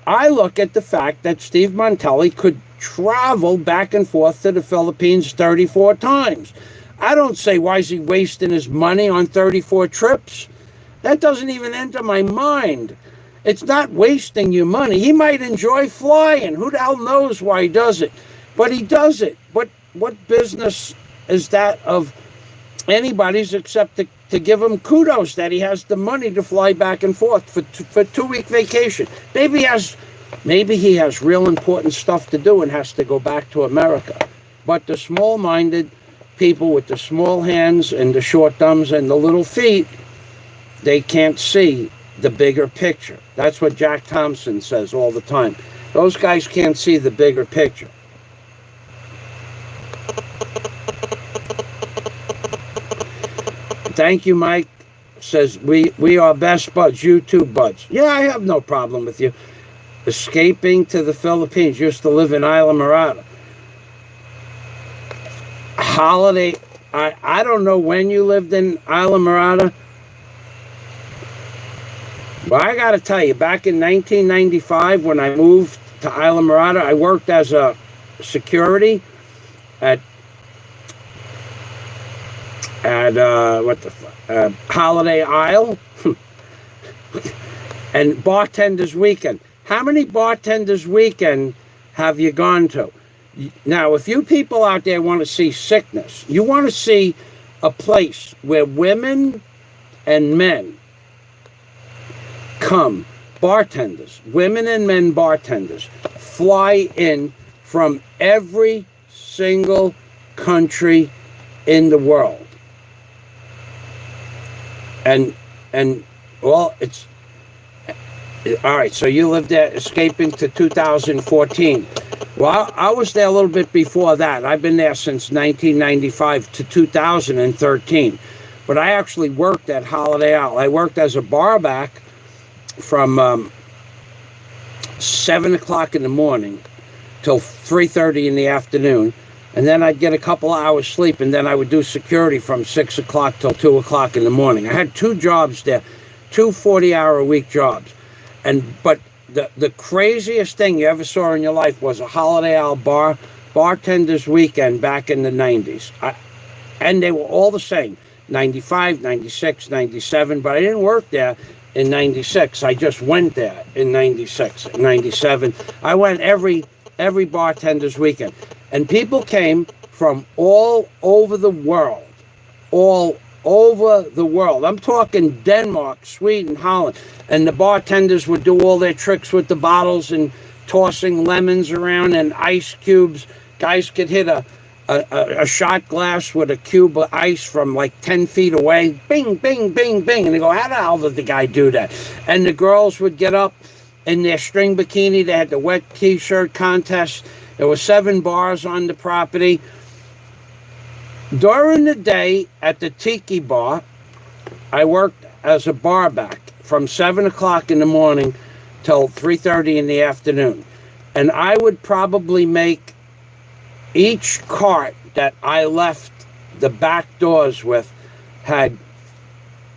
I look at the fact that Steve Montelli could travel back and forth to the Philippines 34 times. I don't say, why is he wasting his money on 34 trips? That doesn't even enter my mind. It's not wasting your money. He might enjoy flying. Who the hell knows why he does it? But he does it. What business is that of anybody's except to give him kudos that he has the money to fly back and forth for 2-week vacation. Maybe he has real important stuff to do and has to go back to America. But the small-minded people with the small hands and the short thumbs and the little feet, they can't see the bigger picture. That's what Jack Thompson says all the time. Those guys can't see the bigger picture. Thank you, Mike. Says, we are best buds, YouTube buds. Yeah, I have no problem with you. Escaping to the Philippines, used to live in Isla Morada. Holiday, I don't know when you lived in Isla Morada. Well, I got to tell you, back in 1995, when I moved to Isla Morada, I worked as a security at Holiday Isle and Bartender's Weekend. How many Bartender's Weekend have you gone to? Now, if you people out there want to see sickness, you want to see a place where women and men come, bartenders, women and men bartenders, fly in from every single country in the world. And well, it's all right. So you lived there, escaping to 2014. Well, I was there a little bit before that. I've been there since 1995 to 2013. But I actually worked at Holiday Isle. I worked as a barback from 7 o'clock in the morning till 3:30 in the afternoon. And then I'd get a couple hours sleep, and then I would do security from 6 o'clock till 2 o'clock in the morning. I had 2 jobs there, 2 40-hour-a-week jobs. But the craziest thing you ever saw in your life was a Holiday Isle bartender's weekend back in the 90s. And they were all the same, 95, 96, 97, but I didn't work there in 96. I just went there in 96, 97. I went every bartender's weekend. And people came from all over the world. All over the world. I'm talking Denmark, Sweden, Holland. And the bartenders would do all their tricks with the bottles and tossing lemons around and ice cubes. Guys could hit a shot glass with a cube of ice from like 10 feet away. Bing, bing, bing, bing. And they go, how the hell did the guy do that? And the girls would get up in their string bikini. They had the wet t-shirt contest. There were 7 bars on the property. During the day at the Tiki Bar, I worked as a barback from 7 o'clock in the morning till 3:30 in the afternoon. And I would probably make each cart that I left the back doors with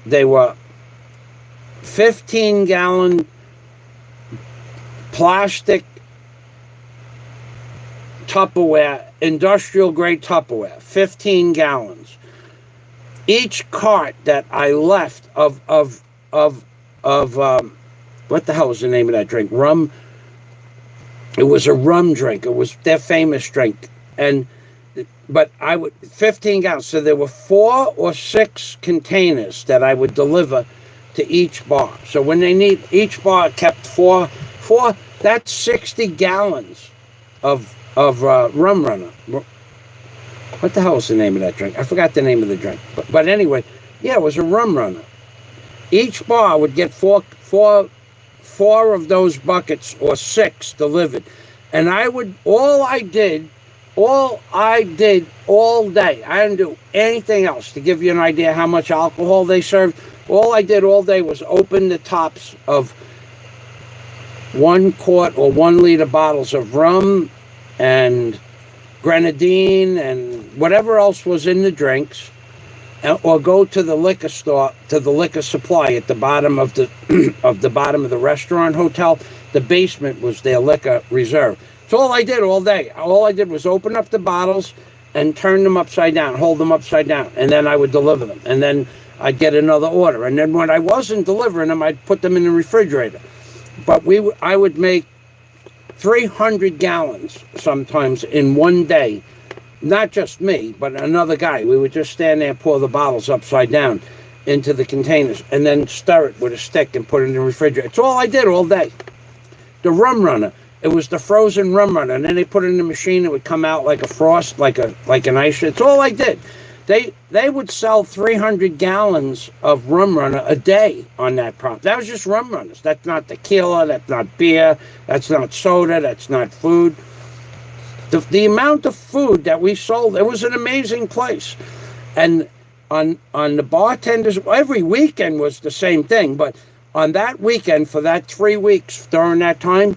they were 15-gallon plastic Tupperware, industrial grade Tupperware, 15 gallons. Each cart that I left of what the hell was the name of that drink? Rum It was a rum drink. It was their famous drink. But I would 15 gallons. So there were 4 or 6 containers that I would deliver to each bar. So when they need, each bar kept four. That's 60 gallons of rum runner. What the hell is the name of that drink? I forgot the name of the drink. But anyway, yeah, it was a rum runner. Each bar would get four of those buckets or 6 delivered. And all I did all day, I didn't do anything else. To give you an idea how much alcohol they served, all I did all day was open the tops of 1 quart or 1 liter bottles of rum and grenadine and whatever else was in the drinks, or go to the liquor store, to the liquor supply at the bottom of the bottom of the restaurant hotel. The basement was their liquor reserve. That's all I did all day. All I did was open up the bottles and turn them upside down, hold them upside down, and then I would deliver them. And then I'd get another order. And then when I wasn't delivering them, I'd put them in the refrigerator. But I would make 300 gallons sometimes in one day. Not just me, but another guy. We would just stand there and pour the bottles upside down into the containers and then stir it with a stick and put it in the refrigerator. It's all I did all day. The rum runner, it was the frozen rum runner, and then they put it in the machine. It would come out like a frost, like an ice. It's all I did. They would sell 300 gallons of rum runner a day on that prop. That was just rum runners. That's not tequila. That's not beer. That's not soda. That's not food. The amount of food that we sold, it was an amazing place. And on the bartenders, every weekend was the same thing. But on that weekend, for that 3 weeks during that time,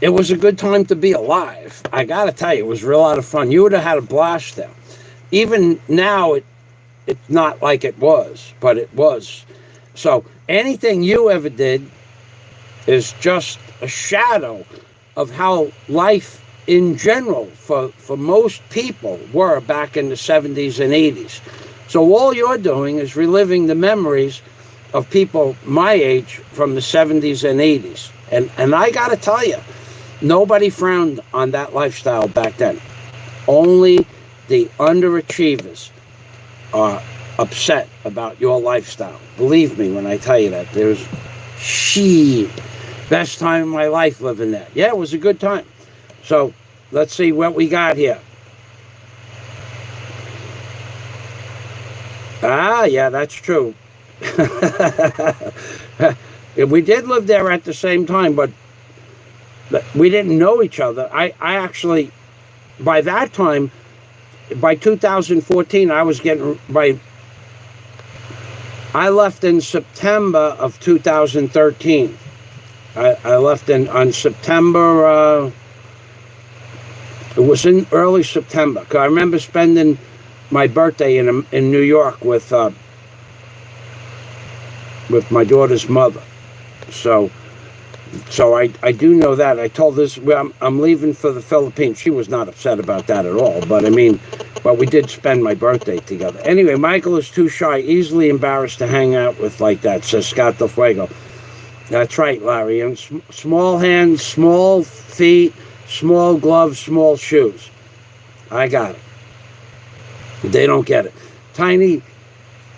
it was a good time to be alive. I got to tell you, it was a real lot of fun. You would have had a blast there. Even now, it's not like it was, but it was. So anything you ever did is just a shadow of how life in general for most people were back in the 70s and 80s. So all you're doing is reliving the memories of people my age from the 70s and 80s. And I got to tell you, nobody frowned on that lifestyle back then. Only the underachievers are upset about your lifestyle. Believe me when I tell you that. There's best time of my life living there. Yeah, it was a good time. So let's see what we got here. Ah, yeah, that's true. We did live there at the same time, but we didn't know each other. I actually, by that time, by 2014, I left in September of 2013. I left on September, it was in early September. 'Cause I remember spending my birthday in New York with my daughter's mother. So I do know that. I told this, I'm leaving for the Philippines. She was not upset about that at all. But but we did spend my birthday together. Anyway, Michael is too shy, easily embarrassed to hang out with like that, says Scott Del Fuego. That's right, Larry. And small hands, small feet, small gloves, small shoes. I got it. They don't get it.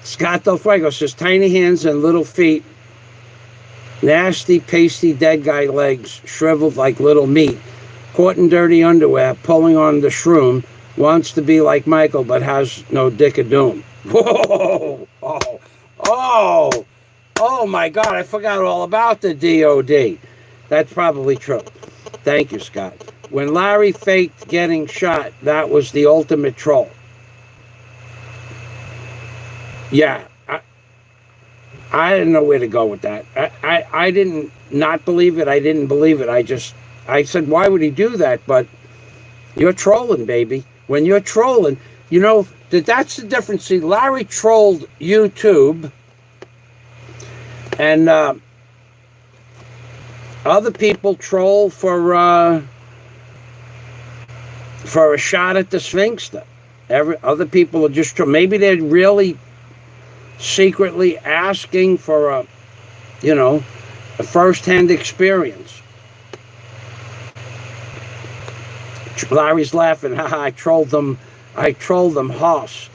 Scott Del Fuego says, tiny hands and little feet, nasty, pasty, dead guy legs, shriveled like little meat, caught in dirty underwear, pulling on the shroom, wants to be like Michael, but has no dick of doom. Whoa! Oh my God, I forgot all about the DOD. That's probably true. Thank you, Scott. When Larry faked getting shot, that was the ultimate troll. Yeah, I didn't know where to go with that. I didn't not believe it. I didn't believe it. I said, why would he do that? But you're trolling, baby. When you're trolling, you know, that's the difference. See, Larry trolled YouTube, and other people troll for a shot at the Sphinxter. Other people are just maybe they're really secretly asking for a first-hand experience. Larry's laughing. Haha, I trolled them horse.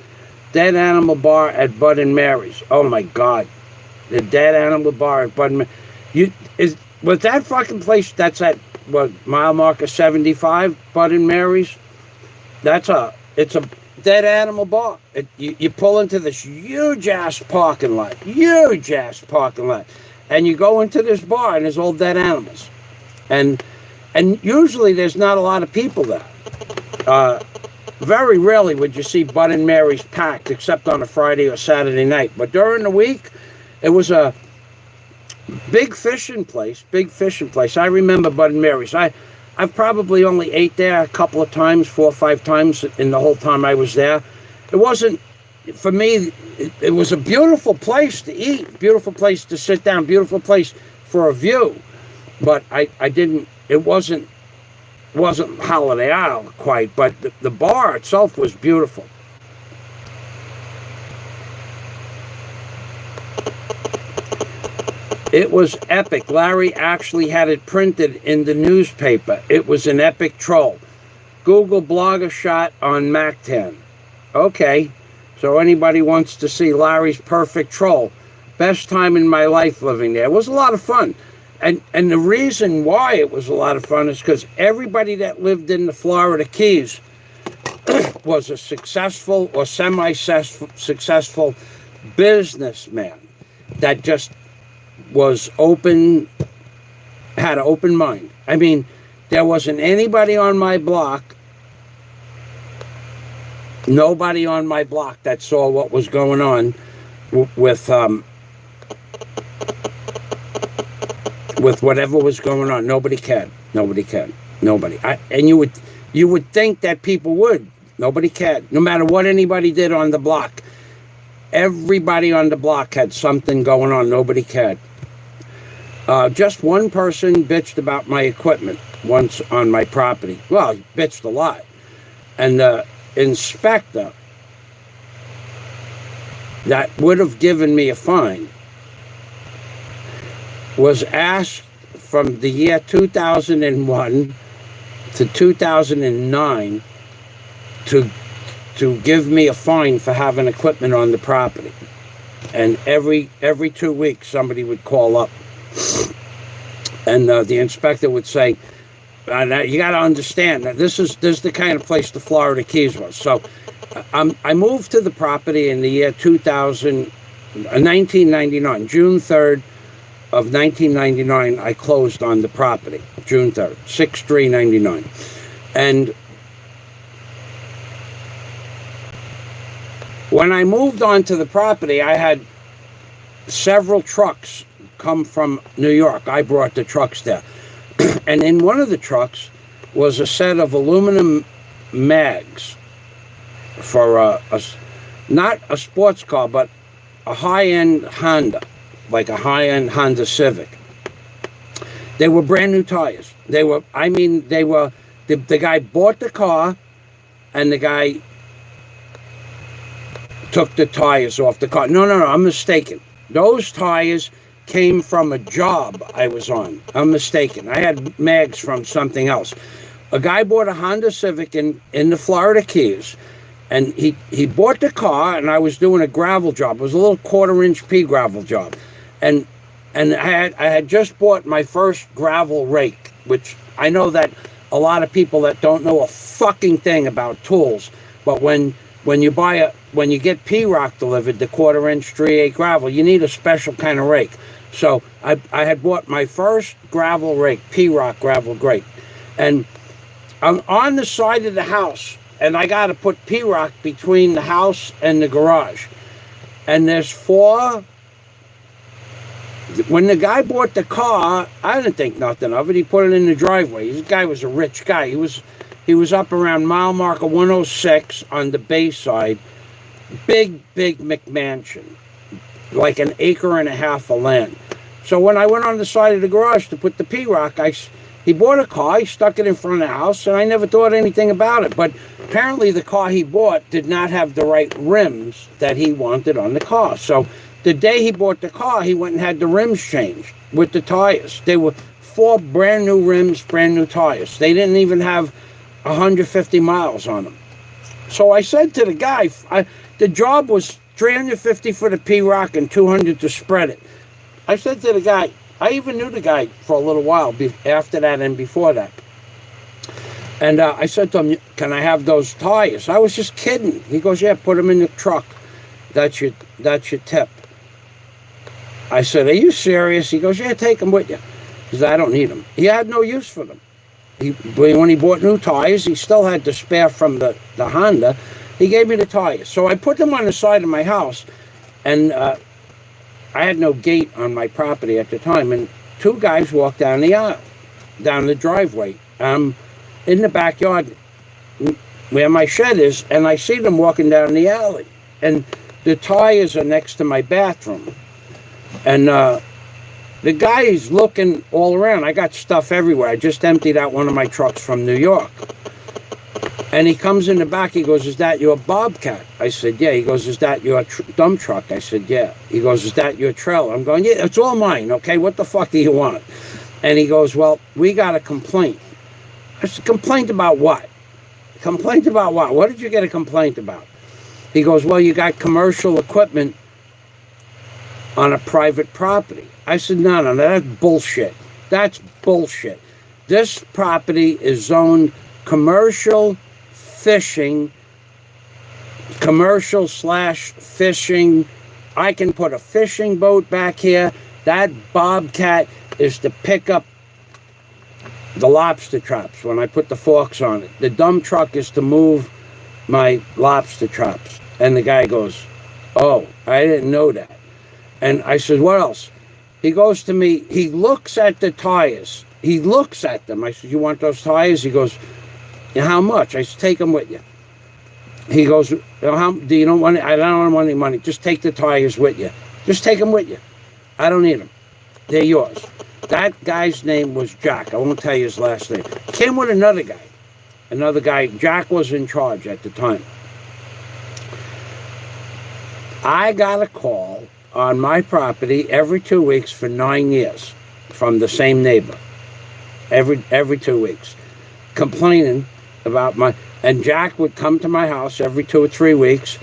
Dead Animal Bar at Bud and Mary's. Oh my God. The Dead Animal Bar at Bud and Mary's. Was that fucking place, that's at, what, mile marker 75, Bud and Mary's? It's a Dead Animal Bar. You pull into this huge-ass parking lot. And you go into this bar, and there's all dead animals. And usually there's not a lot of people there. Very rarely would you see Bud and Mary's packed, except on a Friday or Saturday night. But during the week, it was a big fishing place. I remember Bud and Mary's. I've probably only ate there a couple of times, 4 or 5 times in the whole time I was there. It wasn't, for me, it was a beautiful place to eat, beautiful place to sit down, beautiful place for a view. But I didn't, it wasn't Holiday Isle quite, but the bar itself was beautiful. It was epic. Larry actually had it printed in the newspaper. It was an epic troll. Google blogger shot on Mac 10. Okay, so anybody wants to see Larry's perfect troll. Best time in my life living there. It was a lot of fun. And the reason why it was a lot of fun is because everybody that lived in the Florida Keys was a successful or semi-successful businessman that just was open, had an open mind. I mean, there wasn't anybody on my block, nobody on my block that saw what was going on with whatever was going on. Nobody cared. And you would think that people would. Nobody cared. No matter what anybody did on the block, everybody on the block had something going on. Nobody cared. Just one person bitched about my equipment once on my property. Well, he bitched a lot. And the inspector that would have given me a fine was asked from the year 2001 to 2009 to give me a fine for having equipment on the property. And every 2 weeks somebody would call up, and the inspector would say, you got to understand that this is the kind of place the Florida Keys was. So I moved to the property in the year 1999, June 3rd of 1999, I closed on the property, June 3rd, 6/3/99. And when I moved onto the property, I had several trucks come from New York. I brought the trucks there. And in one of the trucks was a set of aluminum mags for not a sports car, but a high-end Honda, like a high-end Honda Civic. They were brand new tires. The guy bought the car, and the guy took the tires off the car. No, I'm mistaken. Those tires came from a job I was on. I'm mistaken. I had mags from something else. A guy bought a Honda Civic in the Florida Keys, and he bought the car, and I was doing a gravel job. It was a little 1/4-inch pea gravel job. And I had just bought my first gravel rake, which I know that a lot of people that don't know a fucking thing about tools, but when you get pea rock delivered, the 1/4-inch 3/8 gravel, you need a special kind of rake. So I had bought my first gravel rake, pea rock gravel rake, and I'm on the side of the house, and I got to put pea rock between the house and the garage, and there's 4. When the guy bought the car, I didn't think nothing of it. He put it in the driveway. This guy was a rich guy. He was up around mile marker 106 on the Bayside. Big McMansion, like 1.5 acres of land. So when I went on the side of the garage to put the pea rock, he bought a car, he stuck it in front of the house, and I never thought anything about it. But apparently the car he bought did not have the right rims that he wanted on the car. So the day he bought the car, he went and had the rims changed with the tires. They were 4 brand new rims, brand new tires. They didn't even have 150 miles on them. So I said to the guy, the job was 350 for the P-Rock and 200 to spread it. I said to the guy, I even knew the guy for a little while after that and before that. And I said to him, can I have those tires? I was just kidding. He goes, yeah, put them in the truck. That's your tip. I said, are you serious? He goes, yeah, take them with you. He said, I don't need them. He had no use for them. When he bought new tires, he still had the spare from the Honda. He gave me the tires. So I put them on the side of my house, and I had no gate on my property at the time, and two guys walked down the aisle, down the driveway, in the backyard where my shed is, and I see them walking down the alley, and the tires are next to my bathroom. And the guy is looking all around. I got stuff everywhere. I just emptied out one of my trucks from New York. And he comes in the back. He goes, is that your Bobcat? I said, yeah. He goes, is that your dump truck? I said, yeah. He goes, is that your trailer? I'm going, yeah, it's all mine, okay? What the fuck do you want? And he goes, well, we got a complaint. I said, complaint about what? Complaint about what? What did you get a complaint about? He goes, well, you got commercial equipment on a private property. I said, no, that's bullshit. That's bullshit. This property is zoned commercial fishing, commercial/fishing. I can put a fishing boat back here. That Bobcat is to pick up the lobster traps when I put the forks on it. The dump truck is to move my lobster traps. And the guy goes, oh, I didn't know that. And I said, what else? He goes to me, he looks at the tires. He looks at them. I said, you want those tires? He goes, how much? I said, take them with you. He goes, how, do you don't want it? I don't want any money. Just take the tires with you. Just take them with you. I don't need them. They're yours. That guy's name was Jack. I won't tell you his last name. Came with another guy. Another guy. Jack was in charge at the time. I got a call on my property every 2 weeks for 9 years from the same neighbor. Every 2 weeks. Complaining about and Jack would come to my house every 2 or 3 weeks,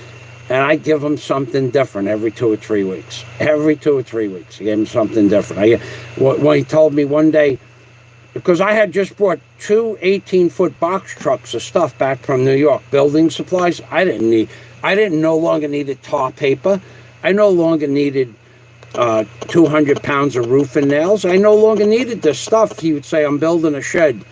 and I'd give him something different every 2 or 3 weeks. Every 2 or 3 weeks, I gave him something different. When he told me one day, because I had just brought 2 18-foot box trucks of stuff back from New York, building supplies. I didn't no longer needed tar paper. I no longer needed 200 pounds of roofing nails. I no longer needed this stuff. He would say, I'm building a shed.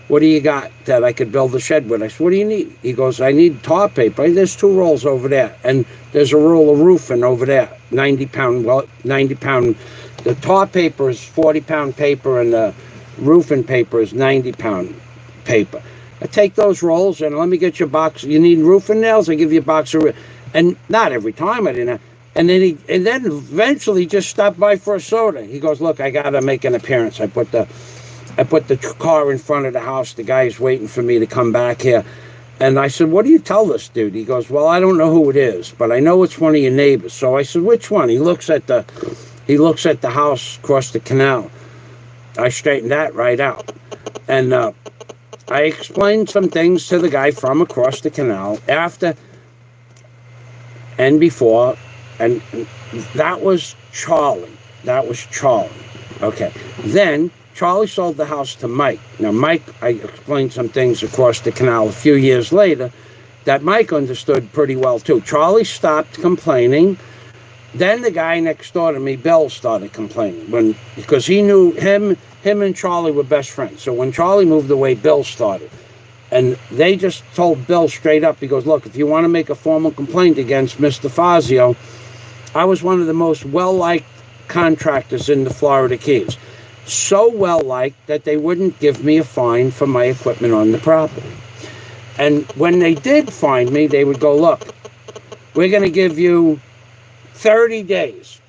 What do you got that I could build a shed with? I said, what do you need? He goes, I need tar paper. There's 2 rolls over there. And there's a roll of roofing over there. 90 pound. The tar paper is 40-pound paper, and the roofing paper is 90-pound paper. I take those rolls and let me get your box. You need roofing nails? I give you a box of, and not every time I didn't have. And then eventually just stopped by for a soda. He goes, look, I gotta make an appearance. I put the car in front of the house. The guy's waiting for me to come back here. And I said, what do you tell this dude? He goes, well, I don't know who it is, but I know it's one of your neighbors. So I said, which one? He looks at the house across the canal. I straightened that right out. And I explained some things to the guy from across the canal after and before. And that was Charlie. Okay. Then Charlie sold the house to Mike. Now, Mike, I explained some things across the canal a few years later that Mike understood pretty well, too. Charlie stopped complaining. Then the guy next door to me, Bill, started complaining because he knew him and Charlie were best friends. So when Charlie moved away, Bill started. And they just told Bill straight up, he goes, look, if you want to make a formal complaint against Mr. Fazio, I was one of the most well-liked contractors in the Florida Keys. So well-liked that they wouldn't give me a fine for my equipment on the property. And when they did fine me, they would go, look, we're going to give you 30 days.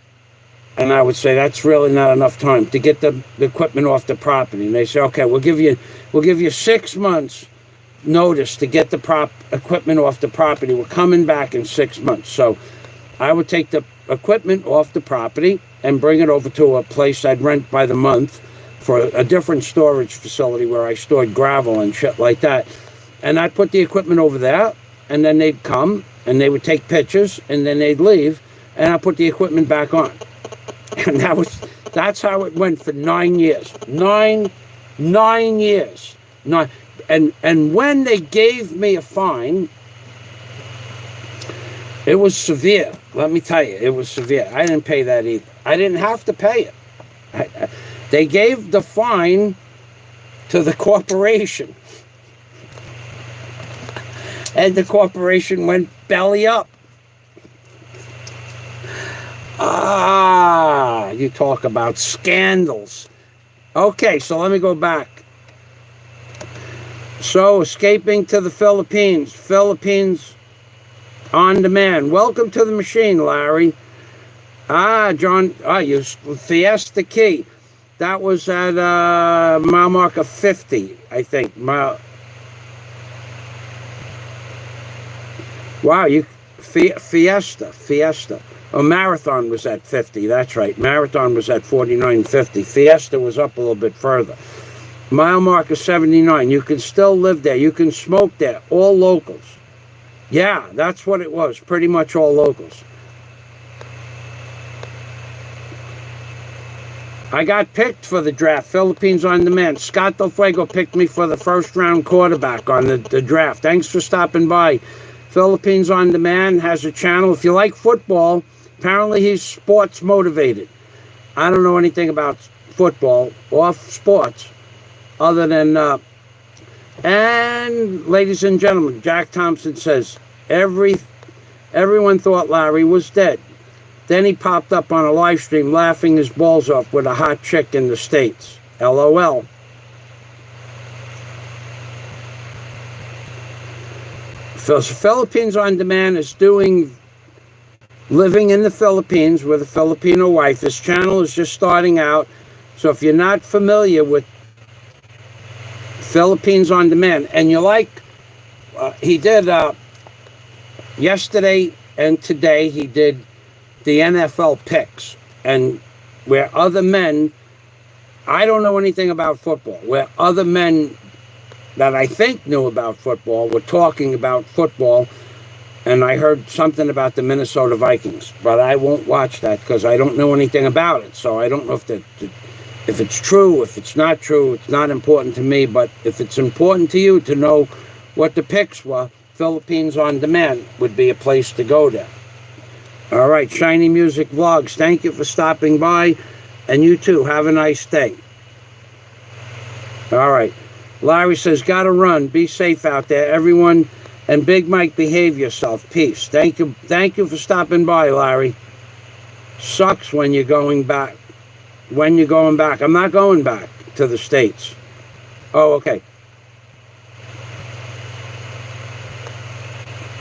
And I would say, that's really not enough time to get the equipment off the property. And they say, okay, we'll give you 6 months notice to get the equipment off the property. We're coming back in 6 months. So I would take the equipment off the property and bring it over to a place I'd rent by the month for a different storage facility where I stored gravel and shit like that. And I'd put the equipment over there, and then they'd come, and they would take pictures, and then they'd leave, and I'd put the equipment back on. And that's how it went for 9 years. Nine years. And when they gave me a fine, it was severe. Let me tell you, it was severe. I didn't pay that either. I didn't have to pay it. They gave the fine to the corporation. And the corporation went belly up. You talk about scandals. Okay, so let me go back. So, escaping to the Philippines. Philippines on demand. Welcome to the machine, Larry. John, you Fiesta Key. That was at mile marker 50, I think. Wow, Fiesta. Oh, Marathon was at 50, that's right. Marathon was at 49.50. Fiesta was up a little bit further. Mile marker 79. You can still live there. You can smoke there. All locals. Yeah, that's what it was. Pretty much all locals. I got picked for the draft. Philippines on demand. Scott Del Fuego picked me for the first round quarterback on the draft. Thanks for stopping by. Philippines on demand has a channel. If you like football, apparently he's sports motivated. I don't know anything about football or sports other than, and ladies and gentlemen, Jack Thompson says, everyone thought Larry was dead. Then he popped up on a live stream laughing his balls off with a hot chick in the States. LOL. Philippines on Demand is living in the Philippines with a Filipino wife. This channel is just starting out. So if you're not familiar with Philippines on Demand, and you like, he did yesterday and today, he did the NFL picks, and where other men, I don't know anything about football, where other men that I think knew about football were talking about football, and I heard something about the Minnesota Vikings, but I won't watch that because I don't know anything about it. So I don't know if it's true, if it's not true. It's not important to me, but if it's important to you to know what the picks were, Philippines on Demand would be a place to go there. All right, Shiny Music Vlogs, thank you for stopping by, and you too, have a nice day. All right, Larry says, gotta run, be safe out there, everyone, and Big Mike, behave yourself, peace. Thank you for stopping by, Larry. Sucks when you're going back. When you're going back. I'm not going back to the States. Oh, okay.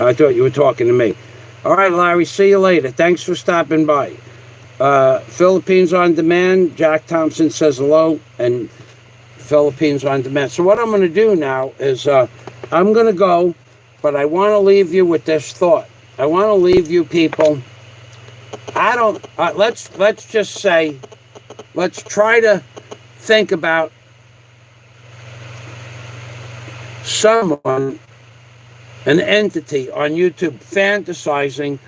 I thought you were talking to me. All right, Larry, see you later. Thanks for stopping by. Philippines on Demand, Jack Thompson says hello, and Philippines on Demand. So what I'm going to do now is I'm going to go, but I want to leave you with this thought. I want to leave you people. Let's just say, let's try to think about someone, an entity on YouTube fantasizing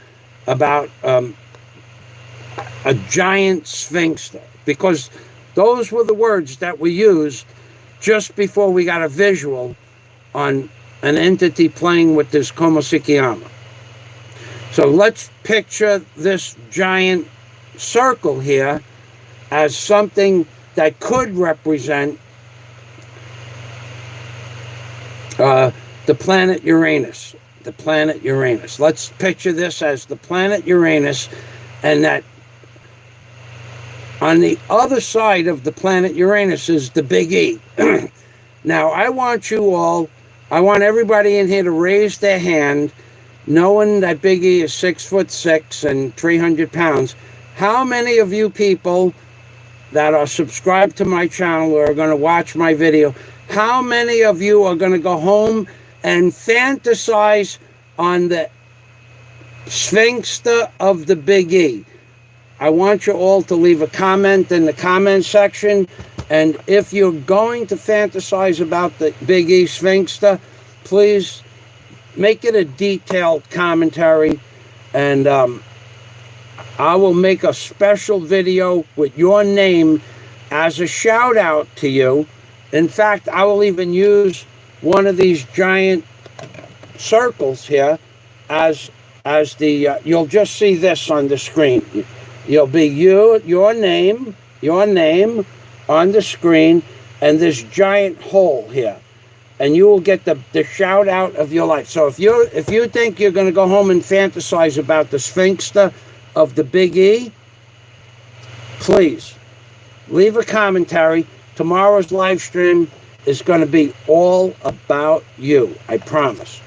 about a giant sphinx, because those were the words that we used just before we got a visual on an entity playing with this Komosikiyama. So let's picture this giant circle here as something that could represent the planet Uranus. The planet Uranus. Let's picture this as the planet Uranus, and that on the other side of the planet Uranus is the Big E. Now, I want everybody in here to raise their hand, knowing that Big E is 6'6" and 300 pounds. How many of you people that are subscribed to my channel or are going to watch my video, how many of you are going to go home and fantasize on the Sphinxter of the Big E? I want you all to leave a comment in the comment section, and if you're going to fantasize about the Big E Sphinxter, please make it a detailed commentary, and I will make a special video with your name as a shout out to you. In fact, I will even use one of these giant circles here as the you'll just see this on the screen. You'll be your name on the screen, and this giant hole here, and you will get the shout out of your life. So if you think you're going to go home and fantasize about the sphinxter of the Big E, please leave a commentary. Tomorrow's live stream is going to be all about you, I promise.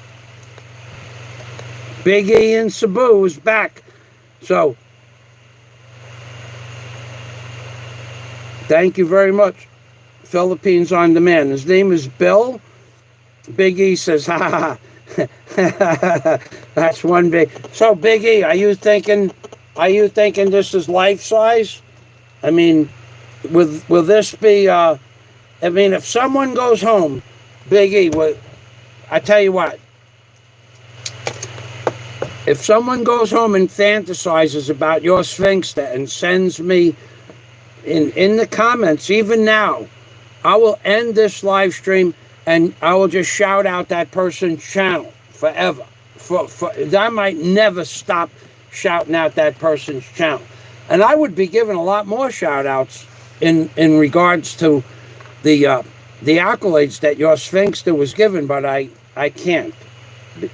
Big E and Cebu is back. So, thank you very much. Philippines on Demand. His name is Bill. Big E says, ha ha. That's one big. So, Big E, are you thinking this is life size? I mean, will this be, I mean, if someone goes home, Big E, I tell you what, if someone goes home and fantasizes about your sphinxter and sends me in the comments, even now, I will end this live stream and I will just shout out that person's channel forever. I might never stop shouting out that person's channel. And I would be giving a lot more shout outs in regards to the accolades that your sphinxter was given, but I can't.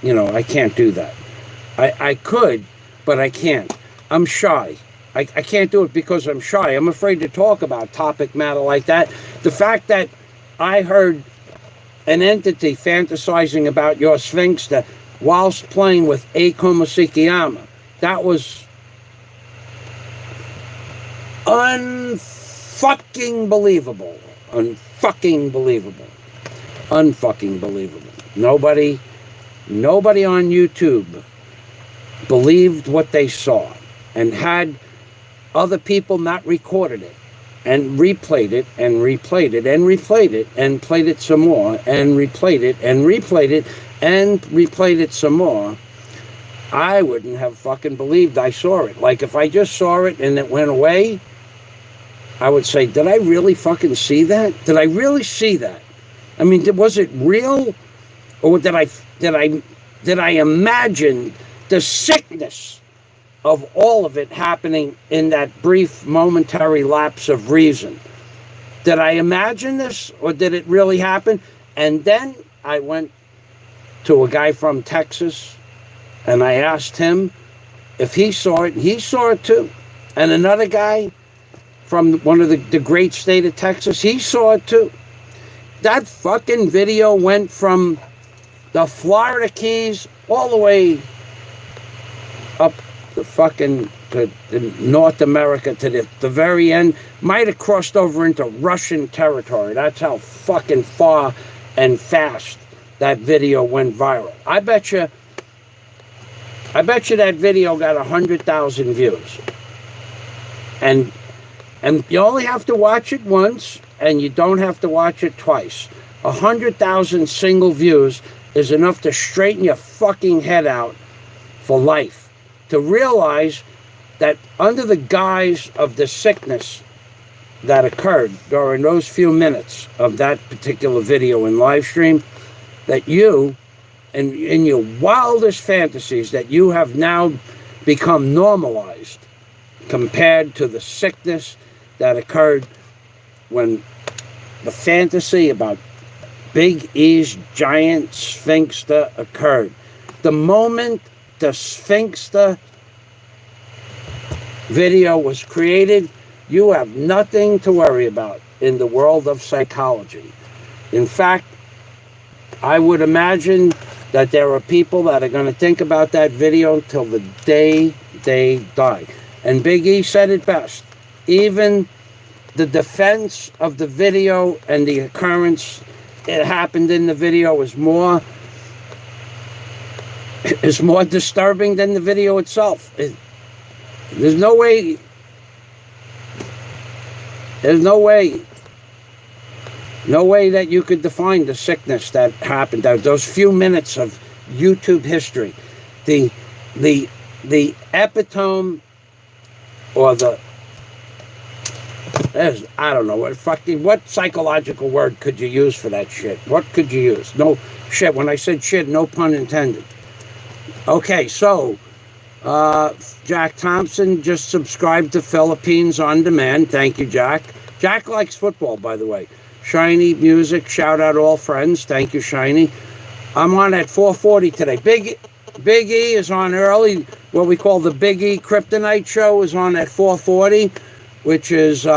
You know, I can't do that. I could, but I can't. I'm shy. I can't do it because I'm shy. I'm afraid to talk about topic matter like that. The fact that I heard an entity fantasizing about your sphinxter whilst playing with Eiko Musikiyama, that was unfucking believable. Unfucking believable. Unfucking believable. Nobody on YouTube believed what they saw, and had other people not recorded it and replayed it and replayed it and replayed it and played it some more and replayed it and replayed it and replayed it some more, I wouldn't have fucking believed I saw it. Like, if I just saw it and it went away, I would say, did I really fucking see that? Did I really see that? I mean, was it real? Or did I imagine the sickness of all of it happening in that brief momentary lapse of reason? Did I imagine this, or did it really happen? And then I went to a guy from Texas and I asked him if he saw it, and he saw it too. And another guy from one of the great state of Texas, he saw it too. That fucking video went from the Florida Keys all the way up the fucking to North America to the very end. Might have crossed over into Russian territory. That's how fucking far and fast that video went viral. I bet you that video got 100,000 views. And you only have to watch it once, and you don't have to watch it twice. 100,000 single views is enough to straighten your fucking head out for life. To realize that under the guise of the sickness that occurred during those few minutes of that particular video and live stream, that you, in your wildest fantasies, that you have now become normalized compared to the sickness that occurred when the fantasy about Big E's giant sphinxter occurred. The moment the sphinxter video was created, you have nothing to worry about in the world of psychology. In fact, I would imagine that there are people that are going to think about that video till the day they die. And Big E said it best. Even the defense of the video and the occurrence it happened in the video is more disturbing than the video itself. There's no way No way that you could define the sickness that happened. Those few minutes of YouTube history, the epitome, or the, I don't know what psychological word could you use for that shit? What could you use? No shit. When I said shit, no pun intended. Okay, so Jack Thompson just subscribed to Philippines On Demand. Thank you, Jack. Jack likes football, by the way. Shiny Music, shout out all friends. Thank you, Shiny. I'm on at 4:40 today. Big E is on early. What we call the Big E Kryptonite Show is on at 4:40, which is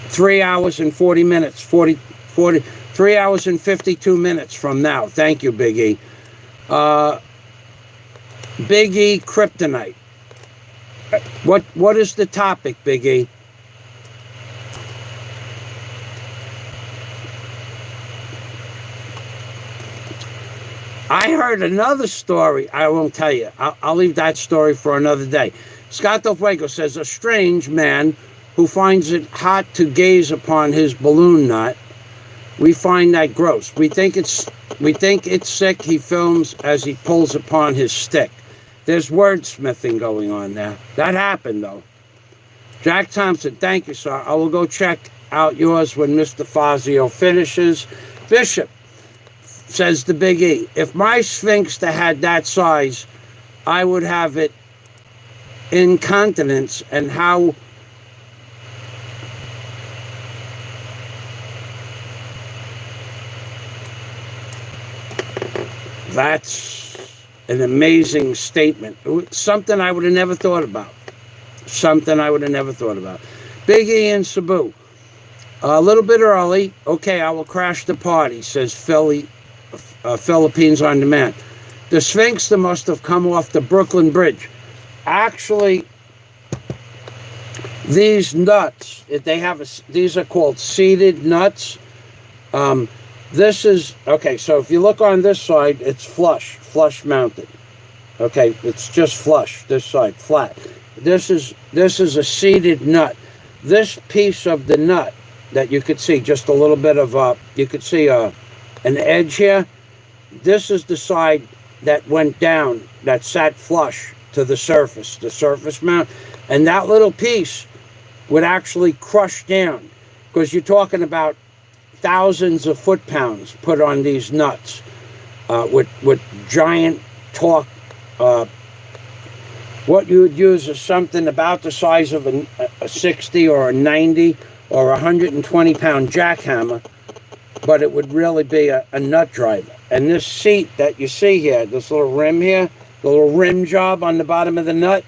3 hours and 40 minutes. 3 hours and 52 minutes from now. Thank you, Big E. Big E Kryptonite. What is the topic, Big E? I heard another story. I won't tell you. I'll leave that story for another day. Scott Del Fuego says, a strange man who finds it hot to gaze upon his balloon nut. We find that gross. We think it's sick. He films as he pulls upon his stick. There's wordsmithing going on there. That happened, though. Jack Thompson, thank you, sir. I will go check out yours when Mr. Fazio finishes. Bishop says the Big E, if my Sphinx had that size, I would have it incontinence, and how that's an amazing statement. Something I would have never thought about. Something I would have never thought about. Big E and Cebu. A little bit early. Okay, I will crash the party, says Philippines On Demand. The Sphinx must have come off the Brooklyn Bridge. Actually, these nuts, these are called seeded nuts. This is, okay, so if you look on this side, it's flush mounted. Okay, it's just flush, this side, flat. This is a seeded nut. This piece of the nut that you could see, just a little bit of, you could see an edge here. This is the side that went down, that sat flush to the surface mount. And that little piece would actually crush down, because you're talking about thousands of foot-pounds put on these nuts with giant torque. What you would use is something about the size of a 60 or a 90 or 120-pound jackhammer, but it would really be a nut driver. And this seat that you see here, this little rim here, the little rim job on the bottom of the nut,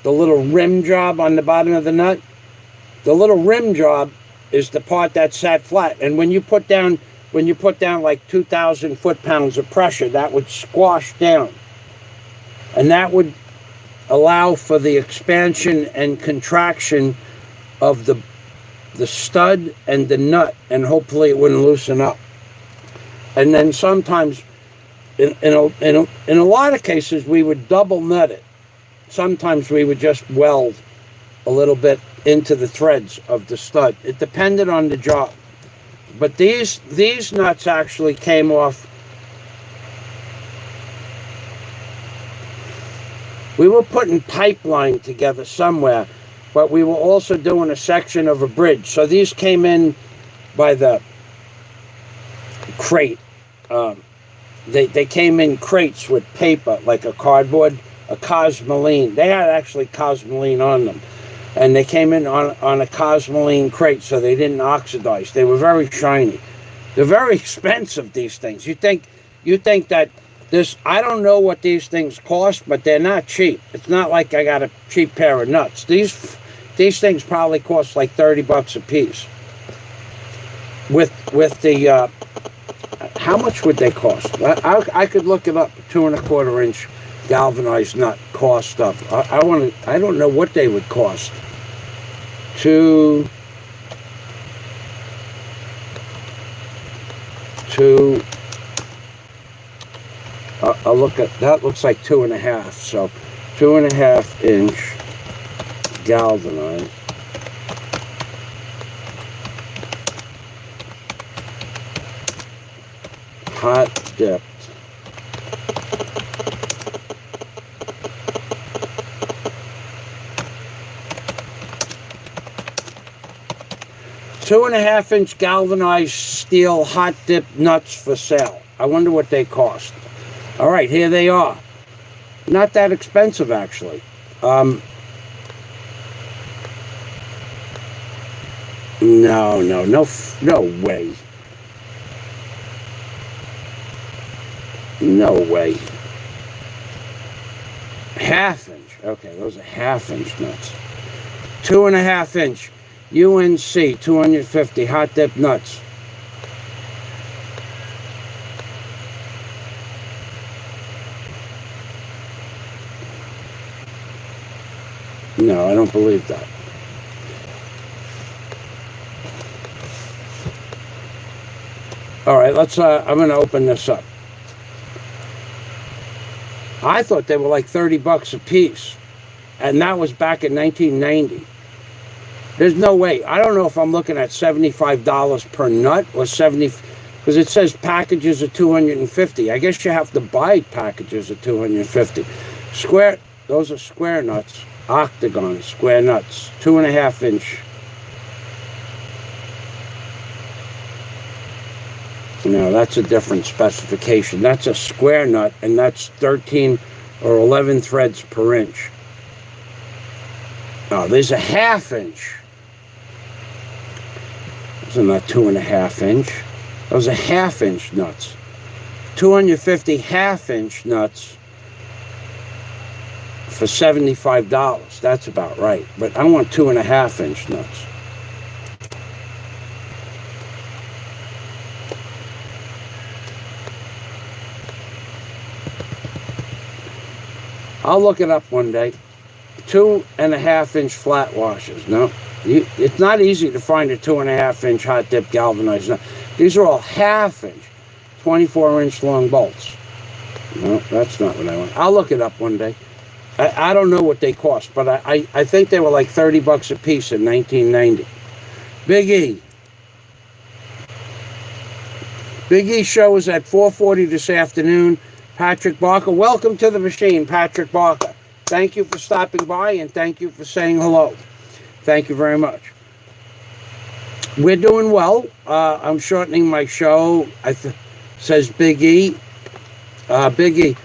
the little rim job on the bottom of the nut, the little rim job is the part that sat flat. And when you put down like 2,000 foot-pounds of pressure, that would squash down. And that would allow for the expansion and contraction of the stud and the nut, and hopefully it wouldn't loosen up. And then sometimes, in a lot of cases, we would double nut it. Sometimes we would just weld a little bit into the threads of the stud. It depended on the job. But these nuts actually came off. We were putting pipeline together somewhere, but we were also doing a section of a bridge. So these came in by the crate. They came in crates with paper, like a cardboard, a cosmoline. They had actually cosmoline on them. And they came in on a cosmoline crate, so they didn't oxidize. They were very shiny. They're very expensive, things. You think that this, I don't know what these things cost, but they're not cheap. It's not like I got a cheap pair of nuts. These things probably cost like $30 a piece. With the, how much would they cost? I could look it up. 2 1/4 inch galvanized nut cost stuff. I don't know what they would cost. I'll look at that. Looks like 2 1/2. So 2 1/2 inch galvanized. hot dipped. Two-and-a-half-inch galvanized steel hot dip nuts for sale. I wonder what they cost. All right, here they are. Not that expensive, actually. No way. No way. Half-inch. Okay, those are half-inch nuts. 2.5-inch. UNC 250 hot dip nuts. No, I don't believe that. All right, let's I'm going to open this up. I thought they were like $30 a piece, and that was back in 1990. There's no way. I don't know if I'm looking at $75 per nut or 70, because it says packages of 250. I guess you have to buy packages of 250. Square, those are square nuts. Octagon, square nuts. 2.5-inch. No, that's a different specification. That's a square nut, and that's 13 or 11 threads per inch. Oh, there's a half-inch. Those are not 2.5-inch. Those are half-inch nuts. 250 half-inch nuts for $75. That's about right. But I want 2.5-inch nuts. I'll look it up one day. 2.5-inch flat washers. No, it's not easy to find a 2.5-inch hot dip galvanized nut. These are all half-inch, 24-inch long bolts. No, that's not what I want. I'll look it up one day. I don't know what they cost, but I think they were like $30 a piece in 1990. Big E. Big E show is at 4:40 this afternoon. Patrick Barker, welcome to the machine, Patrick Barker. Thank you for stopping by, and thank you for saying hello. Thank you very much. We're doing well. I'm shortening my show. Says Big E. Big E.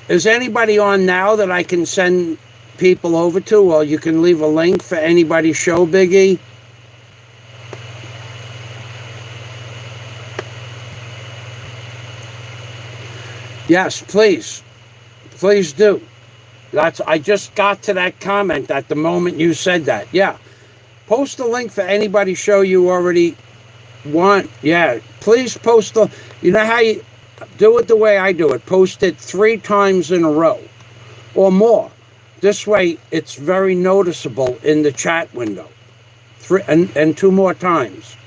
Is anybody on now that I can send people over to? Or you can leave a link for anybody's show, Big E? Yes, please. Please do. I just got to that comment at the moment you said that. Yeah. Post a link for anybody's show you already want. Yeah. Please post you know how you do it the way I do it. Post it 3 times in a row or more. This way it's very noticeable in the chat window. 3 and 2 more times.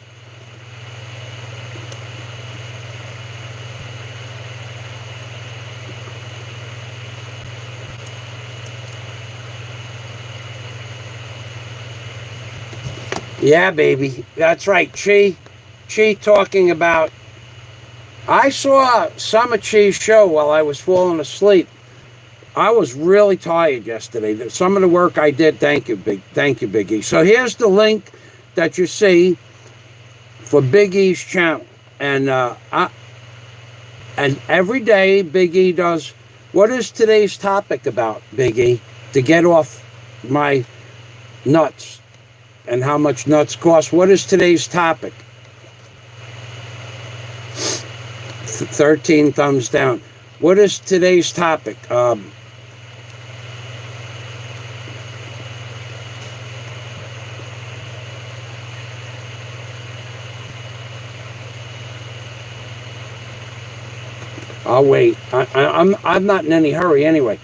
Yeah, baby. That's right. Chi talking about... I saw some of Chi's show while I was falling asleep. I was really tired yesterday. Some of the work I did, thank you, Big E. So here's the link that you see for Big E's channel. And every day Big E does... What is today's topic about, Big E? To get off my nuts. And how much nuts cost. What is today's topic? 13 thumbs down. What is today's topic? I'll wait. I'm not in any hurry anyway.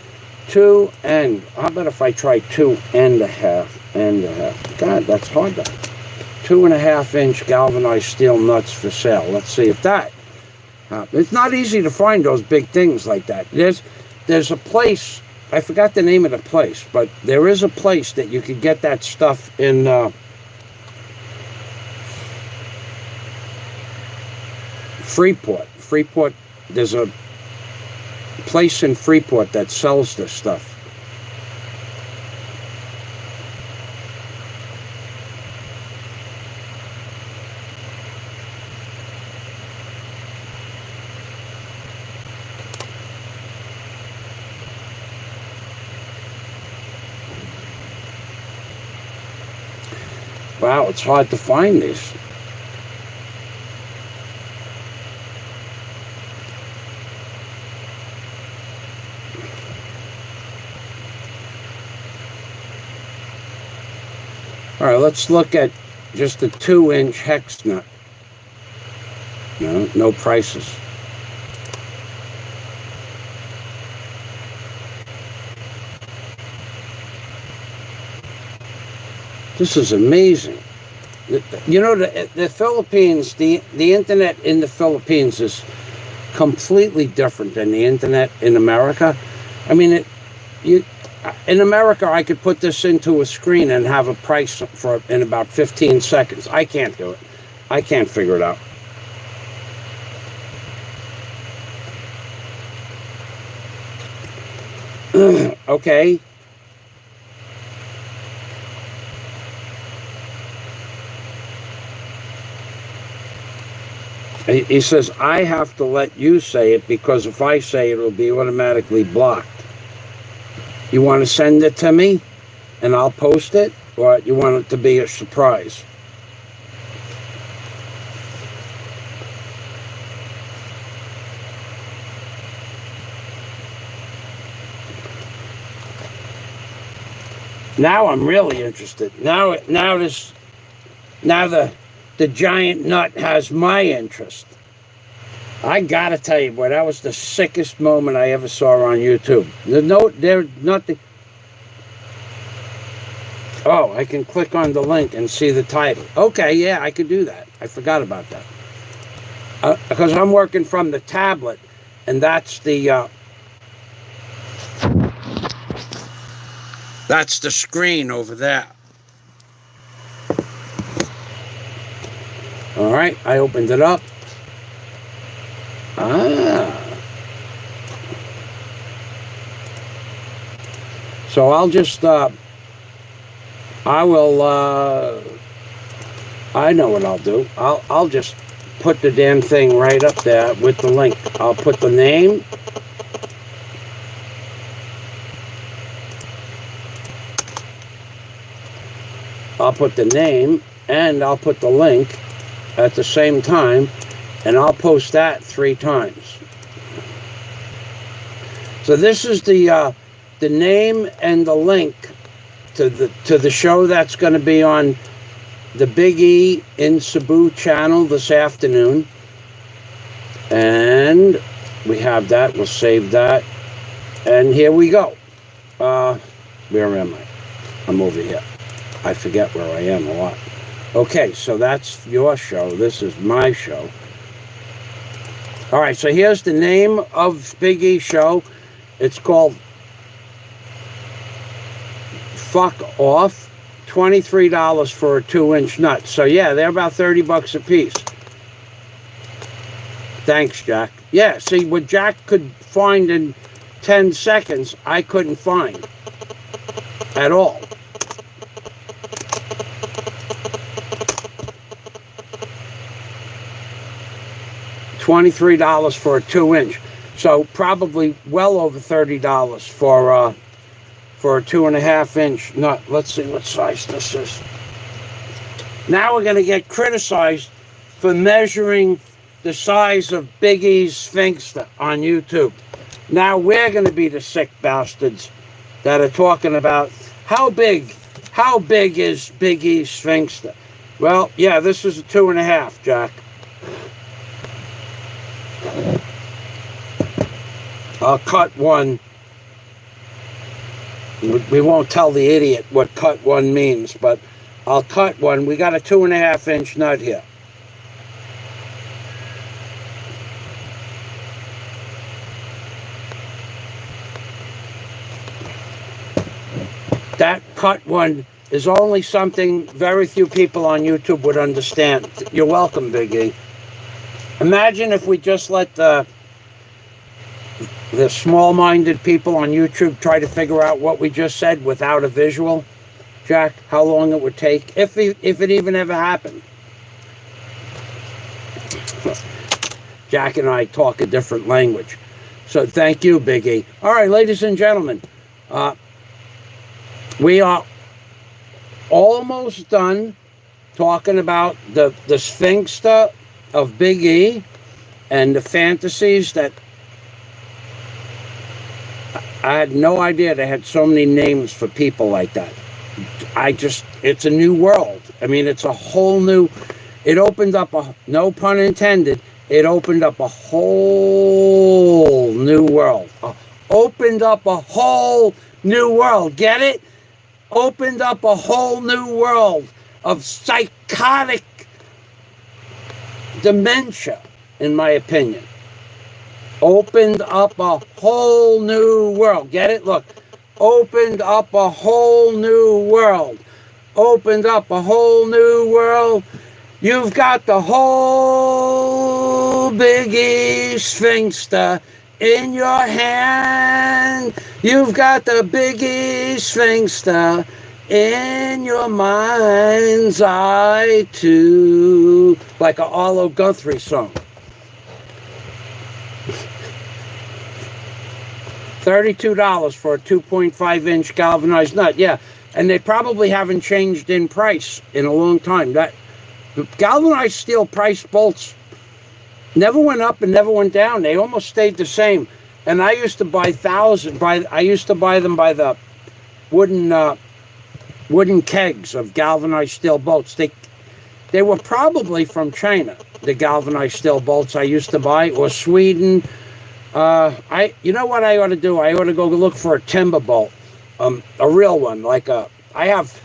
2 and how about if I try 2.5? God, that's hard. 2.5-inch galvanized steel nuts for sale. Let's see if that. It's not easy to find those big things like that. There's a place. I forgot the name of the place, but there is a place that you could get that stuff in. Freeport. Freeport. There's a place in Freeport that sells this stuff. Wow, it's hard to find these. All right, let's look at just a 2-inch hex nut. No prices. This is amazing. You know, the Philippines, the internet in the Philippines is completely different than the internet in America. I mean, in America, I could put this into a screen and have a price for it in about 15 seconds. I can't do it. I can't figure it out. Okay. He says, I have to let you say it because if I say it, it'll be automatically blocked. You want to send it to me and I'll post it, or you want it to be a surprise? Now I'm really interested. Now the giant nut has my interest. I gotta tell you, boy, that was the sickest moment I ever saw on YouTube. There's nothing. Oh, I can click on the link and see the title. Okay, yeah, I could do that. I forgot about that. Because I'm working from the tablet, and that's the screen over there. All right, I opened it up. So I'll just, I know what I'll do. I'll just put the damn thing right up there with the link. I'll put the name. I'll put the name and I'll put the link at the same time, and I'll post that 3 times. So this is the name and the link to the show that's going to be on the Big E in Cebu channel this afternoon. And we have that. We'll save that. And here we go. Where am I? I'm over here. I forget where I am a lot. Okay, so that's your show. This is my show. All right, so here's the name of Big E's show. It's called Fuck Off. $23 for a 2-inch nut. So yeah, they're about $30 a piece. Thanks, Jack. Yeah, see, what Jack could find in 10 seconds, I couldn't find at all. $23 for a 2-inch. So probably well over $30 for a 2.5-inch nut. Let's see what size this is. Now we're going to get criticized for measuring the size of Big E's Sphinxter on YouTube. Now we're going to be the sick bastards that are talking about how big is Big E's Sphinxter. Well, yeah, this is a 2.5, Jack. I'll cut one. We won't tell the idiot what cut one means, but I'll cut one. We got a 2.5-inch nut here. That cut one is only something very few people on YouTube would understand. You're welcome, Big E. Imagine if we just let the small-minded people on YouTube try to figure out what we just said without a visual. Jack, how long it would take, if it even ever happened. Jack and I talk a different language. So thank you, Big E. All right, ladies and gentlemen, we are almost done talking about the sphinxter of Big E and the fantasies that I had no idea they had so many names for people like that. It's a new world. I mean, it's a whole new, it opened up no pun intended, it opened up a whole new world. Opened up a whole new world. Get it? Opened up a whole new world of psychotic dementia, in my opinion. Opened up a whole new world. Get it? Look. Opened up a whole new world. Opened up a whole new world. You've got the whole Big E sphinxter in your hand. You've got the Big E sphinxter in your mind's eye too. Like a Arlo Guthrie song. $32 for a 2.5-inch galvanized nut. Yeah, and they probably haven't changed in price in a long time. That galvanized steel price bolts never went up and never went down. They almost stayed the same. And I used to buy I used to buy them by the wooden kegs of galvanized steel bolts. They were probably from China, the galvanized steel bolts I used to buy, or Sweden. You know what I ought to do? I ought to go look for a timber bolt, a real one. Like I have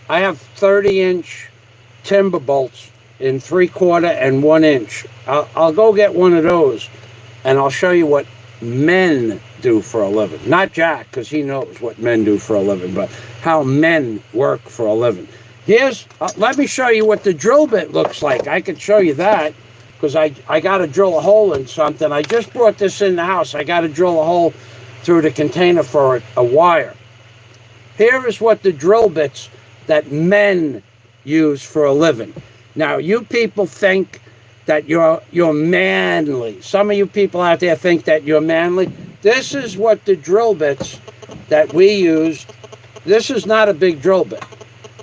30-inch timber bolts in 3/4 and 1 inch. I'll go get one of those, and I'll show you what men do for a living. Not Jack, because he knows what men do for a living, but how men work for a living. Let me show you what the drill bit looks like. I could show you that. Because I got to drill a hole in something. I just brought this in the house. I got to drill a hole through the container for a wire. Here is what the drill bits that men use for a living. Now, you people think that you're manly. Some of you people out there think that you're manly. This is what the drill bits that we use. This is not a big drill bit.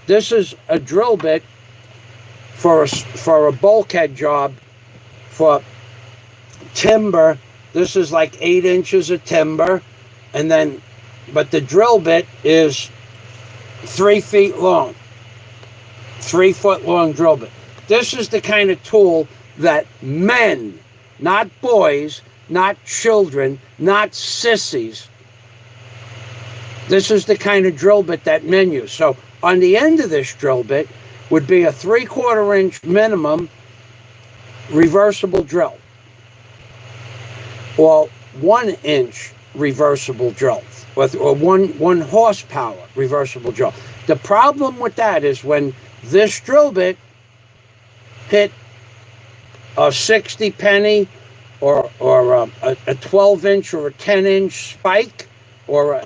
This is a drill bit for a bulkhead job. For timber, this is like 8 inches of timber, but the drill bit is 3 feet long, 3 foot long drill bit. This is the kind of tool that men, not boys, not children, not sissies. This is the kind of drill bit that men use. So on the end of this drill bit would be a 3/4 inch minimum reversible drill, or 1 inch reversible drill, or 1 horsepower reversible drill. The problem with that is when this drill bit hit a 60 penny or a 12 inch or a 10 inch spike, when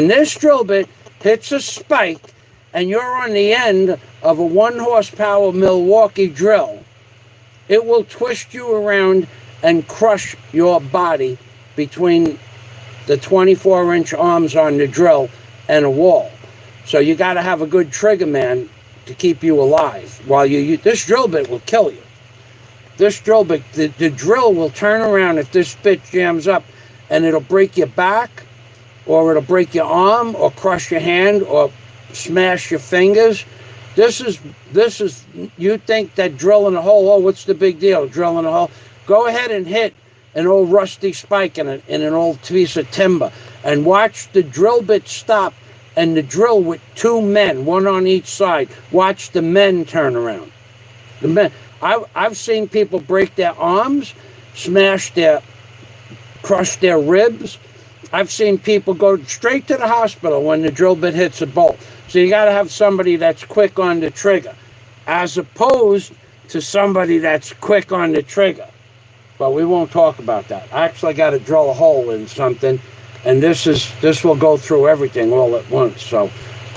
this drill bit hits a spike and you're on the end of a 1 horsepower Milwaukee drill, it will twist you around and crush your body between the 24-inch arms on the drill and a wall. So you got to have a good trigger man to keep you alive. While this drill bit will kill you. This drill bit, the drill will turn around if this bit jams up, and it'll break your back, or it'll break your arm, or crush your hand, or smash your fingers. This is, you think that drilling a hole, oh, what's the big deal, drilling a hole? Go ahead and hit an old rusty spike in an old piece of timber, and watch the drill bit stop, and the drill with 2 men, 1 on each side. Watch the men turn around. The men. I've seen people break their arms, crush their ribs. I've seen people go straight to the hospital when the drill bit hits a bolt. So you got to have somebody that's quick on the trigger, as opposed to somebody that's quick on the trigger. But we won't talk about that. I actually got to drill a hole in something, and this will go through everything all at once. So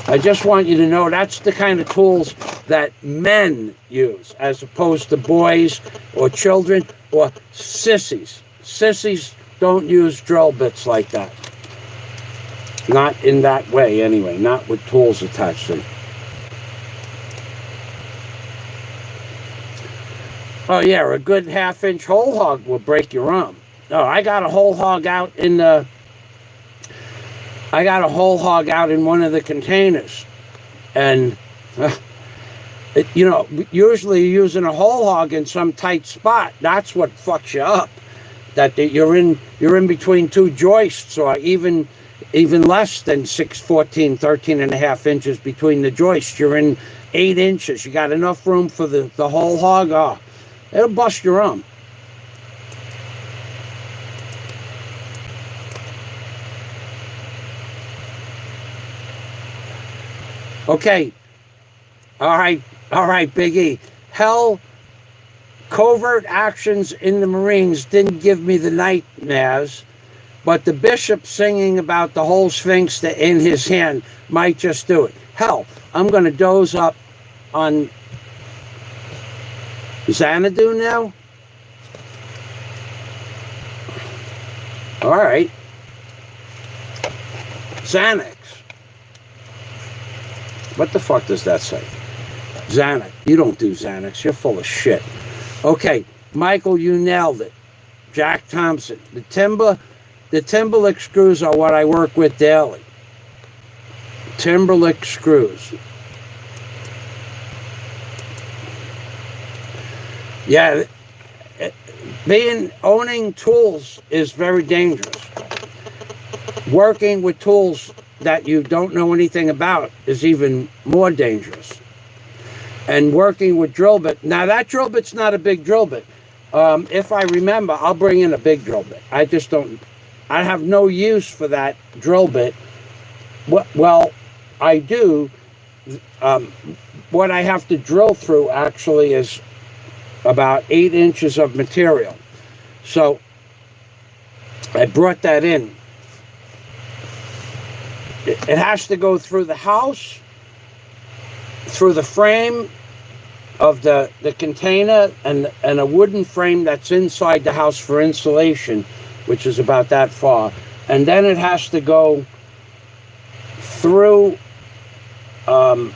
I just want you to know that's the kind of tools that men use, as opposed to boys or children or sissies. Sissies don't use drill bits like that. Not in that way, anyway. Not with tools attached to them. Oh, yeah, a good half-inch whole hog will break your arm. Oh, I got a whole hog out in one of the containers. And, usually you're using a whole hog in some tight spot. That's what fucks you up. That you're in between two joists, or even less than 13 and a half inches between the joists. You're in 8 inches. You got enough room for the whole hog. Oh, it'll bust your arm. Okay. All right, Big E. Hell, covert actions in the Marines didn't give me the nightmares, but the bishop singing about the whole Sphinx in his hand might just do it. Hell, I'm going to doze up on Xanadu now? All right. Xanax. What the fuck does that say? Xanax. You don't do Xanax. You're full of shit. Okay, Michael, you nailed it. Jack Thompson. The Timberlick screws are what I work with daily. Timberlick screws. Yeah, owning tools is very dangerous. Working with tools that you don't know anything about is even more dangerous. And working with drill bit. Now that drill bit's not a big drill bit. If I remember, I'll bring in a big drill bit. I have no use for that drill bit. Well, I do. What I have to drill through actually is about 8 inches of material. So I brought that in. It has to go through the house, through the frame of the container, and a wooden frame that's inside the house for insulation, which is about that far. And then it has to go through a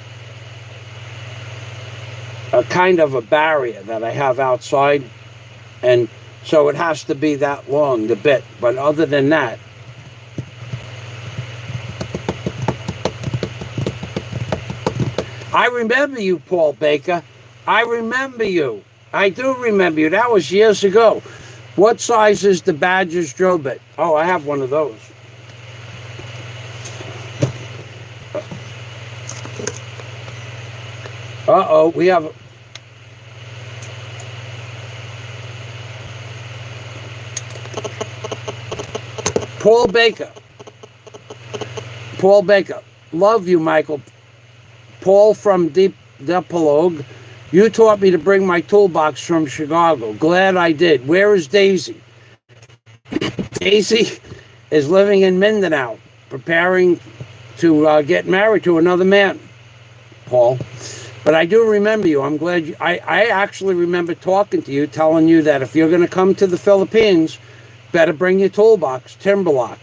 kind of a barrier that I have outside. And so it has to be that long, the bit. But other than that, I remember you, Paul Baker. I remember you. I do remember you. That was years ago. What size is the Badger's drill bit? Oh, I have one of those. Uh-oh, we have... Paul Baker. Paul Baker. Love you, Michael. Paul from Deep Depologue. You taught me to bring my toolbox from Chicago. Glad I did. Where is Daisy? Daisy is living in Mindanao, preparing to get married to another man, Paul. But I do remember you. I'm glad you... I actually remember talking to you, telling you that if you're going to come to the Philippines, better bring your toolbox, Timberlock.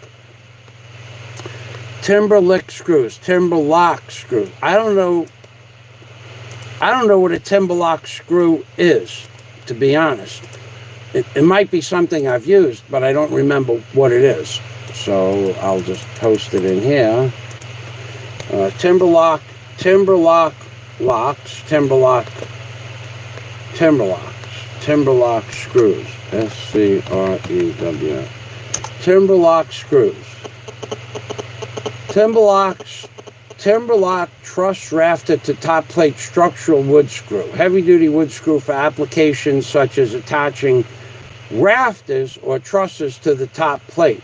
Timberlick screws, Timberlock screws. I don't know what a Timberlock screw is, to be honest. It might be something I've used, but I don't remember what it is. So I'll just post it in here. Timberlock locks, Timberlock screws. S-C-R-E-W. Timberlock screws. Timberlock truss rafted to top plate structural wood screw. Heavy duty wood screw for applications such as attaching rafters or trusses to the top plate.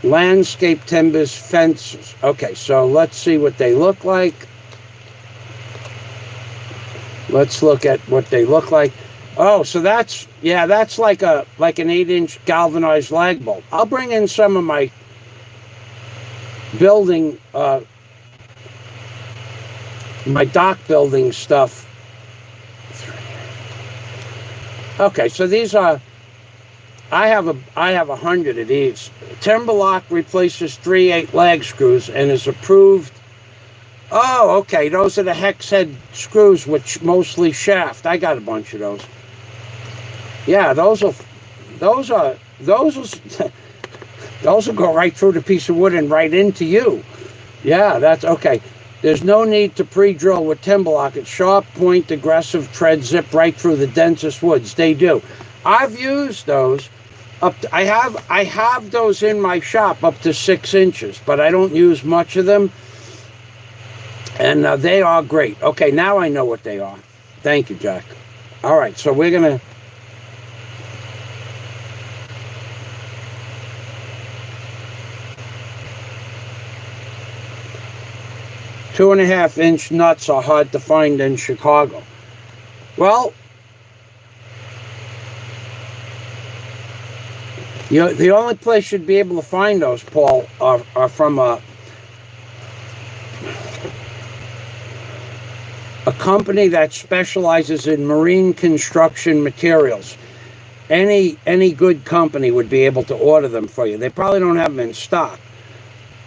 Landscape timbers, fences. Okay, so let's see what they look like. Let's look at what they look like. Oh, so that's like an 8-inch galvanized lag bolt. I'll bring in some of my building, my dock building stuff. Okay, so these are. I have 100 of these. Timberlock replaces 3/8 lag screws and is approved. Oh, okay. Those are the hex head screws, which mostly shaft. I got a bunch of those. Yeah, those will go right through the piece of wood and right into you. Yeah, that's okay. There's no need to pre-drill with Timberlock. It's sharp point, aggressive tread, zip right through the densest woods. They do. I've used those. I have those in my shop up to 6 inches, but I don't use much of them. And they are great. Okay, now I know what they are. Thank you, Jack. All right, so we're going to... Two-and-a-half-inch nuts are hard to find in Chicago. Well, the only place you'd be able to find those, Paul, are from a company that specializes in marine construction materials. Any good company would be able to order them for you. They probably don't have them in stock,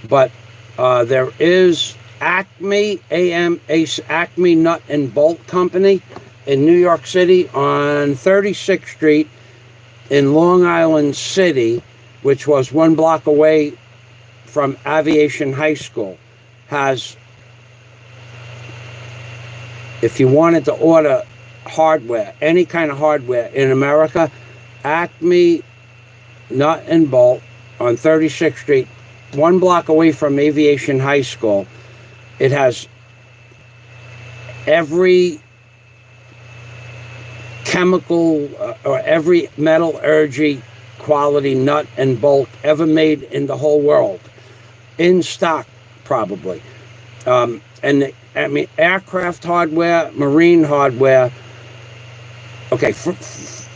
but there is Acme Nut and Bolt Company in New York City on 36th Street in Long Island City, which was 1 block away from Aviation High School. Has, if you wanted to order hardware, any kind of hardware in America, Acme Nut and Bolt on 36th Street, 1 block away from Aviation High School. It has every chemical or every metallurgy quality nut and bolt ever made in the whole world, in stock probably. And I mean, aircraft hardware, marine hardware. Okay,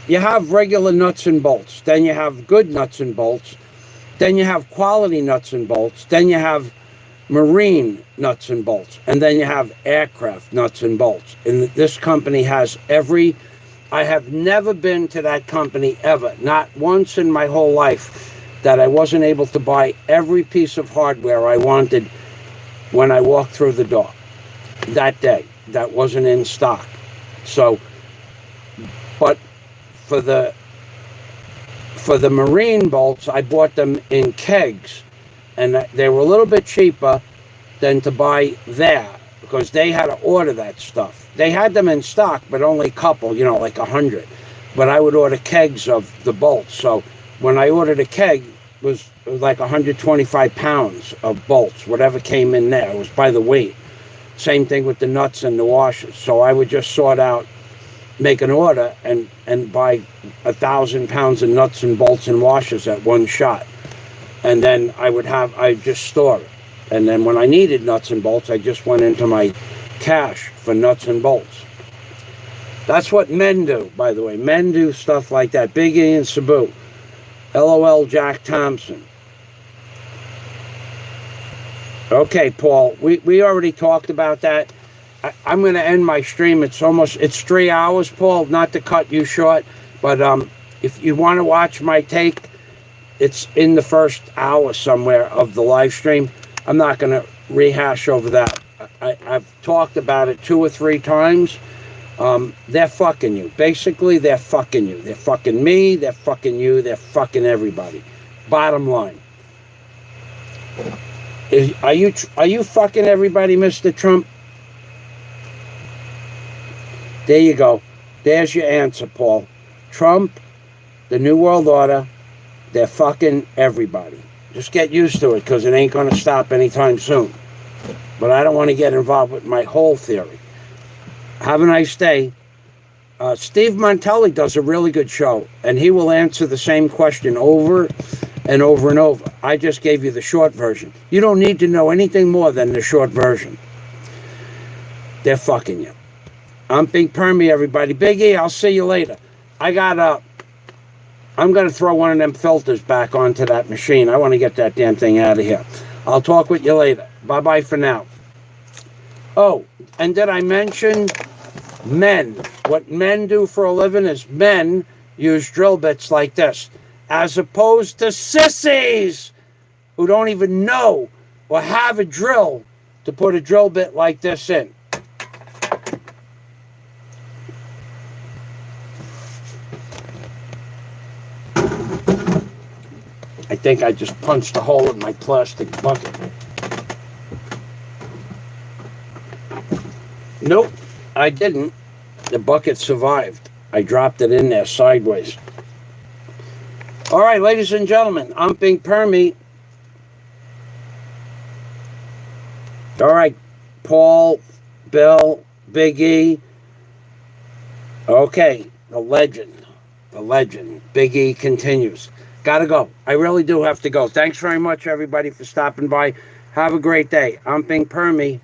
you have regular nuts and bolts, then you have good nuts and bolts, then you have quality nuts and bolts, then you have marine nuts and bolts, and then you have aircraft nuts and bolts. And this company has every... I have never been to that company ever, not once in my whole life, that I wasn't able to buy every piece of hardware I wanted when I walked through the door that day. That wasn't in stock. So, but for the marine bolts, I bought them in kegs, and they were a little bit cheaper than to buy there, because they had to order that stuff. They had them in stock, but only a couple, like 100. But I would order kegs of the bolts. So when I ordered a keg, it was like 125 pounds of bolts, whatever came in there. It was by the weight. Same thing with the nuts and the washers. So I would just sort out, make an order, and buy 1,000 pounds of nuts and bolts and washers at one shot. And then I'd just store it. And then when I needed nuts and bolts, I just went into my cash for nuts and bolts. That's what men do, by the way. Men do stuff like that. Big E and Cebu. LOL Jack Thompson. Okay, Paul, we already talked about that. I'm going to end my stream. It's 3 hours, Paul, not to cut you short, but if you want to watch my take, it's in the first hour somewhere of the live stream. I'm not going to rehash over that. I've talked about it 2 or 3 times. They're fucking you. Basically, they're fucking you. They're fucking me, they're fucking you, they're fucking everybody. Bottom line. Are you fucking everybody, Mr. Trump? There you go. There's your answer, Paul. Trump, the New World Order, they're fucking everybody. Just get used to it, because it ain't going to stop anytime soon. But I don't want to get involved with my whole theory. Have a nice day. Steve Montelli does a really good show, and he will answer the same question over and over and over. I just gave you the short version. You don't need to know anything more than the short version. They're fucking you. I'm Big Permy, everybody. Big E, I'll see you later. I'm going to throw one of them filters back onto that machine. I want to get that damn thing out of here. I'll talk with you later. Bye-bye for now. Oh, and did I mention men? What men do for a living is men use drill bits like this, as opposed to sissies who don't even know or have a drill to put a drill bit like this in. I think I just punched a hole in my plastic bucket. Nope, I didn't. The bucket survived. I dropped it in there sideways. All right, ladies and gentlemen, I'm Big Permy. All right, Paul, Bill, Big E. Okay, the legend, Big E continues. Gotta go. I really do have to go. Thanks very much, everybody, for stopping by. Have a great day. I'm Big Permy.